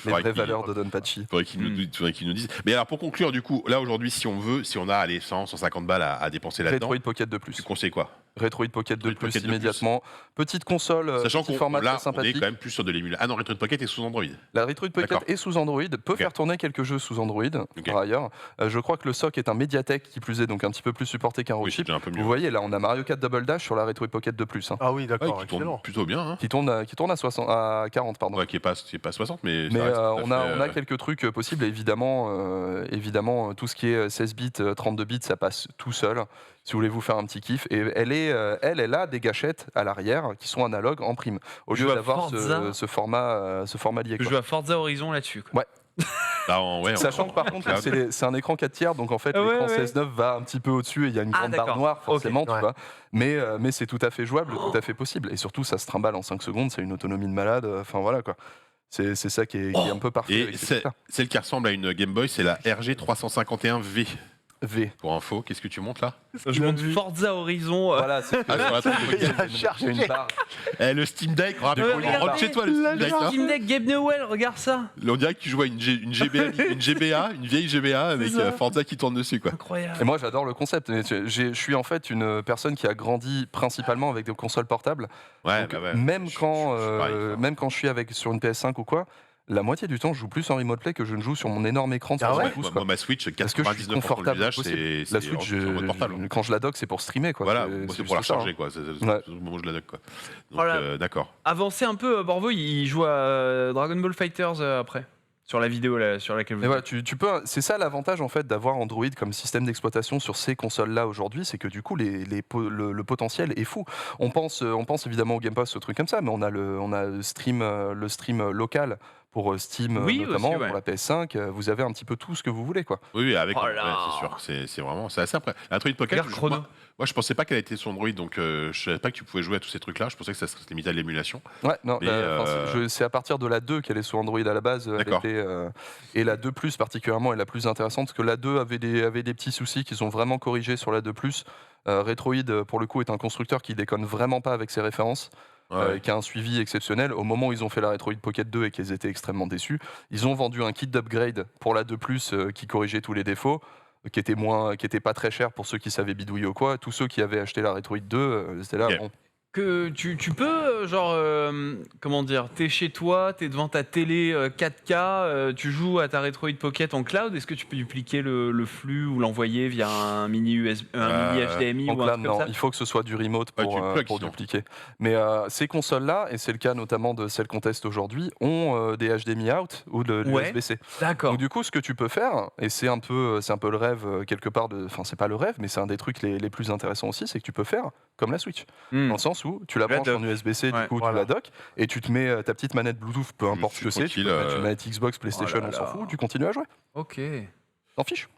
vraies valeurs de Donpachi. Faudrait qu'il nous dise. Mais alors pour conclure, du coup, là aujourd'hui, si on a allez, 100, 150 balles à dépenser là-dedans, Retroid Pocket 2 tu Plus. conseilles quoi? Retroid Pocket 2 Retroid Plus Pocket 2 immédiatement. Petite console, Sachant petit qu'on format là, très on est sympathique. quand même plus sur de l'émulation. Ah non, Retroid Pocket est sous Android. La Retroid Pocket D'accord. est sous Android, peut Ok. faire tourner quelques jeux sous Android, Ok. par ailleurs. Je crois que le SoC est un Mediatek qui plus est, donc un petit peu plus supporté qu'un Oui, Rochip. c'est déjà un peu mieux. Vous voyez, là, on a Mario Kart Double Dash sur la Retroid Pocket 2 Plus, Ah oui, Ouais, d'accord, qui tourne excellent. plutôt bien. Hein. qui tourne à 40, pardon. Ouais, qui est pas 60, mais. Mais ça reste tout à on a fait, quelques trucs possibles, et évidemment, tout ce qui est 16 bits, 32 bits, ça passe tout seul, si vous voulez vous faire un petit kiff. Et elle a des gâchettes à l'arrière qui sont analogues en prime, au Je lieu vois d'avoir Forza. ce format lié. Je quoi. joue à Forza Horizon là-dessus. quoi. Là, ouais, Sachant que par contre, c'est un écran 4 tiers, donc en fait, Ah ouais, l'écran ouais. 16:9 va un petit peu au-dessus et il y a une Ah, grande barre d'accord. noire, forcément, Ok, tu ouais. vois. Mais c'est tout à fait jouable, tout à fait possible. Et surtout, ça se trimballe en 5 secondes, c'est une autonomie de malade. Enfin voilà quoi. C'est ça qui est un peu parfait. Et avec ces trucs-là. celle qui ressemble à une Game Boy, c'est la RG 351V. V. Pour info, qu'est-ce que tu montes là? Je monte Forza Horizon. Voilà, c'est Ah, sur la table. il y a une barre. Le Steam Deck, regardez, rentre chez toi le Steam Le Deck. hein. Steam Deck Gabe Newell, regarde ça. On dirait que tu joues à une GBA, une vieille GBA avec ça. Forza qui tourne dessus, quoi. Incroyable. Et moi j'adore le concept. Mais je suis en fait une personne qui a grandi principalement avec des consoles portables. Ouais, Donc, bah ouais. même Je quand suis pareil, quoi. même quand je suis sur une PS5 ou quoi, la moitié du temps je joue plus en remote play que je ne joue sur mon énorme écran de Ah 60 ouais pouces, Moi, quoi. ma Switch, Parce que je suis 99% de confortable. l'usage, possible. c'est La Switch, en mode portable. quand je la dock, c'est pour streamer, quoi. Voilà, moi, c'est pour la juste ça, recharger, hein. quoi. C'est Ouais. le moment où je la dock, quoi. Donc, Voilà. d'accord. Avancez un peu, Borvo, il joue à Dragon Ball Fighters après. Sur la vidéo là, sur laquelle vous Mais voilà, tu peux. C'est ça l'avantage en fait d'avoir Android comme système d'exploitation sur ces consoles-là aujourd'hui, c'est que du coup le potentiel est fou. On pense évidemment au Game Pass, ce truc comme ça, mais on a le stream local pour Steam Oui, notamment, aussi, ouais. pour la PS5. Vous avez un petit peu tout ce que vous voulez, quoi. Oui, avec. Oh ouais, là. c'est sûr. C'est vraiment. C'est assez après. Android Pocket. Regarde Chrono. Moi, je pensais pas qu'elle était sur Android, donc je savais pas que tu pouvais jouer à tous ces trucs-là. Je pensais que ça se limitait à l'émulation. Ouais, non, Mais, c'est à partir de la 2 qu'elle est sur Android à la base. D'accord. Et la 2 Plus particulièrement est la plus intéressante parce que la 2 avait des petits soucis qu'ils ont vraiment corrigés sur la 2 Plus. Retroid, pour le coup, est un constructeur qui déconne vraiment pas avec ses références. Ouais. Qui a un suivi exceptionnel. Au moment où ils ont fait la Retroid Pocket 2 et qu'ils étaient extrêmement déçus, ils ont vendu un kit d'upgrade pour la 2 Plus qui corrigeait tous les défauts, qui était pas très cher pour ceux qui savaient bidouiller ou quoi. Tous ceux qui avaient acheté la Retroid 2, c'était là. Ok. Bon, Que tu peux, comment dire, t'es chez toi, t'es devant ta télé 4K, tu joues à ta Retroid Pocket en cloud, est-ce que tu peux dupliquer le flux ou l'envoyer via un mini HDMI en ou un cloud, truc comme non, ça? il faut que ce soit du remote Ouais, pour, tu plugs, pour sinon. dupliquer. Mais ces consoles-là, et c'est le cas notamment de celles qu'on teste aujourd'hui, ont des HDMI out ou de Ouais. l'USB-C. D'accord. Donc du coup, ce que tu peux faire, et c'est un peu le rêve quelque part enfin c'est pas le rêve, mais c'est un des trucs les plus intéressants aussi, c'est que tu peux faire comme la Switch, Hmm. dans le sens où tu la La branches dock. en USB-C, Ouais, du coup voilà. tu la dock, et tu te mets ta petite manette Bluetooth, peu importe ce que c'est, tu peux tranquille, mettre une manette Xbox, PlayStation, Oh là on s'en là. fout, tu continues à jouer, Ok. t'en fiches.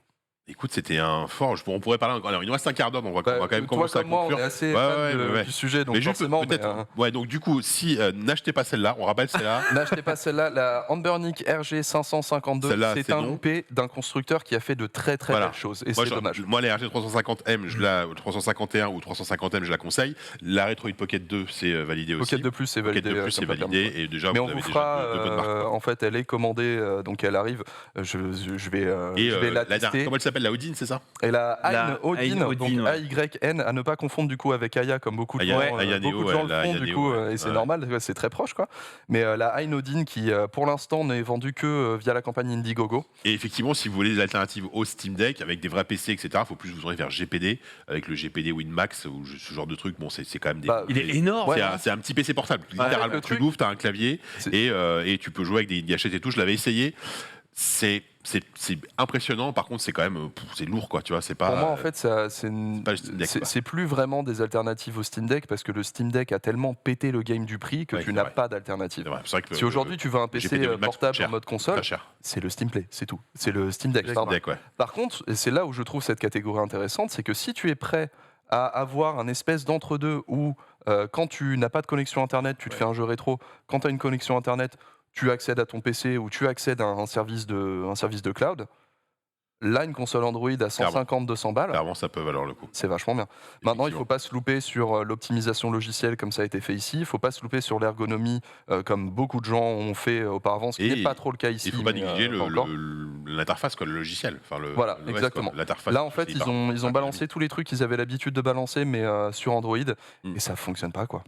Écoute, c'était un fort. On pourrait parler encore. Alors, il nous reste un quart d'heure, donc on va quand même toi commencer à comme moi, on conclure. est assez Ouais, fan ouais. du sujet, donc Mais juste forcément, peut-être. Ouais, donc du coup, si n'achetez pas celle-là, on rappelle celle-là. n'achetez pas celle-là, la Ambernic RG 552, Celle-là, c'est c'est un non. loupé d'un constructeur qui a fait de très très Voilà. belles choses, et Moi, c'est dommage. Moi, les RG 350M, 351 ou 350M, je la conseille. La Retroid Pocket 2, c'est validé aussi. Pocket de plus, c'est Pocket validé. de plus, c'est comme pas permis. validé. Et déjà, Mais vous on avez vous déjà fera, deux bonnes marques, quoi. en fait, elle est commandée, donc elle arrive. Je vais la tester. Comment elle s'appelle, la Odin, c'est ça? Et la Ayn Odin, Ayn donc Odin, ouais. AYN, à ne pas confondre du coup avec Aya, comme beaucoup de Aya- gens, Aya Neo, beaucoup de gens ouais, le la font Aya du Neo, coup, ouais. et c'est Ouais. normal, c'est très proche, quoi. Mais la Ayn Odin, qui pour l'instant n'est vendue que via la campagne Indiegogo. Et effectivement, si vous voulez des alternatives au Steam Deck avec des vrais PC, etc., il faut plus vous tourner vers GPD, avec le GPD WinMax ou ce genre de truc. Bon, c'est quand même des. Bah, Il est énorme. C'est c'est un petit PC portable. Littéralement, le tu truc- l'ouvres, tu as un clavier C'est- et tu peux jouer avec des gâchettes et tout. Je l'avais essayé. C'est impressionnant. Par contre, c'est quand même c'est lourd, quoi. Tu vois, c'est pas. Pour moi, en fait, pas le Steam Deck, quoi. c'est plus vraiment des alternatives au Steam Deck parce que le Steam Deck a tellement pété le game du prix que Ouais, tu c'est n'as vrai. pas d'alternative. C'est vrai. C'est vrai que Si aujourd'hui tu veux un PC GPD Max portable cher. en mode très console, cher. c'est le Steam Play, c'est tout. C'est le Steam Deck. Steam pardon. Deck, ouais. Par contre, et c'est là où je trouve cette catégorie intéressante, c'est que si tu es prêt à avoir un espèce d'entre-deux où quand tu n'as pas de connexion Internet, tu te fais un jeu rétro, quand tu as une connexion Internet, tu accèdes à ton PC ou tu accèdes à un service de cloud, là, une console Android à 150-200 balles, Clairement, ça peut valoir le coup. c'est vachement bien. Maintenant, il ne Effectivement. faut pas se louper sur l'optimisation logicielle comme ça a été fait ici. Il ne faut pas se louper sur l'ergonomie comme beaucoup de gens ont fait auparavant, ce qui Et n'est pas trop le cas ici. Il faut pas mais, négliger pas encore. l'interface, quoi, le logiciel. Enfin, Voilà, l'OS, exactement. quoi. L'interface, Là, en fait, c'est ils hyper- ont hyper balancé tous les trucs qu'ils avaient l'habitude de balancer, mais sur Android, Mm. et ça fonctionne pas, quoi.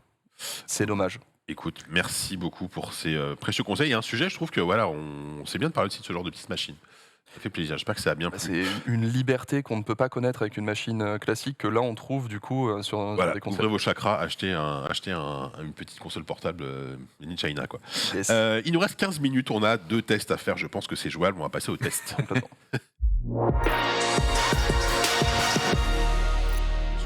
C'est dommage. Écoute, merci beaucoup pour ces précieux conseils. Il y a un sujet, je trouve que voilà, on sait bien de parler aussi de ce genre de petites machines. Ça fait plaisir. J'espère que ça a bien plu. C'est une liberté qu'on ne peut pas connaître avec une machine classique que là, on trouve du coup sur Voilà, des ouvrez consoles. vos chakras, achetez une petite console portable made in China, quoi. Yes. Il nous reste 15 minutes, on a 2 tests à faire, je pense que c'est jouable, on va passer au test. Complètement.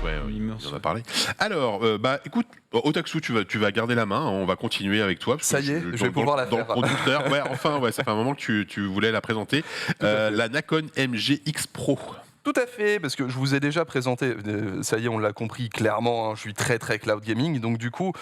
Ouais, il en a parlé. Alors, écoute, Otaksu, tu vas garder la main, hein, on va continuer avec toi. parce Ça que y est, je vais pouvoir la dans faire. le conducteur, ouais, enfin, ouais, ça fait un moment que tu voulais la présenter. La Nacon MGX Pro. Tout à fait, parce que je vous ai déjà présenté, ça y est, on l'a compris clairement, hein, je suis très très cloud gaming, donc du coup,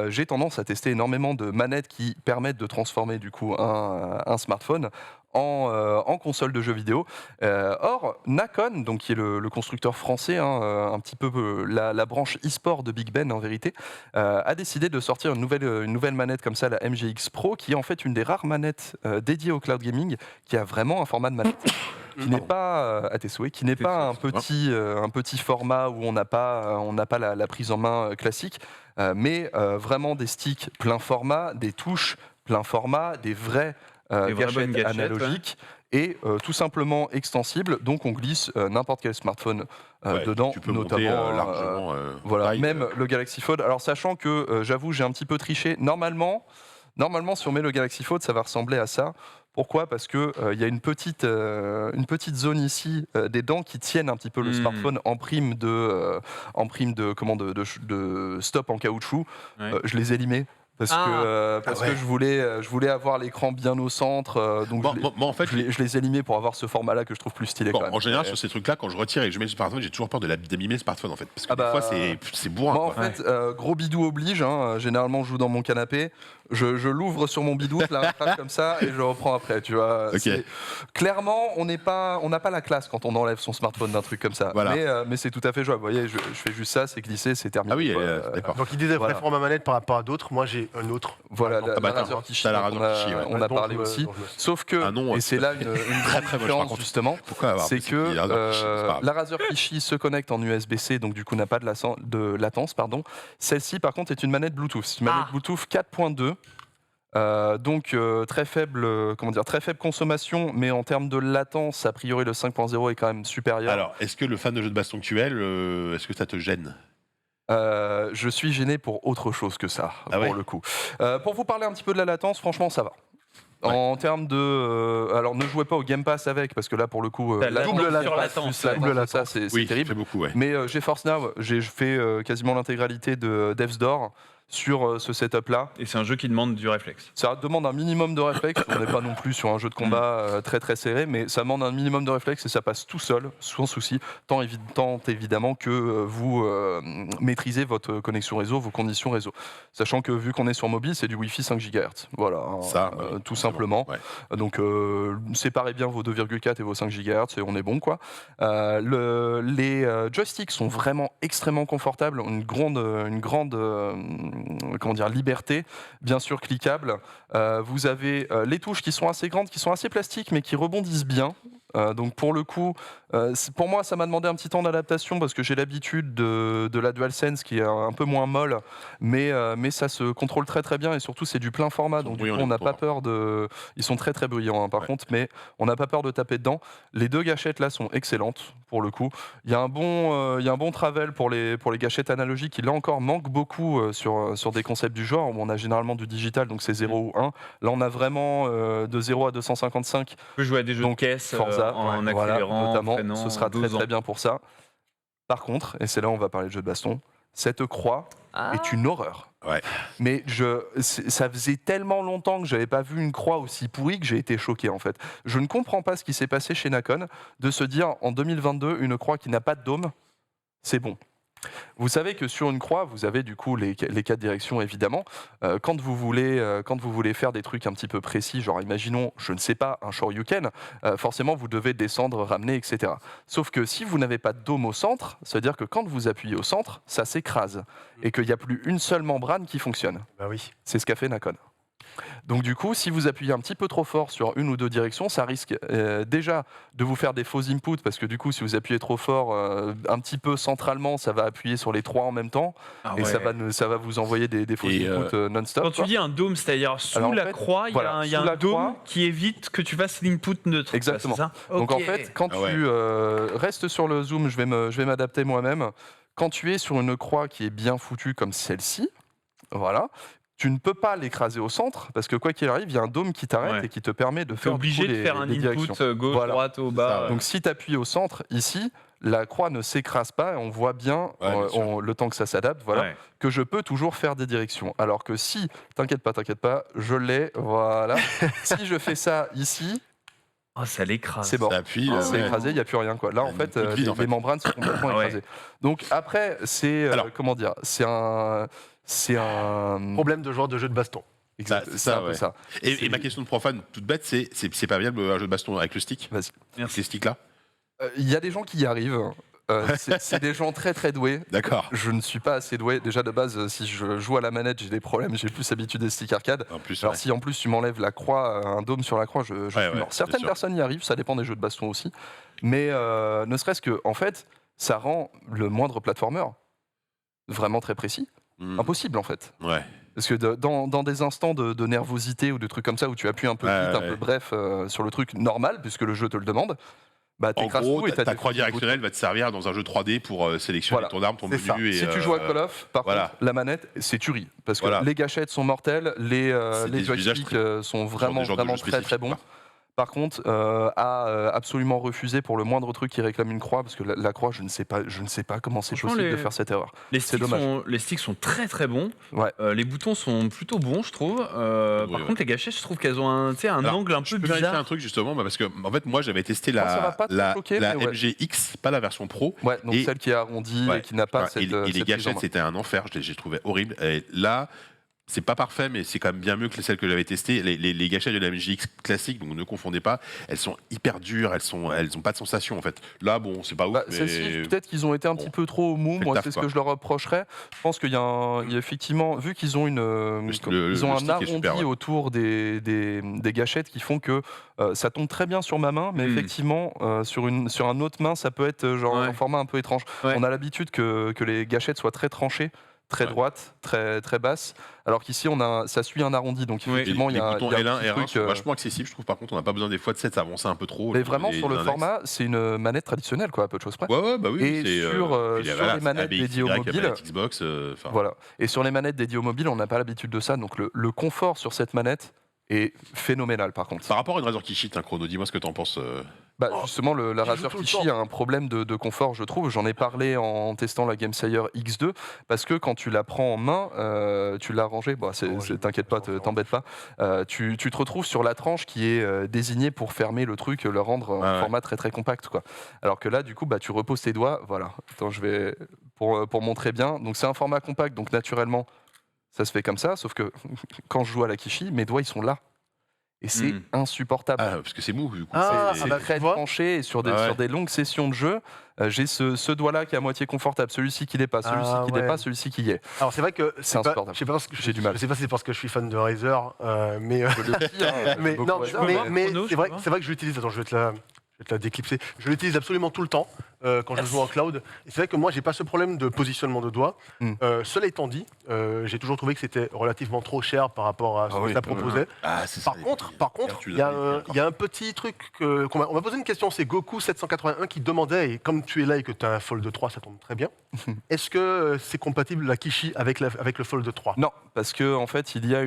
j'ai tendance à tester énormément de manettes qui permettent de transformer du coup un smartphone en console de jeux vidéo. Or, Nacon, donc, qui est le constructeur français, un petit peu la branche e-sport de Big Ben en vérité, a décidé de sortir une nouvelle manette comme ça, la MGX Pro, qui est en fait une des rares manettes dédiées au cloud gaming, qui a vraiment un format de manette. Qui n'est pas à tes souhaits, qui n'est pas un petit format où on n'a pas la prise en main classique, mais vraiment des sticks plein format, des touches plein format, des vrais gâchettes analogiques et tout simplement extensibles. Donc on glisse n'importe quel smartphone dedans, tu peux notamment monter, largement. voilà, même le Galaxy Fold. Alors sachant que j'avoue j'ai un petit peu triché. Normalement, si on met le Galaxy Fold, ça va ressembler à ça. Pourquoi ? Parce que il y a une petite zone ici, des dents qui tiennent un petit peu le smartphone en prime de stop en caoutchouc. Ouais. Je les ai limés. Parce que je voulais avoir l'écran bien au centre, donc en fait, je les ai limés pour avoir ce format-là que je trouve plus stylé. Bon, quand même. en général, sur ces trucs-là, quand je retire et que je mets le smartphone, j'ai toujours peur d'abîmer le smartphone en fait. Parce que des fois, c'est bourrin. Moi, en quoi. fait, gros bidou oblige. Généralement, je joue dans mon canapé. Je l'ouvre sur mon bidou, là, comme ça, et je le reprends après. Tu vois. Ok. Clairement, on n'a pas la classe quand on enlève son smartphone d'un truc comme ça. Voilà. Mais c'est tout à fait jouable. Vous voyez, je fais juste ça, c'est glissé, c'est terminé. Ah oui, quoi. d'accord. Donc il disait Voilà. vrai format manette par rapport à d'autres. Moi j'ai un autre. Voilà, Par exemple. la bah, Razer Kishi, t'as la dont Razer Kishi, ouais. on a Donc, parlé aussi. donc, je me suis- Sauf que, Ah non, et c'est là une grande très moche, par différence contre. justement, Pourquoi avoir c'est que la Razer Kishi, c'est pas grave. la Razer Kishi se connecte en USB-C, donc du coup n'a pas de latence. Pardon. Celle-ci, par contre, est une manette Bluetooth. C'est une manette Bluetooth 4.2. Donc très faible consommation, mais en termes de latence, a priori le 5.0 est quand même supérieur. Alors, est-ce que le fan de jeux de baston que tu es, est-ce que ça te gêne ? Je suis gêné pour autre chose que ça, Ah ouais pour le coup. Pour vous parler un petit peu de la latence, franchement, ça va. Ouais. En termes de... alors, ne jouez pas au Game Pass avec, parce que là, pour le coup... T'as la double latence sur latence, latence. plus ouais. latence, ça, c'est Oui, terrible. c'est beaucoup, ouais. Mais GeForce Now, j'ai fait quasiment l'intégralité de Devs Door sur ce setup-là. Et c'est un jeu qui demande du réflexe. Ça demande un minimum de réflexe. On n'est pas non plus sur un jeu de combat très très serré, mais ça demande un minimum de réflexe et ça passe tout seul, sans souci, tant évidemment que vous maîtrisez votre connexion réseau, vos conditions réseau. Sachant que vu qu'on est sur mobile, c'est du Wi-Fi 5 GHz. Voilà, Ça, tout simplement. Ouais. Donc séparez bien vos 2,4 et vos 5 GHz et on est bon quoi. Les joysticks sont vraiment extrêmement confortables, une grande liberté, bien sûr cliquable. Vous avez les touches qui sont assez grandes, qui sont assez plastiques, mais qui rebondissent bien. Donc pour le coup, pour moi, ça m'a demandé un petit temps d'adaptation parce que j'ai l'habitude de la DualSense qui est un peu moins molle, mais ça se contrôle très très bien et surtout c'est du plein format. Donc du coup, on n'a pas peur de. Ils sont très très bruyants par contre, mais on n'a pas peur de taper dedans. Les deux gâchettes là sont excellentes pour le coup. Il y a un bon travel pour les gâchettes analogiques qui là encore manque beaucoup sur des concepts du genre où on a généralement du digital, donc c'est 0 ou 1. Là, on a vraiment de 0 à 255. Tu peux jouer à des jeux de caisse Forza, en voilà, accélérant, notamment, freinant, ce sera très 12 ans. très bien pour ça. Par contre, et c'est là où on va parler de jeux de baston, cette croix est une horreur. Ouais. Mais ça faisait tellement longtemps que j'avais pas vu une croix aussi pourrie que j'ai été choqué en fait. Je ne comprends pas ce qui s'est passé chez Nacon de se dire en 2022 une croix qui n'a pas de dôme, c'est bon. Vous savez que sur une croix, vous avez du coup les 4 directions évidemment. Quand vous voulez faire des trucs un petit peu précis, genre imaginons, je ne sais pas, un shoryuken, forcément vous devez descendre, ramener, etc. Sauf que si vous n'avez pas de dôme au centre, ça veut dire que quand vous appuyez au centre, ça s'écrase et qu'il n'y a plus une seule membrane qui fonctionne. Bah oui. C'est ce qu'a fait Nacon. Donc du coup, si vous appuyez un petit peu trop fort sur une ou deux directions, ça risque déjà de vous faire des faux inputs, parce que du coup, si vous appuyez trop fort, un petit peu centralement, ça va appuyer sur les 3 en même temps, et ça va vous envoyer des faux inputs non-stop. Quand tu dis un dôme, c'est-à-dire sous Alors, en la fait, croix, il voilà, y a sous un la dôme croix. qui évite que tu fasses l'input neutre. Exactement. C'est ça Donc en Ok. fait, quand Ah ouais. tu restes sur le zoom, je vais m'adapter moi-même. Quand tu es sur une croix qui est bien foutue comme celle-ci, voilà, tu ne peux pas l'écraser au centre parce que quoi qu'il arrive, il y a un dôme qui t'arrête Ouais. et qui te permet de Tu es faire du obligé coup, de faire un les input directions. gauche, Voilà. droite, au bas. Ça, ouais. Donc si tu appuies au centre, ici, la croix ne s'écrase pas et on voit bien, Ouais, bien sûr. le temps que ça s'adapte, voilà, Ouais. que je peux toujours faire des directions. Alors que si, t'inquiète pas, je l'ai, voilà. Si je fais ça ici, Oh, ça l'écrase. c'est bon. Ça appuie. C'est ouais. écrasé, il n'y a plus rien. Quoi. Là, Il y a en une fait, petite vide, les, en fait. les membranes sont complètement Ah ouais. écrasées. Donc après, c'est Alors. comment dire, c'est un Problème de joueur de jeu de baston. Exact, c'est c'est ça, un peu ouais. ça. Et ma question de profane, toute bête, c'est pas bien un jeu de baston avec le stick? Vas-y. Avec ces sticks-là? Il y a des gens qui y arrivent. C'est des gens très très doués. D'accord. Je ne suis pas assez doué. Déjà de base, si je joue à la manette, j'ai des problèmes. J'ai plus l'habitude des sticks arcade. En plus, Alors ouais. si en plus tu m'enlèves la croix, un dôme sur la croix, je suis Ouais, mort. bien Certaines sûr. personnes y arrivent, ça dépend des jeux de baston aussi. Mais ne serait-ce que, en fait, ça rend le moindre platformer vraiment très précis impossible en fait. Ouais. Parce que dans des instants de nervosité ou de trucs comme ça où tu appuies un peu vite, un peu bref sur le truc normal, puisque le jeu te le demande, bah En t'écrases gros, tout et t'as ta des croix fusils de directionnelle va te servir dans un jeu 3D pour sélectionner Voilà. ton arme, ton C'est ça. menu. Et, Si tu joues à Call of, par voilà. contre, la manette, c'est tuerie. Parce que Voilà. les gâchettes sont mortelles, les C'est des usages joysticks sont genre vraiment, des genres de vraiment jeux très très spécifiques, bons. quoi. Par contre, à absolument refuser pour le moindre truc qui réclame une croix, parce que la croix, je ne sais pas comment c'est Franchement, possible de les- faire cette erreur. Les C'est sticks, dommage. les sticks sont très très bons. Ouais. Les boutons sont plutôt bons, je trouve. Oui, Par ouais. contre, les gâchettes, je trouve qu'elles ont un Alors, angle un Je peu peux vérifier bizarre. un truc justement, parce que en fait, moi j'avais testé Non, ça va pas te choquer, la mais ouais. MGX, pas la version pro. Ouais, donc Et- celle qui est arrondie Ouais. et qui n'a pas Enfin, cette. et les cette prise en gâchettes, main. c'était un enfer, j'ai trouvé horrible. Et là, c'est pas parfait, mais c'est quand même bien mieux que celles que j'avais testées. Les gâchettes de la MGX classique, donc ne confondez pas, elles sont hyper dures, elles ont pas de sensation en fait. Là, bon, c'est pas ouf, Bah, mais celles-ci, peut-être qu'ils ont été un petit peu trop mou. fait le Moi, taf, c'est ce quoi. que je leur reprocherais. Je pense qu'il y a effectivement, vu qu'ils ont ils ont un stick est arrondi super, ouais. autour des gâchettes qui font que ça tombe très bien sur ma main, mais effectivement, sur un autre main, ça peut être genre Ouais. un format un peu étrange. Ouais. On a l'habitude que les gâchettes soient très tranchées, très Ouais. droites, très, très basses, alors qu'ici, ça suit un arrondi. Donc, Oui. effectivement, il y les a, boutons il y a L1 un petit et R1 truc, sont vachement accessibles, je trouve. Par contre, on n'a pas besoin des fois de 7, ça avance un peu trop. mais vraiment, sur le index. format, c'est une manette traditionnelle, quoi, à peu de choses près. Ouais, bah oui. Et c'est, sur les manettes ABXY, dédiées aux mobiles, manette Xbox, enfin, Voilà. Et sur les manettes dédiées aux mobiles, on n'a pas l'habitude de ça. Donc le confort sur cette manette est phénoménal par contre. Par rapport à une Razer Kishi, Chrono, dis-moi ce que t'en penses. Bah, justement, la j'y joue Razer tout le Kishi temps. a un problème de confort, je trouve. J'en ai parlé en testant la GameSire X2 parce que quand tu la prends en main, tu l'as rangée. Bon, t'inquiète pas, t'embête pas. Tu te retrouves sur la tranche qui est désignée pour fermer le truc, le rendre en ouais. format très très compact, quoi. Alors que là, du coup, bah, tu reposes tes doigts. Voilà. Attends, je vais pour montrer bien. Donc c'est un format compact, donc naturellement, ça se fait comme ça. Sauf que quand je joue à la Kishi, mes doigts ils sont là. Et c'est insupportable. Ah, parce que c'est mou, du coup. Ah, c'est- C'est bah, très tu vois. tranché et sur des, Ah ouais. sur des longues sessions de jeu, j'ai ce doigt-là qui est à moitié confortable, celui-ci qui l'est pas, celui-ci Ah qui ouais. l'est pas, celui-ci qui y est. Alors c'est vrai que C'est pas- insupportable. Je sais pas parce que J'ai du mal. Je sais pas si c'est parce que je suis fan de Razer, mais mais Beaucoup non, Razer, mais, voir, mais Chrono, c'est je vrai, peux voir. c'est vrai que je l'utilise. Attends, je vais te la déclipser. Je l'utilise absolument tout le temps quand je joue en cloud. Et c'est vrai que moi, j'ai pas ce problème de positionnement de doigts. Cela étant dit, j'ai toujours trouvé que c'était relativement trop cher par rapport à ce Ah que oui. ça proposait. Ah, c'est ça, Par les contre, prix. il y a un petit truc on m'a posé une question, c'est Goku 781 qui demandait, et comme tu es là et que tu as un Fold 3, ça tombe très bien, est-ce que c'est compatible la Kishi avec le Fold 3? Non, parce que en fait, il y a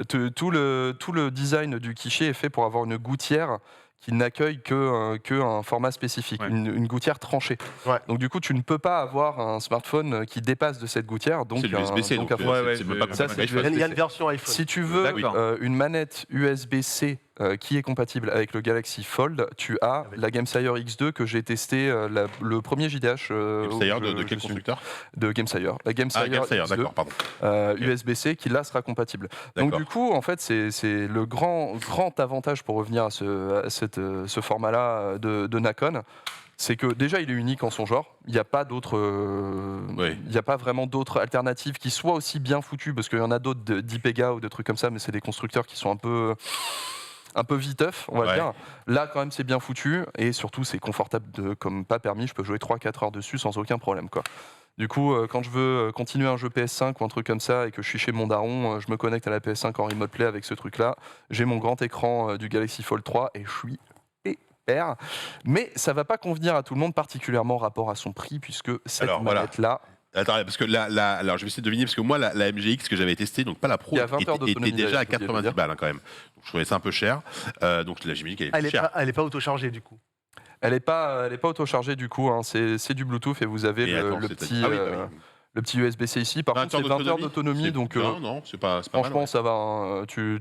tout le design du Kishi est fait pour avoir une gouttière qui n'accueille que un format spécifique, Ouais. une gouttière tranchée. Ouais. Donc du coup, tu ne peux pas avoir un smartphone qui dépasse de cette gouttière. Donc C'est de l'USB-C, donc un- ouais, c'est je- même pas ça, compatible c'est avec du iPhone. Il y a une version iPhone. Si tu veux D'accord. une manette USB-C qui est compatible avec le Galaxy Fold, tu as la GameSire X2 que j'ai testé le premier JDH GameSire où de je quel suis. constructeur? De GameSire. La GameSire, Ah, GameSire, X2, d'accord, pardon. USB-C qui là sera compatible. Donc D'accord. du coup, en fait, c'est le grand avantage pour revenir à ce format-là de Nakon. C'est que déjà il est unique en son genre. Il n'y a pas d'autres, Oui. il n'y a pas vraiment d'autres alternatives qui soient aussi bien foutues parce qu'il y en a d'autres d'Ipega ou de trucs comme ça, mais c'est des constructeurs qui sont un peu viteuf, on va Ouais. dire. Là, quand même, c'est bien foutu et surtout, c'est confortable comme pas permis. Je peux jouer 3-4 heures dessus sans aucun problème, quoi. Du coup, quand je veux continuer un jeu PS5 ou un truc comme ça et que je suis chez mon daron, je me connecte à la PS5 en remote play avec ce truc-là. J'ai mon grand écran du Galaxy Fold 3 et je suis pépère. Mais ça va pas convenir à tout le monde, particulièrement en rapport à son prix, puisque cette Alors, voilà. manette-là, Attends, parce que alors je vais essayer de deviner, parce que moi, la MGX que j'avais testée, donc pas la Pro, Il y a 20 heures était d'autonomie, déjà à d'ailleurs, faut dire. 90 balles hein, quand même. Donc je trouvais ça un peu cher. Donc là, j'imagine qu'elle est plus chère. Elle est pas auto-chargée du coup. elle est pas auto-chargée du coup. Hein. C'est du Bluetooth et vous avez Et attends, le c'est- petit. Ah oui, bah oui. Le petit USB-C ici, par contre, c'est 20 heures d'autonomie, C'est donc bien, non, c'est pas mal. franchement, ça va. Hein. Tu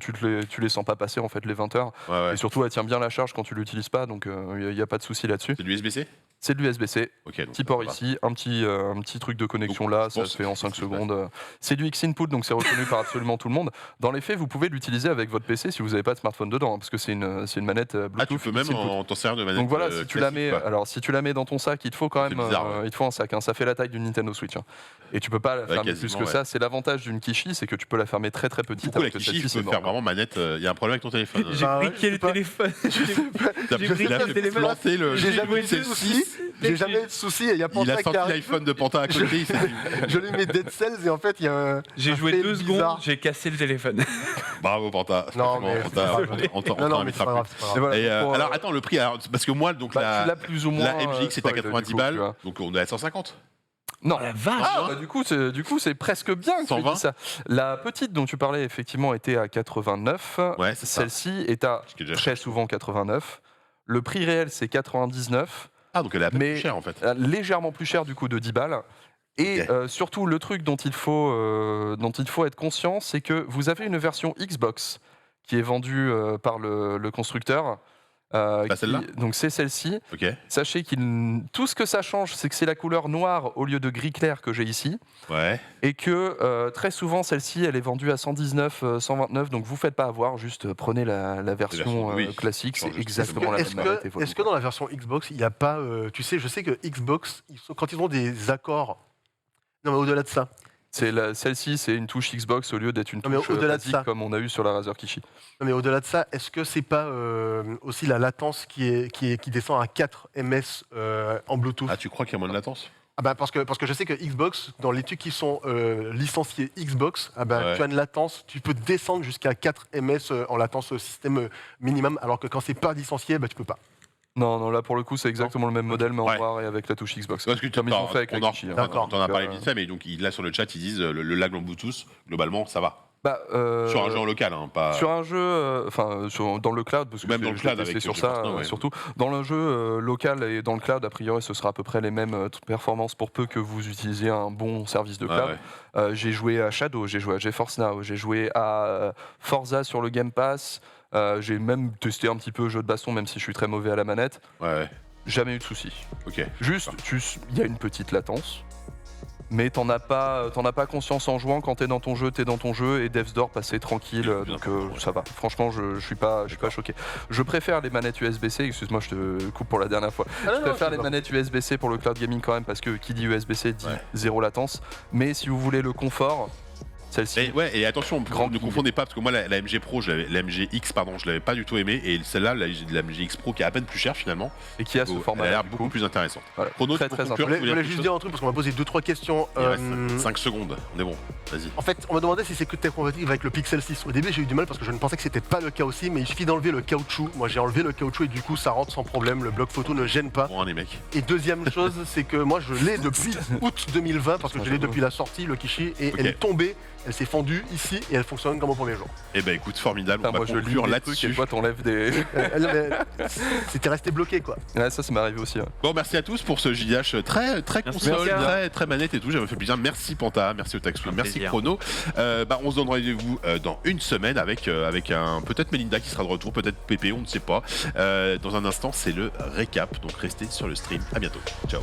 les sens pas passer en fait les 20 heures. Ouais, ouais. Et surtout, elle tient bien la charge quand tu l'utilises pas, donc il n'y a pas de souci là-dessus. C'est de l'USB-C? C'est de l'USB-C. Ok, donc Petit port ça va. ici, un petit truc de connexion là, ça se fait en 5 secondes. C'est du X-Input, donc c'est reconnu par absolument tout le monde. Dans les faits, vous pouvez l'utiliser avec votre PC si vous n'avez pas de smartphone dedans, hein, parce que c'est une manette Bluetooth. Ah, tu peux même X-Input. t'en servir de manette. Donc voilà, si tu la mets, classique, alors si tu la mets dans ton sac, il te faut quand C'est même, bizarre, ouais. il te faut un sac. Hein, ça fait la taille d'une Nintendo Switch. Hein. Et tu peux pas la fermer plus quasiment, que ouais. ça. C'est l'avantage d'une Kishi, c'est que tu peux la fermer très très petite. Pourquoi la alors que Kishi, celle-ci, tu c'est peux faire mort. vraiment manette. Il y a un problème avec ton téléphone. J'ai Bah ouais, briqué je le sais pas. téléphone. T'as j'ai plus briqué le fait téléphone. planter le. J'ai jamais eu c'est de le soucis. 6. J'ai jamais eu de soucis. Il y a Il a Panta qui sorti arrive. l'iPhone de Panta à côté. Il s'est dit Je lui mets Dead Cells et en fait, il y a un. J'ai un joué fait 2 secondes, bizarre. j'ai cassé le téléphone. bravo Panta. Non, Franchement, mais on c'est t'a- pas grave. on t'en Non, non, mais invitera c'est pas grave. plus. c'est pas grave. Et voilà, Et, pour, alors attends, le prix, parce que moi, donc bah, la tu l'as plus ou moins. la MGX est à spoil, 90 du coup, balles, tu vois. donc on est à 150. Non. Oh la vache. Ah, bah, du coup, c'est presque bien que tu 120. dis ça. La petite dont tu parlais, effectivement, était à 89. Ouais, c'est ça. Celle-ci est à Ce qui est déjà très souvent 89. Le prix réel, c'est 99. Ah, donc elle est à peine Mais plus chère en fait. Légèrement plus cher, du coup, de 10 balles. Et Ok. surtout, le truc dont il faut être conscient, c'est que vous avez une version Xbox qui est vendue par le constructeur. Celle-là Donc c'est celle-ci. Ok. Sachez tout ce que ça change, c'est que c'est la couleur noire au lieu de gris clair que j'ai ici. Ouais. Et que très souvent, celle-ci, elle est vendue à 119, 129. Donc vous faites pas avoir, juste prenez la version oui. classique. Change C'est juste exactement la même Est-ce manette. et voilà. que dans la version Xbox, il n'y a pas. Tu sais, je sais que Xbox, quand ils ont des accords. Non, mais au-delà de ça. Celle-ci, c'est une touche Xbox au lieu d'être une Non, mais touche au-delà de basique ça. comme on a eu sur la Razer Kishi. Non, mais au-delà de ça, est-ce que c'est pas aussi la latence qui descend à 4 ms en Bluetooth? Ah, tu crois qu'il y a moins de latence? Ah bah parce que je sais que Xbox, dans les trucs qui sont licenciés Xbox, ah bah, Ouais. tu as une latence, tu peux descendre jusqu'à 4 ms en latence système minimum, alors que quand c'est pas licencié, bah, tu peux pas. Non, là pour le coup, c'est exactement le même modèle, mais en Ouais. noir et avec la touche Xbox. Parce que Comme ils ont fait avec la Kishi. Hein. D'accord. On t'en a parlé Donc, vite fait, mais donc là sur le chat, ils disent le lag en Bluetooth, globalement, ça va. Bah, Sur un jeu en local, hein, pas. Sur un jeu, dans le cloud, parce que Même dans le je l'ai cloud testé avec sur le ça, Fortnite, ouais. surtout. Dans le jeu local et dans le cloud, a priori, ce sera à peu près les mêmes performances pour peu que vous utilisiez un bon service de Ouais, cloud. ouais. J'ai joué à Shadow, j'ai joué à GeForce Now, j'ai joué à Forza sur le Game Pass. J'ai même testé un petit peu jeu de baston, même si je suis très mauvais à la manette. Ouais, Jamais eu de soucis. ok. Juste, il y a une petite latence. Mais t'en as pas conscience en jouant. Quand t'es dans ton jeu, et Devs Door passait tranquille, Bien donc sûr, ouais. ça va. Franchement, je suis pas choqué. Je préfère les manettes USB-C. Excuse-moi, je te coupe pour la dernière fois. Je préfère les manettes USB-C pour le cloud gaming quand même parce que qui dit USB-C dit Ouais. zéro latence. Mais si vous voulez le confort, celle-ci. Et, ouais, et attention, Grand ne king. confondez pas, parce que moi, la MG Pro, la MGX, pardon, je l'avais pas du tout aimé, et celle-là, la MGX Pro, qui est à peine plus chère finalement, Et qui a ce elle format. a l'air beaucoup plus intéressante. Voilà. Chrono, Très, pour très conclure, Je tu voulais, veux je voulais dire juste quelque dire un truc parce qu'on m'a posé 2-3 questions. chose Il reste 5 secondes, on est bon, vas-y. En fait, on m'a demandé si c'est que compatible avec le Pixel 6. Au début, j'ai eu du mal parce que je ne pensais que c'était pas le cas aussi, mais il suffit d'enlever le caoutchouc. Moi, j'ai enlevé le caoutchouc et du coup, ça rentre sans problème. Le bloc photo ne gêne pas. Bon, les mecs. Et deuxième chose, c'est que moi, je l'ai depuis août 2020 parce que je l'ai depuis la sortie, le Kishi, et Ok. elle est tombée, elle s'est fendue ici et elle fonctionne comme au premier jour. Eh ben écoute, formidable, Putain, on va moi je lis conclure des trucs et là-dessus. toi t'enlèves des. C'était resté bloqué quoi. Ouais, ça m'est arrivé aussi. Ouais. Bon, merci à tous pour ce JDH très Merci, console, Panta. très manette et tout. Ça me fait plaisir. Merci Panta, merci Otaxu, Un merci plaisir. Chrono. On se donne rendez-vous dans une semaine avec un peut-être Melinda qui sera de retour, peut-être Pépé, on ne sait pas. Dans un instant, c'est le récap. Donc restez sur le stream. À bientôt. Ciao.